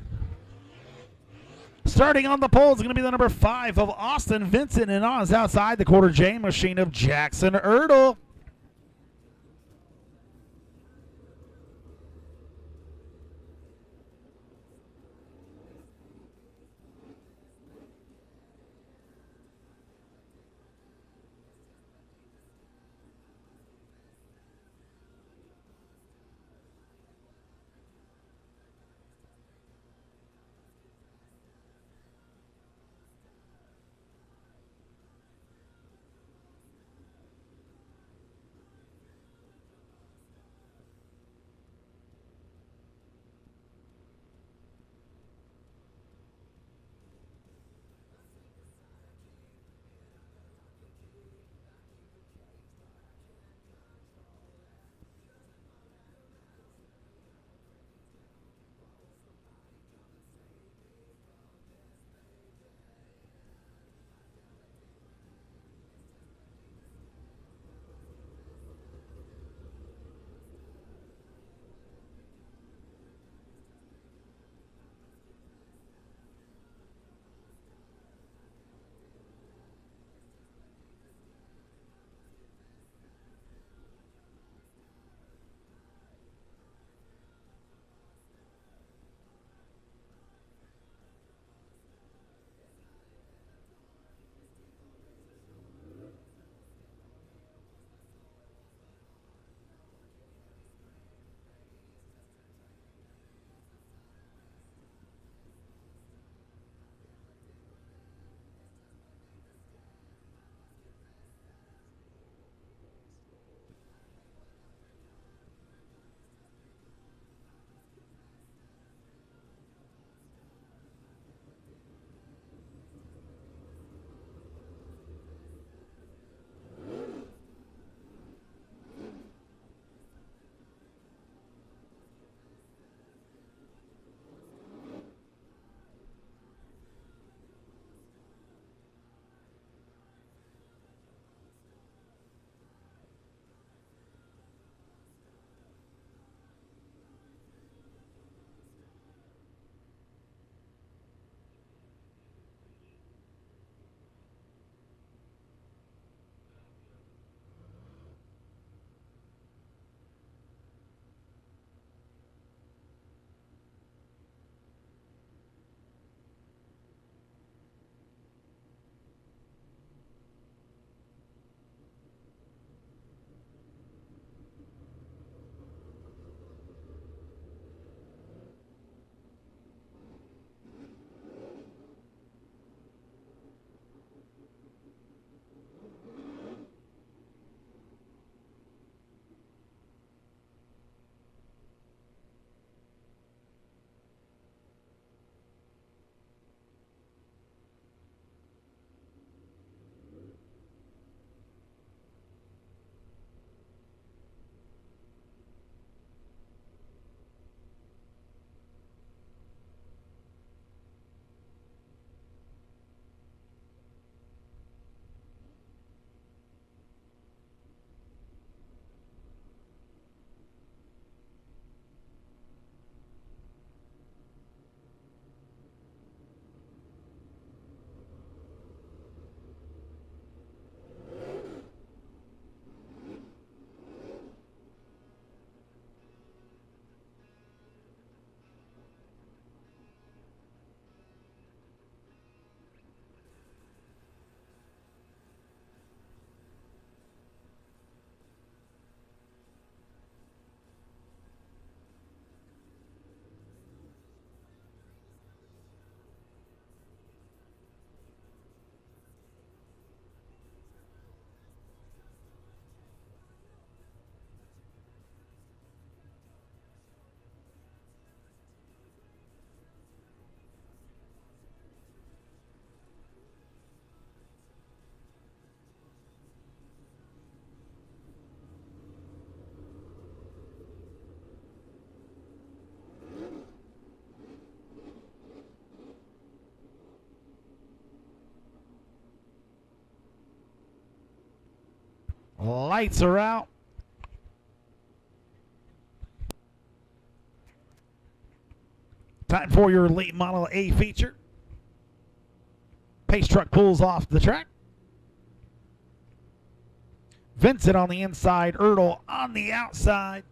Starting on the pole is going to be the number 5 of Austin Vincent, and on his outside, the quarter J machine of Jackson Ertl. Lights are out. Time for your late model A feature. Pace truck pulls off the track. Vincent on the inside, Ertl on the outside.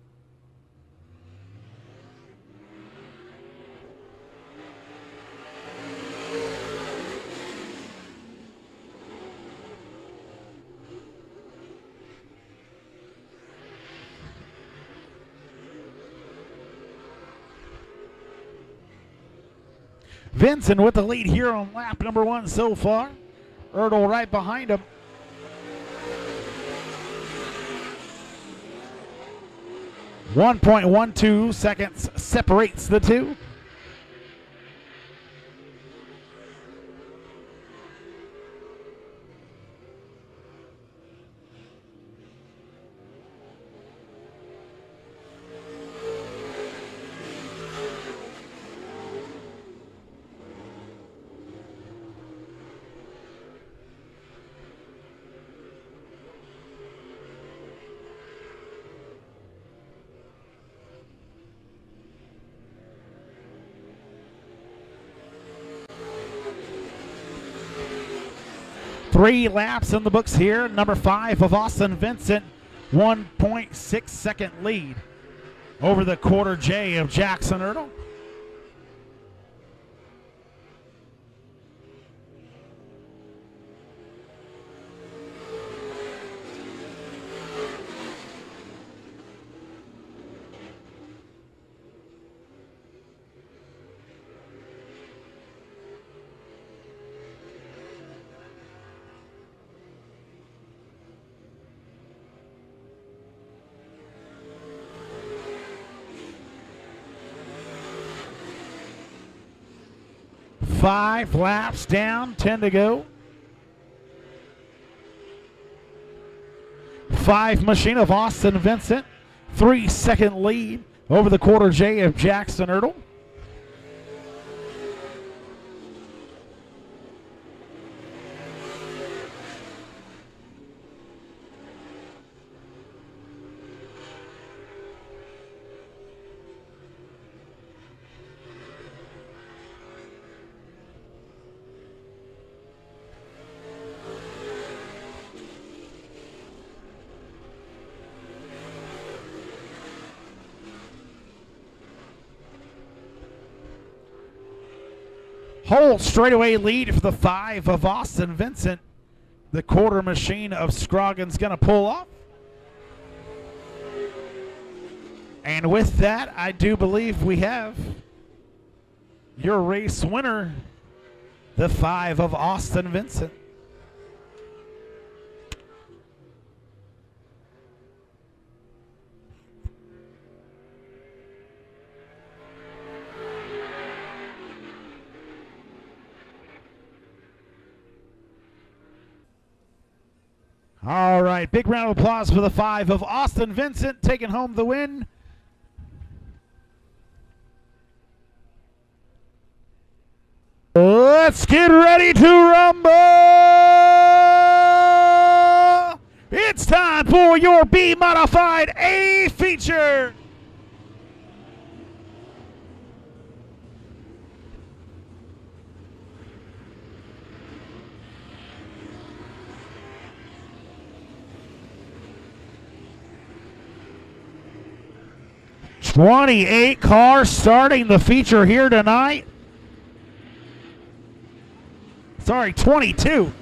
Vincent with the lead here on lap number 1 so far. Ertl right behind him. .12 seconds separates the two. Three laps in the books here. Number 5 of Austin Vincent, 1.6 second lead over the quarter J of Jackson Ertl. Five laps down, 10 to go. 5 machine of Austin Vincent, 3 second lead over the quarter J of Jackson Ertl. Whole straightaway lead for the 5 of Austin Vincent. The quarter machine of Scroggins going to pull off. And with that, I do believe we have your race winner, the 5 of Austin Vincent. All right, big round of applause for the 5 of Austin Vincent taking home the win. Let's get ready to rumble! It's time for your B Modified A feature. $28 cars starting the feature here tonight. Sorry, 22.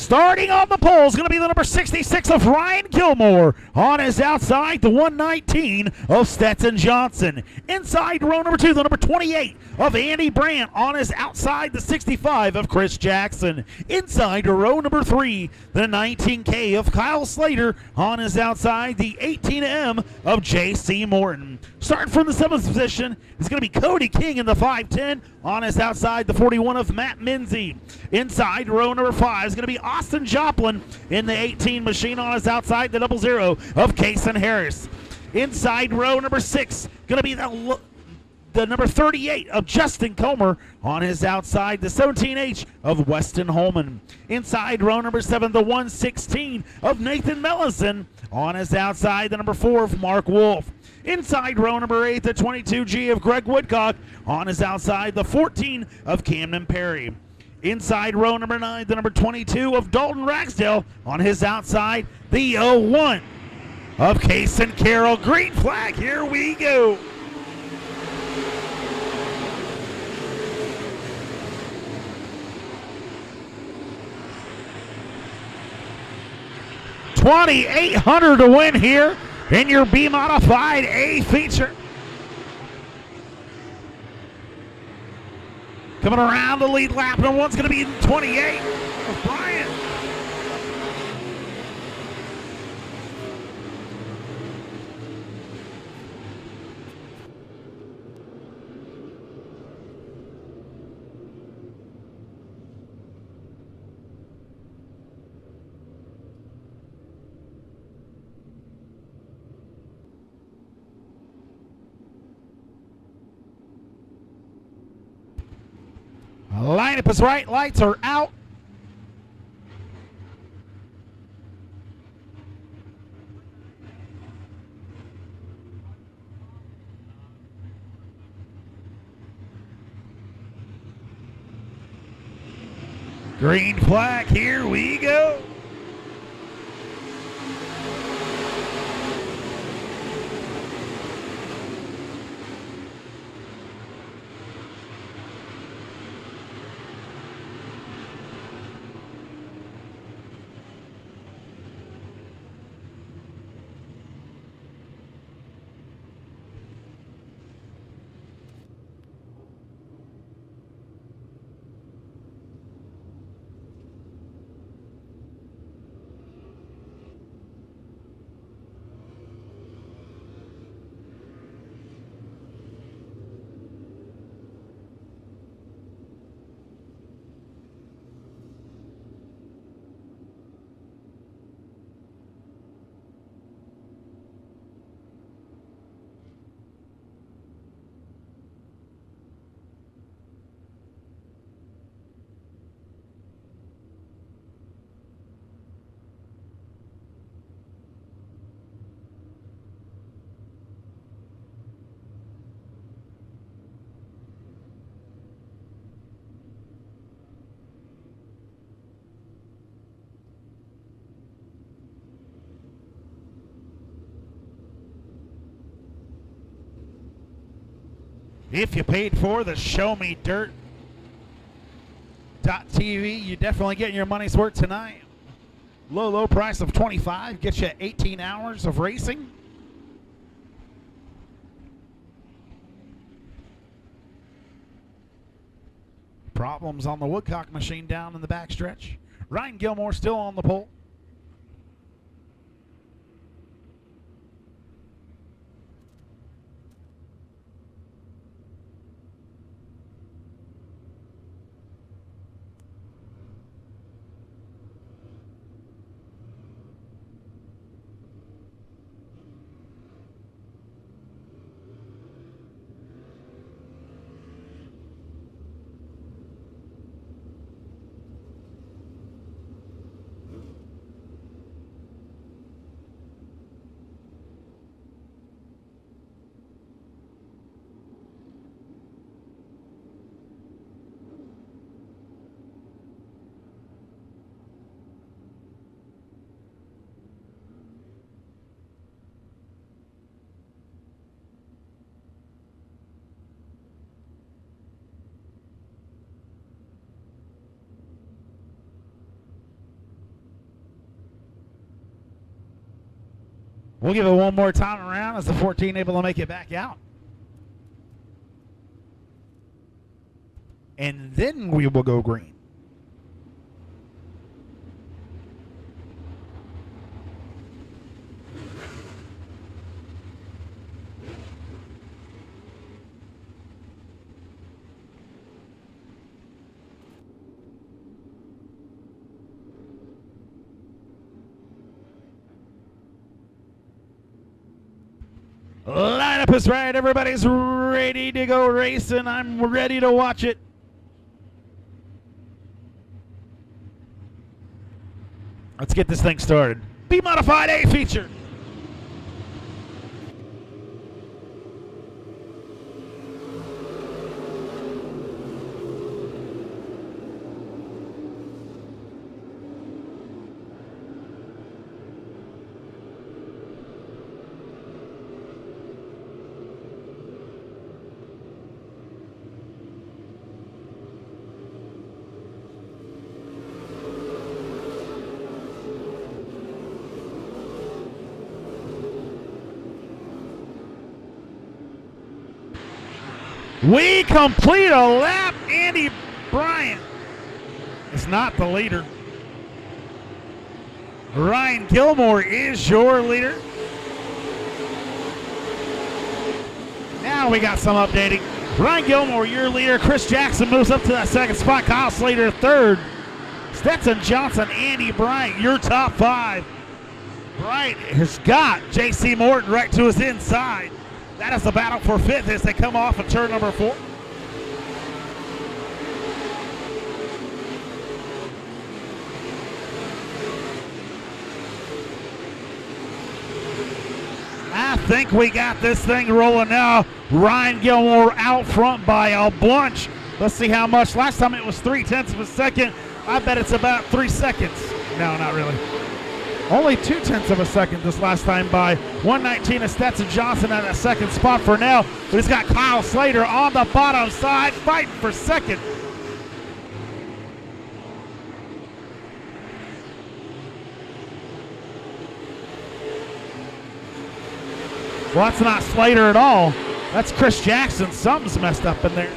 Starting on the pole is going to be the number 66 of Ryan Gilmore. On his outside, the 119 of Stetson Johnson. Inside row number 2, the number 28 of Andy Brandt. On his outside, the 65 of Chris Jackson. Inside row number 3, the 19K of Kyle Slater. On his outside, the 18M of J.C. Morton. Starting from the 7th position is going to be Cody King in the 510. On his outside, the 41 of Matt Minzy. Inside row number 5 is going to be Austin Joplin in the 18 machine. On his outside, the 00 of Kason Harris. Inside row number 6, going to be the number 38 of Justin Comer. On his outside, the 17H of Weston Holman. Inside row number 7, the 116 of Nathan Mellison. On his outside, the number 4 of Mark Wolf. Inside row number 8, the 22G of Greg Woodcock. On his outside, the 14 of Camden Perry. Inside row number 9, the number 22 of Dalton Ragsdale. On his outside, the 01 of Kason Carroll. Green flag, here we go. $2,800 to win here in your B Modified A feature. Coming around the lead lap, number 1's going to be 28 of Bryant. Lineup is right, lights are out. Green flag, here we go. If you paid for the Show Me Dirt .tv, you're definitely getting your money's worth tonight. Low price of $25 gets you 18 hours of racing. Problems on the Woodcock machine down in the backstretch. Ryan Gilmore still on the pole. We'll give it one more time around as the 14 able to make it back out. And then we will go green. Lineup is right. Everybody's ready to go racing. I'm ready to watch it. Let's get this thing started. B Modified A feature. We complete a lap. Andy Bryant is not the leader. Ryan Gilmore is your leader. Now we got some updating. Ryan Gilmore, your leader. Chris Jackson moves up to that second spot. Kyle Slater, third. Stetson Johnson, Andy Bryant, your top five. Bryant has got J.C. Morton right to his inside. That is the battle for fifth as they come off of turn number 4. I think we got this thing rolling now. Ryan Gilmore out front by a bunch. Let's see how much. Last time it was 0.3 of a second. I bet it's about 3 seconds. No, not really. Only 0.2 of a second this last time by 119 of Stetson Johnson at a second spot for now. But he's got Kyle Slater on the bottom side fighting for second. Well, that's not Slater at all. That's Chris Jackson. Something's messed up in there.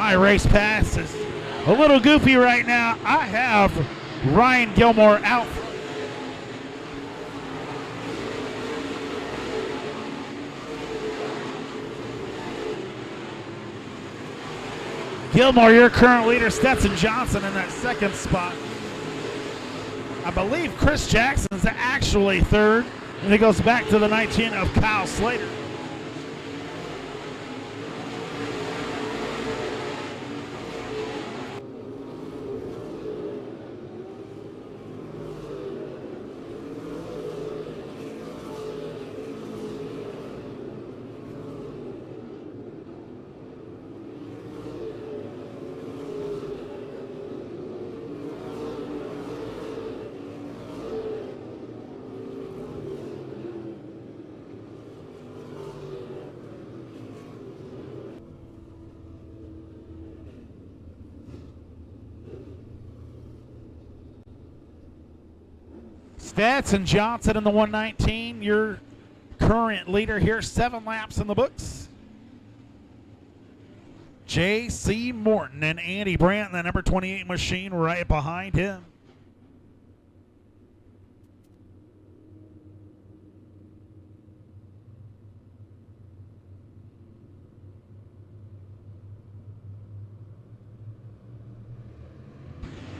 My race pass is a little goofy right now. I have Ryan Gilmore out. Gilmore, your current leader. Stetson Johnson in that second spot. I believe Chris Jackson's actually third. And it goes back to the 19 of Kyle Slater. Stetson Johnson in the 119, your current leader here, 7 laps in the books. J.C. Morton and Andy Brandt, the number 28 machine, right behind him.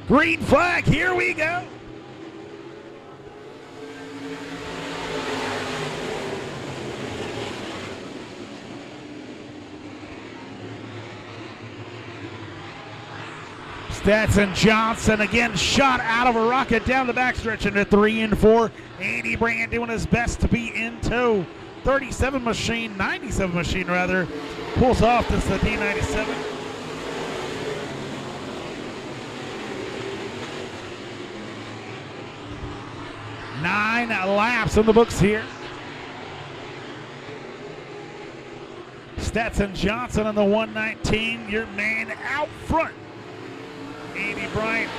Green flag, here we go. Stetson Johnson again shot out of a rocket down the backstretch into 3 and 4. Andy Brandt doing his best to be in tow. 97 machine, 97 machine rather, pulls off this the D97. Nine laps in the books here. Stetson Johnson on the 119, your man out front. Andy Bryant.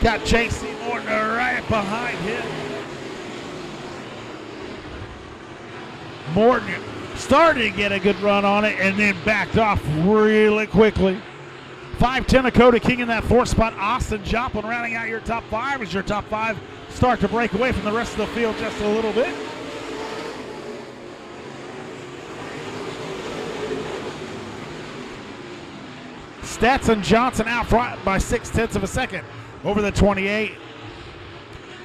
Got J.C. Morton right behind him. Morton started to get a good run on it and then backed off really quickly. 5'10" Dakota King in that 4th spot. Austin Joplin rounding out your top 5 as your top 5 start to break away from the rest of the field just a little bit. Stetson Johnson out front by 0.6 of a second over the 28.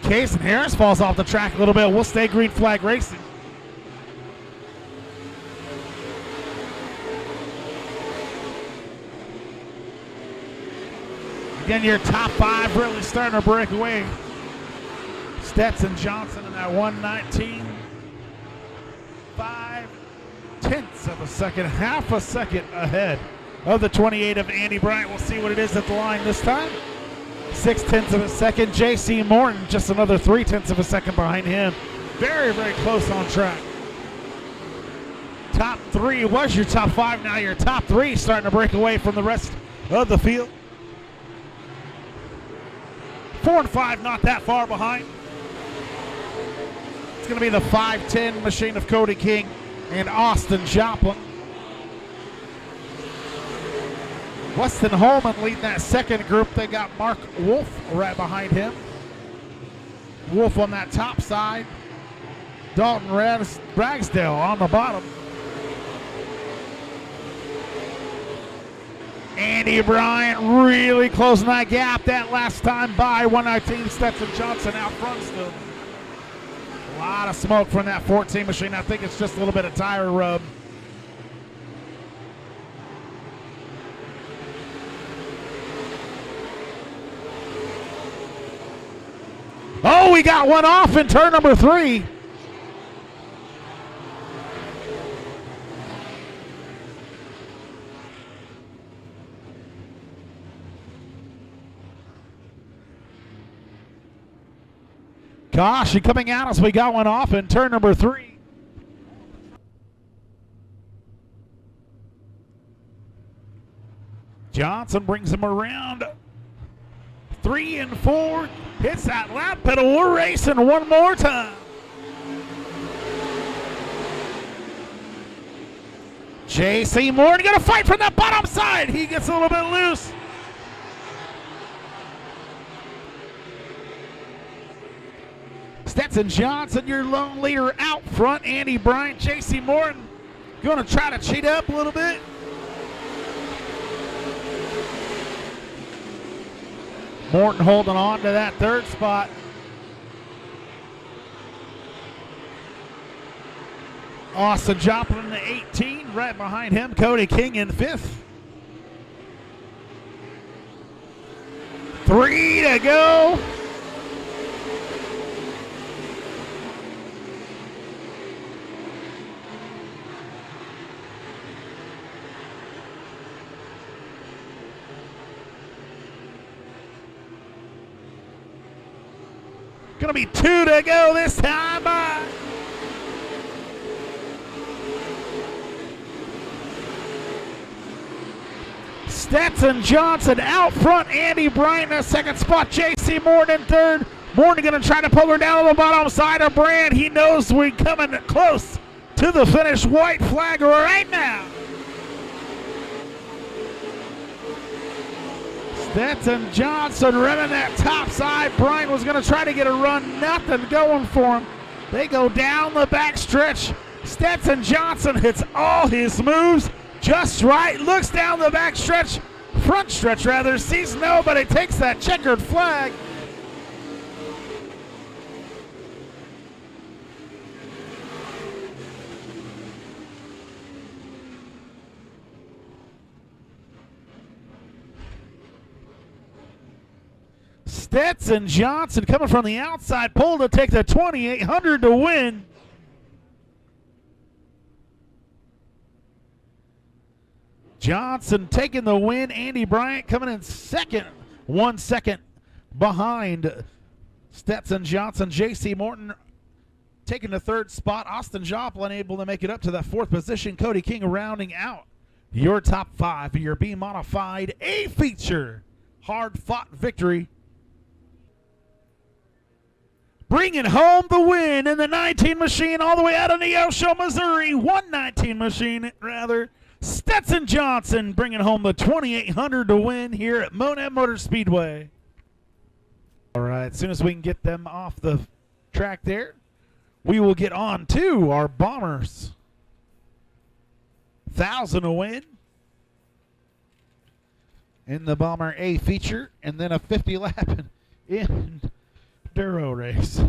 Cason Harris falls off the track a little bit. We'll stay green flag racing. Again, your top 5 really starting to break away. Stetson Johnson in that 1:19. 0.5 of a second, half a second ahead of the 28 of Andy Bryant. We'll see what it is at the line this time. 0.6 of a second. J.C. Morton just another 0.3 of a second behind him. Very, very close on track. Top 3 was your top 5. Now your top 3 starting to break away from the rest of the field. 4 and 5 not that far behind. It's going to be the 5'10" machine of Cody King and Austin Joplin. Weston Holman leading that second group. They got Mark Wolf right behind him. Wolf on that top side. Dalton Ragsdale on the bottom. Andy Bryant really closing that gap that last time by. 119. Stetson Johnson out front still. A lot of smoke from that 14 machine. I think it's just a little bit of tire rub. Oh, we got one off in turn number 3. Gosh, and coming out as we got one off in turn number 3. Johnson brings him around. 3 and 4. Hits that lap pedal. We're racing one more time. J.C. Morton going to fight from the bottom side. He gets a little bit loose. Stetson Johnson, your lone leader out front. Andy Bryant, J.C. Morton going to try to cheat up a little bit. Morton holding on to that 3rd spot. Austin Joplin in the 18, right behind him. Cody King in 5th. 3 to go. Gonna be 2 to go this time. Stetson Johnson out front. Andy Bryant in the 2nd spot. J.C. Morton in 3rd. Morton gonna try to pull her down on the bottom side of Brand. He knows we're coming close to the finish. White flag right now. Stetson Johnson running that top side. Bryant was going to try to get a run. Nothing going for him. They go down the back stretch. Stetson Johnson hits all his moves just right. Looks down the back stretch, front stretch rather. Sees nobody. Takes that checkered flag. Stetson Johnson coming from the outside pole to take the 2800 to win. Johnson taking the win. Andy Bryant coming in 2nd, 1 second behind Stetson Johnson. J.C. Morton taking the 3rd spot. Austin Joplin able to make it up to that 4th position. Cody King rounding out your top 5 of your B Modified A feature hard-fought victory. Bringing home the win in the 19 machine all the way out of Neosho, Missouri. 119 machine, rather. Stetson Johnson bringing home the 2,800 to win here at Monet Motor Speedway. All right, as soon as we can get them off the track there, we will get on to our Bombers. 1,000 to win in the Bomber A feature, and then a 50 lap in Enduro race.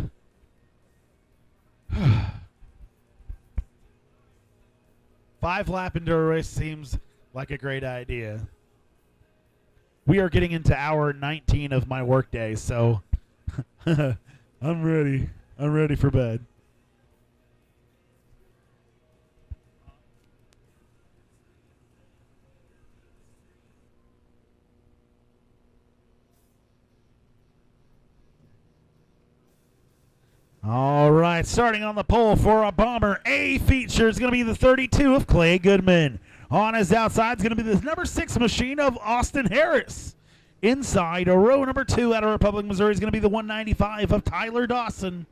5-lap Enduro race seems like a great idea. We are getting into hour 19 of my workday, so I'm ready. I'm ready for bed. All right, starting on the pole for a Bomber A feature is going to be the 32 of Clay Goodman. On his outside is going to be the number 6 machine of Austin Harris. Inside, a row number 2 out of Republic, Missouri is going to be the 195 of Tyler Dawson.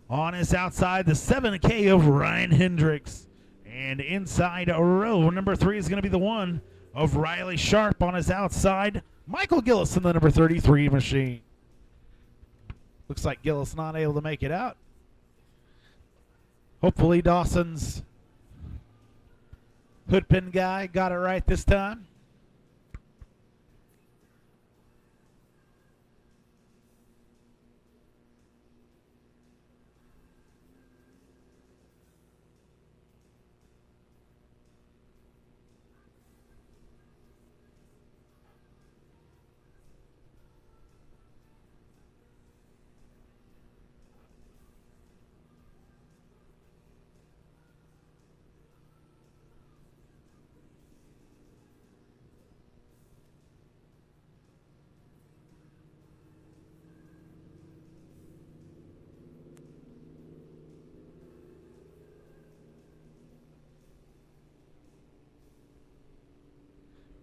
On his outside, the 7K of Ryan Hendricks. And inside, a row number 3 is going to be the 1 of Riley Sharp. On his outside, Michael Gillis in the number 33 machine. Looks like Gillis not able to make it out. Hopefully Dawson's hood pin guy got it right this time.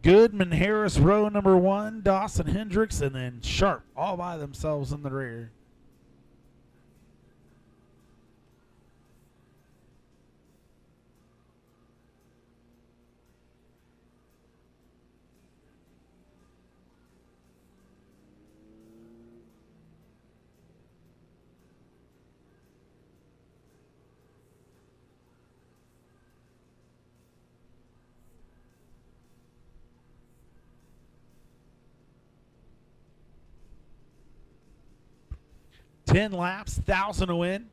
Goodman, Harris, row number 1, Dawson, Hendricks, and then Sharp all by themselves in the rear. Ten laps, 1,000 to win.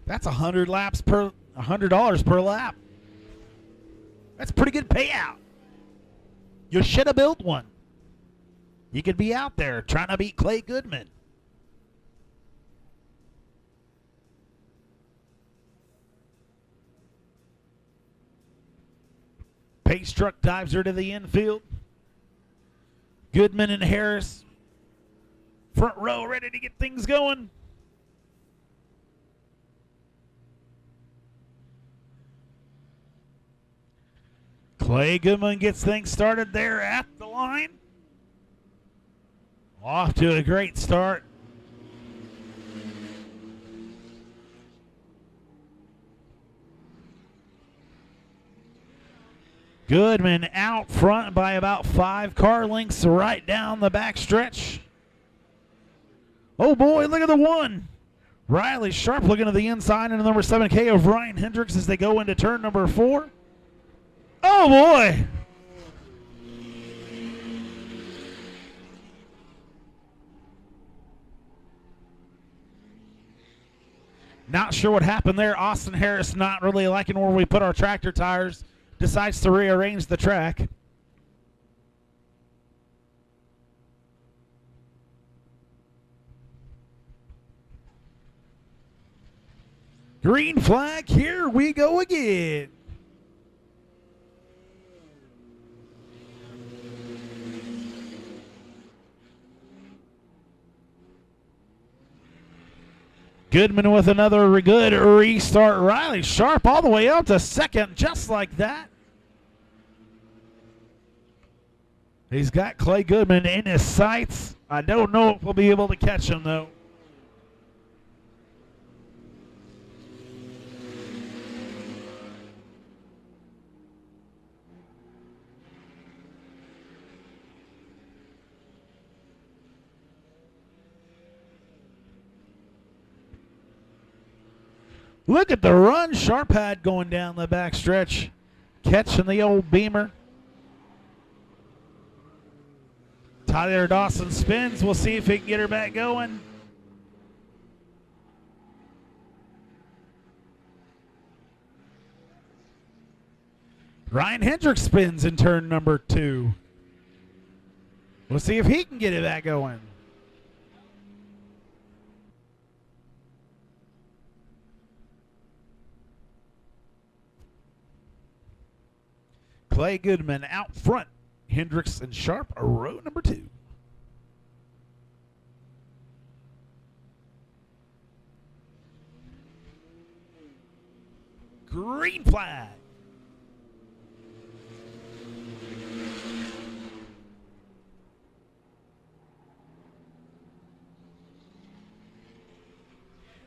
That's $100 per lap. That's a pretty good payout. You should have built one. You could be out there trying to beat Clay Goodman. Pace truck dives her to the infield. Goodman and Harris, front row, ready to get things going. Clay Goodman gets things started there at the line. Off to a great start. Goodman out front by about 5 car lengths right down the back stretch. Oh boy, look at the 1. Riley Sharp looking to the inside, and the number 7K of Ryan Hendricks as they go into turn number 4. Oh boy. Not sure what happened there. Austin Harris not really liking where we put our tractor tires. Decides to rearrange the track. Green flag, here we go again. Goodman with another good restart. Riley Sharp all the way up to second, just like that. He's got Clay Goodman in his sights. I don't know if we'll be able to catch him, though. Look at the run Sharp had going down the back stretch, catching the old Beamer. Tyler Dawson spins. We'll see if he can get her back going. Ryan Hendricks spins in turn number 2. We'll see if he can get it back going. Clay Goodman out front. Hendricks and Sharp are row number 2. Green flag.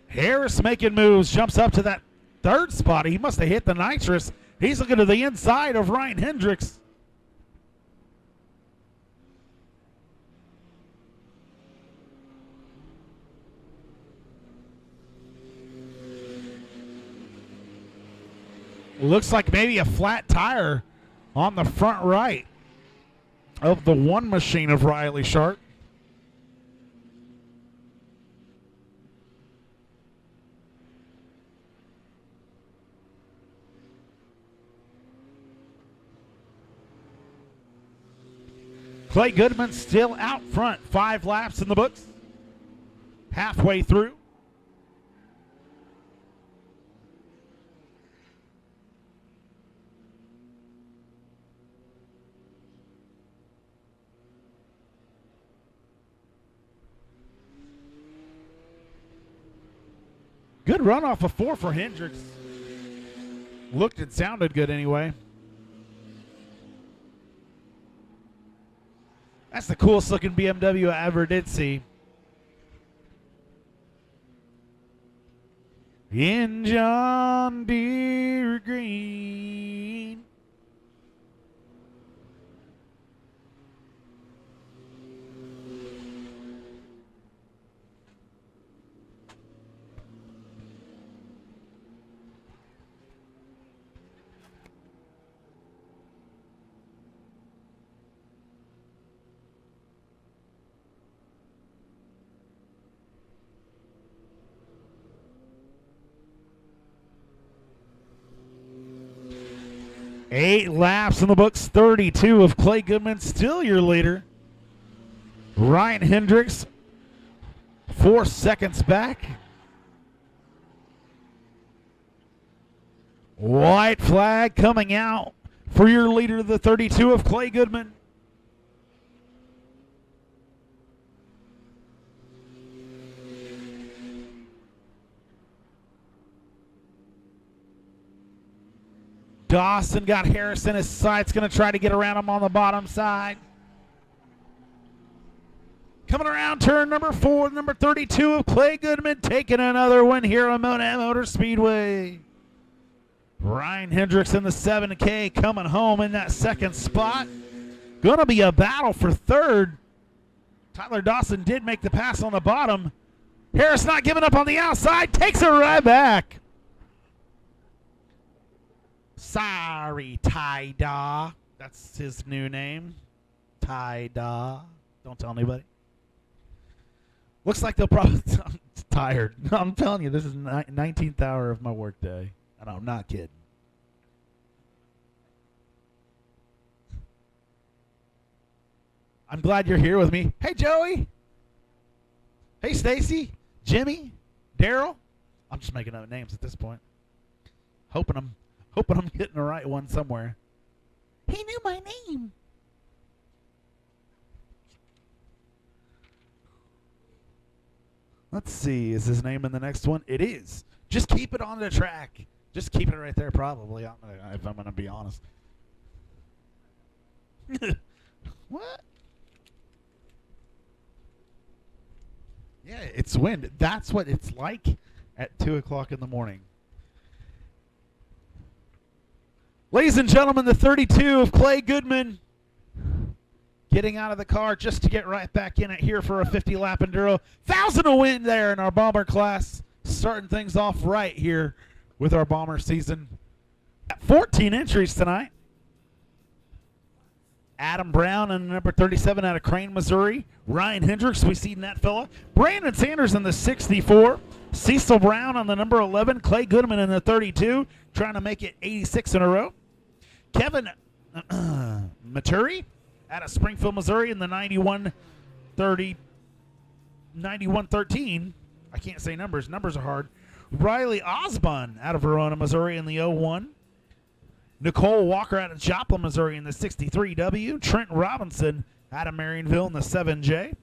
Harris making moves, jumps up to that 3rd spot. He must have hit the nitrous. He's looking to the inside of Ryan Hendricks. Looks like maybe a flat tire on the front right of the one machine of Riley Sharp. Clay Goodman still out front. 5 laps in the books. Halfway through. Good run off of 4 for Hendricks. Looked and sounded good anyway. That's the coolest looking BMW I ever did see. In John Deere green. Eight laps in the books, 32 of Clay Goodman, still your leader. Ryan Hendricks, 4 seconds back. White flag coming out for your leader, the 32 of Clay Goodman. Dawson got Harris in his sights, going to try to get around him on the bottom side. Coming around turn number 4, number 32 of Clay Goodman, taking another win here on Lebanon Midway Speedway. Ryan Hendricks in the 7K coming home in that 2nd spot. Going to be a battle for 3rd. Tyler Dawson did make the pass on the bottom. Harris not giving up on the outside, takes it right back. Sorry, Ty-Daw. That's his new name. Ty-Daw. Don't tell anybody. Looks like they'll probably... I'm tired. I'm telling you, this is 19th hour of my work day. And I'm not kidding. I'm glad you're here with me. Hey, Joey. Hey, Stacy. Jimmy. Daryl. I'm just making up names at this point. Hoping I'm getting the right one somewhere. He knew my name. Let's see. Is his name in the next one? It is. Just keep it on the track. Just keep it right there, probably, if I'm going to be honest. What? Yeah, it's wind. That's what it's like at 2 o'clock in the morning. Ladies and gentlemen, the 32 of Clay Goodman getting out of the car just to get right back in it here for a 50-lap Enduro. 1,000 to win there in our Bomber class. Starting things off right here with our Bomber season. 14 entries tonight. Adam Brown in number 37 out of Crane, Missouri. Ryan Hendricks, we seen that fella. Brandon Sanders in the 64. Cecil Brown on the number 11. Clay Goodman in the 32, trying to make it 86 in a row. Kevin Maturi out of Springfield, Missouri in the 9113. I can't say numbers. Numbers are hard. Riley Osborne out of Verona, Missouri in the 01. Nicole Walker out of Joplin, Missouri in the 63W. Trent Robinson out of Marionville in the 7J.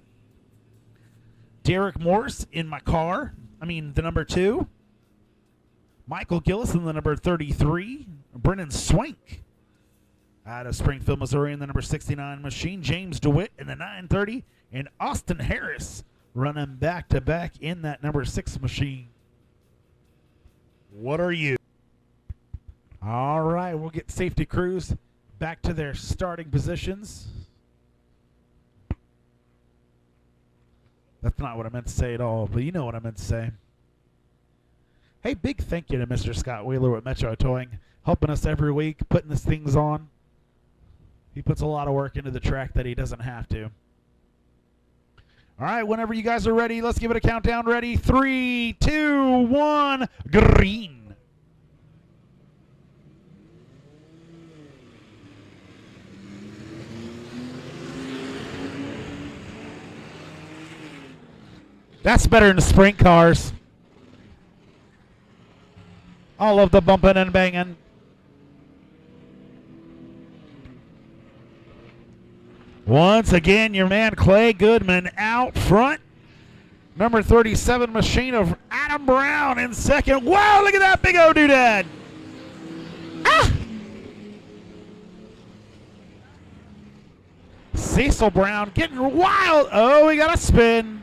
Derek Morris in the number 2. Michael Gillis in the number 33. Brennan Swank out of Springfield, Missouri in the number 69 machine. James DeWitt in the 930. And Austin Harris running back-to-back in that number 6 machine. What are you? All right, we'll get safety crews back to their starting positions. That's not what I meant to say at all, but you know what I meant to say. Hey, big thank you to Mr. Scott Wheeler with Metro Towing, helping us every week, putting these things on. He puts a lot of work into the track that he doesn't have to. All right, whenever you guys are ready, let's give it a countdown. Ready? 3, 2, 1, green. That's better than the sprint cars. All of the bumping and banging. Once again, your man Clay Goodman out front. Number 37 machine of Adam Brown in second. Wow, look at that big old doodad. Ah! Cecil Brown getting wild. Oh, we got a spin.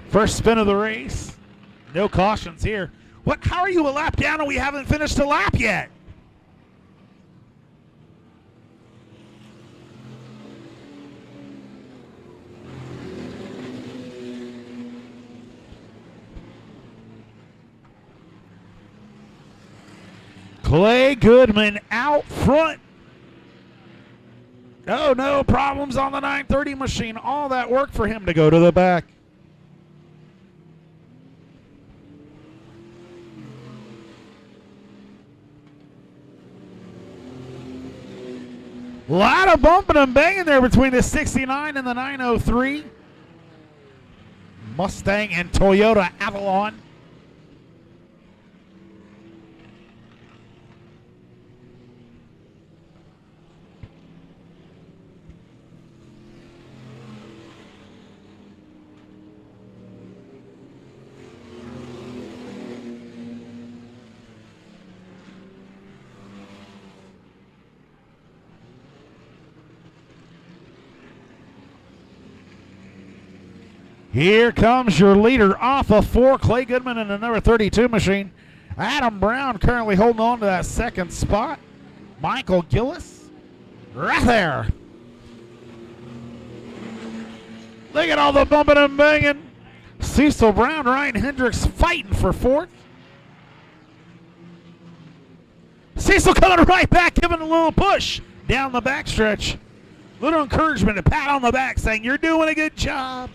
First spin of the race. No cautions here. What? How are you a lap down and we haven't finished a lap yet? Clay Goodman out front. Oh, no problems on the 930 machine. All that work for him to go to the back. A lot of bumping and banging there between the 69 and the 903. Mustang and Toyota Avalon. Here comes your leader off of 4, Clay Goodman in the number 32 machine. Adam Brown currently holding on to that second spot. Michael Gillis right there. Look at all the bumping and banging. Cecil Brown, Ryan Hendricks fighting for 4th. Cecil coming right back, giving a little push down the backstretch. Little encouragement, a pat on the back saying, you're doing a good job.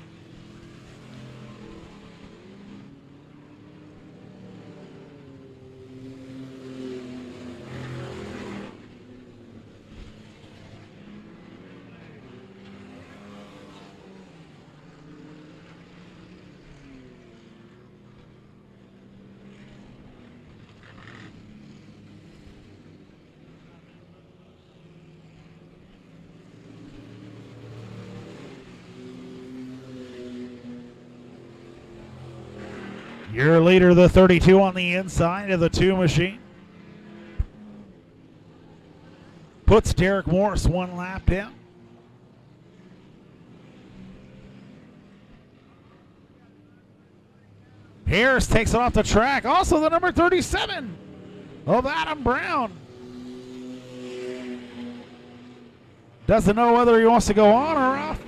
Your leader, the 32 on the inside of the 2 machine. Puts Derek Morris 1 lap down. Harris takes it off the track. Also the number 37 of Adam Brown. Doesn't know whether he wants to go on or off.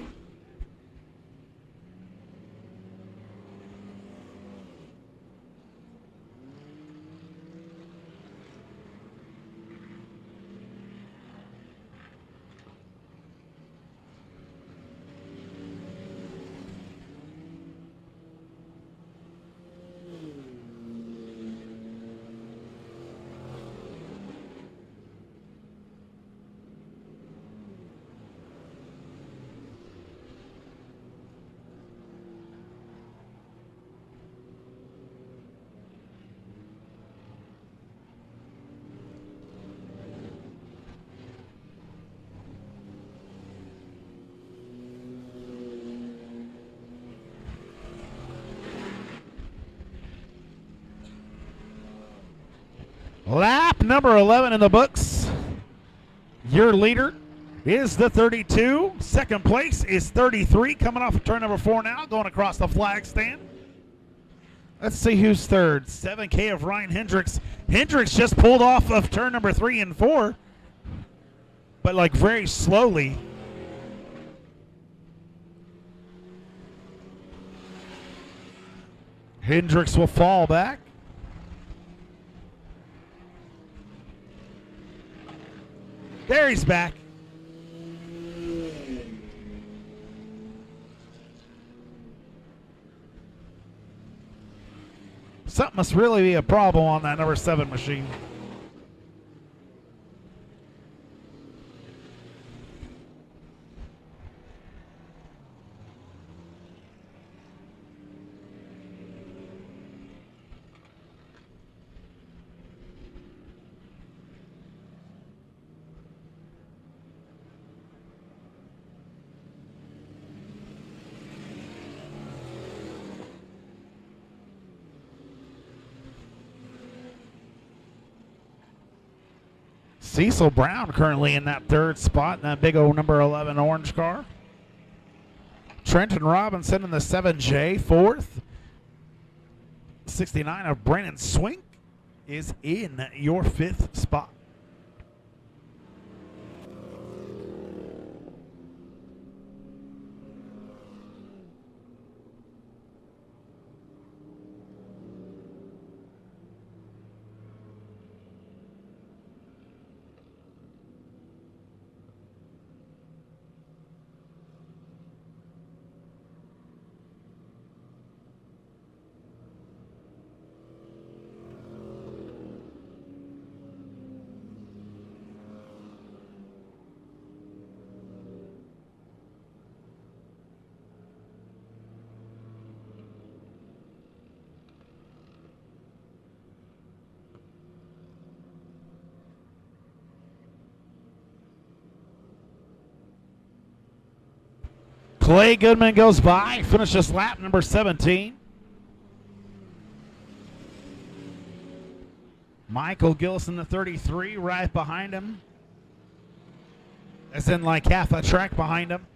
Lap number 11 in the books. Your leader is the 32. Second place is 33, coming off of turn number 4 now, going across the flag stand. Let's see who's third. 7K of Ryan Hendricks. Hendricks just pulled off of turn number 3 and 4, but like very slowly. Hendricks will fall back. There he's back. Something must really be a problem on that number 7 machine. Cecil Brown currently in that third spot in that big old number 11 orange car. Trenton Robinson in the 7J, fourth. 69 of Brandon Swink is in your fifth spot. Clay Goodman goes by, finishes lap number 17. Michael Gillison, the 33, right behind him. As in like half a track behind him.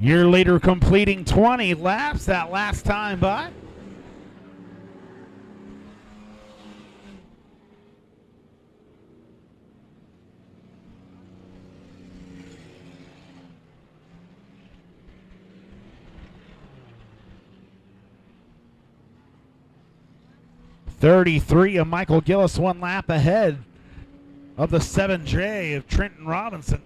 Your leader completing 20 laps that last time by. 33 of Michael Gillis, 1 lap ahead of the 7J of Trenton Robinson.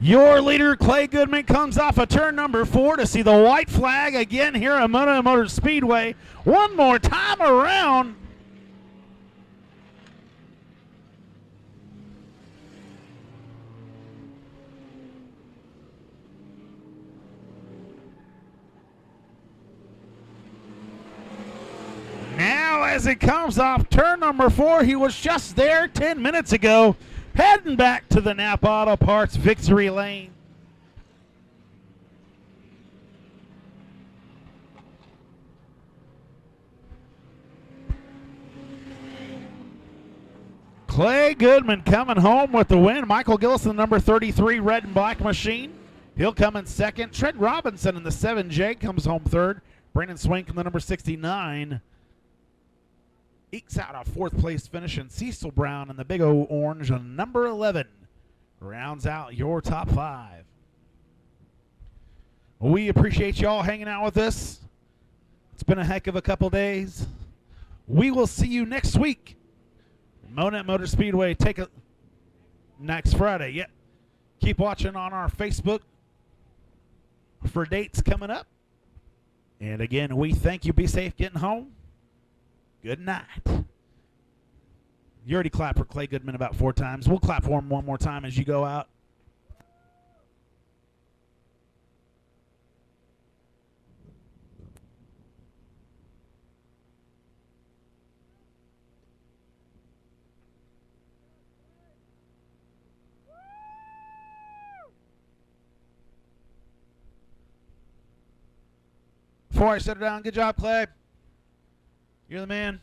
Your leader, Clay Goodman, comes off of turn number 4 to see the white flag again here at Lebanon Midway Speedway. One more time around. Now as it comes off turn number 4, he was just there 10 minutes ago. Heading back to the Napa Auto Parts victory lane. Clay Goodman coming home with the win. Michael Gillis, the number 33 red and black machine. He'll come in second. Trent Robinson in the 7J comes home third. Brandon Swank in the number 69 ekes out a 4th place finish, and Cecil Brown in the big O orange on number 11 rounds out your top 5. We appreciate y'all hanging out with us. It's been a heck of a couple days. We will see you next week. Monette Motor Speedway next Friday. Yep. Keep watching on our Facebook for dates coming up. And again, we thank you. Be safe getting home. Good night. You already clapped for Clay Goodman about 4 times. We'll clap for him one more time as you go out. Before I set it down, good job, Clay. You're the man.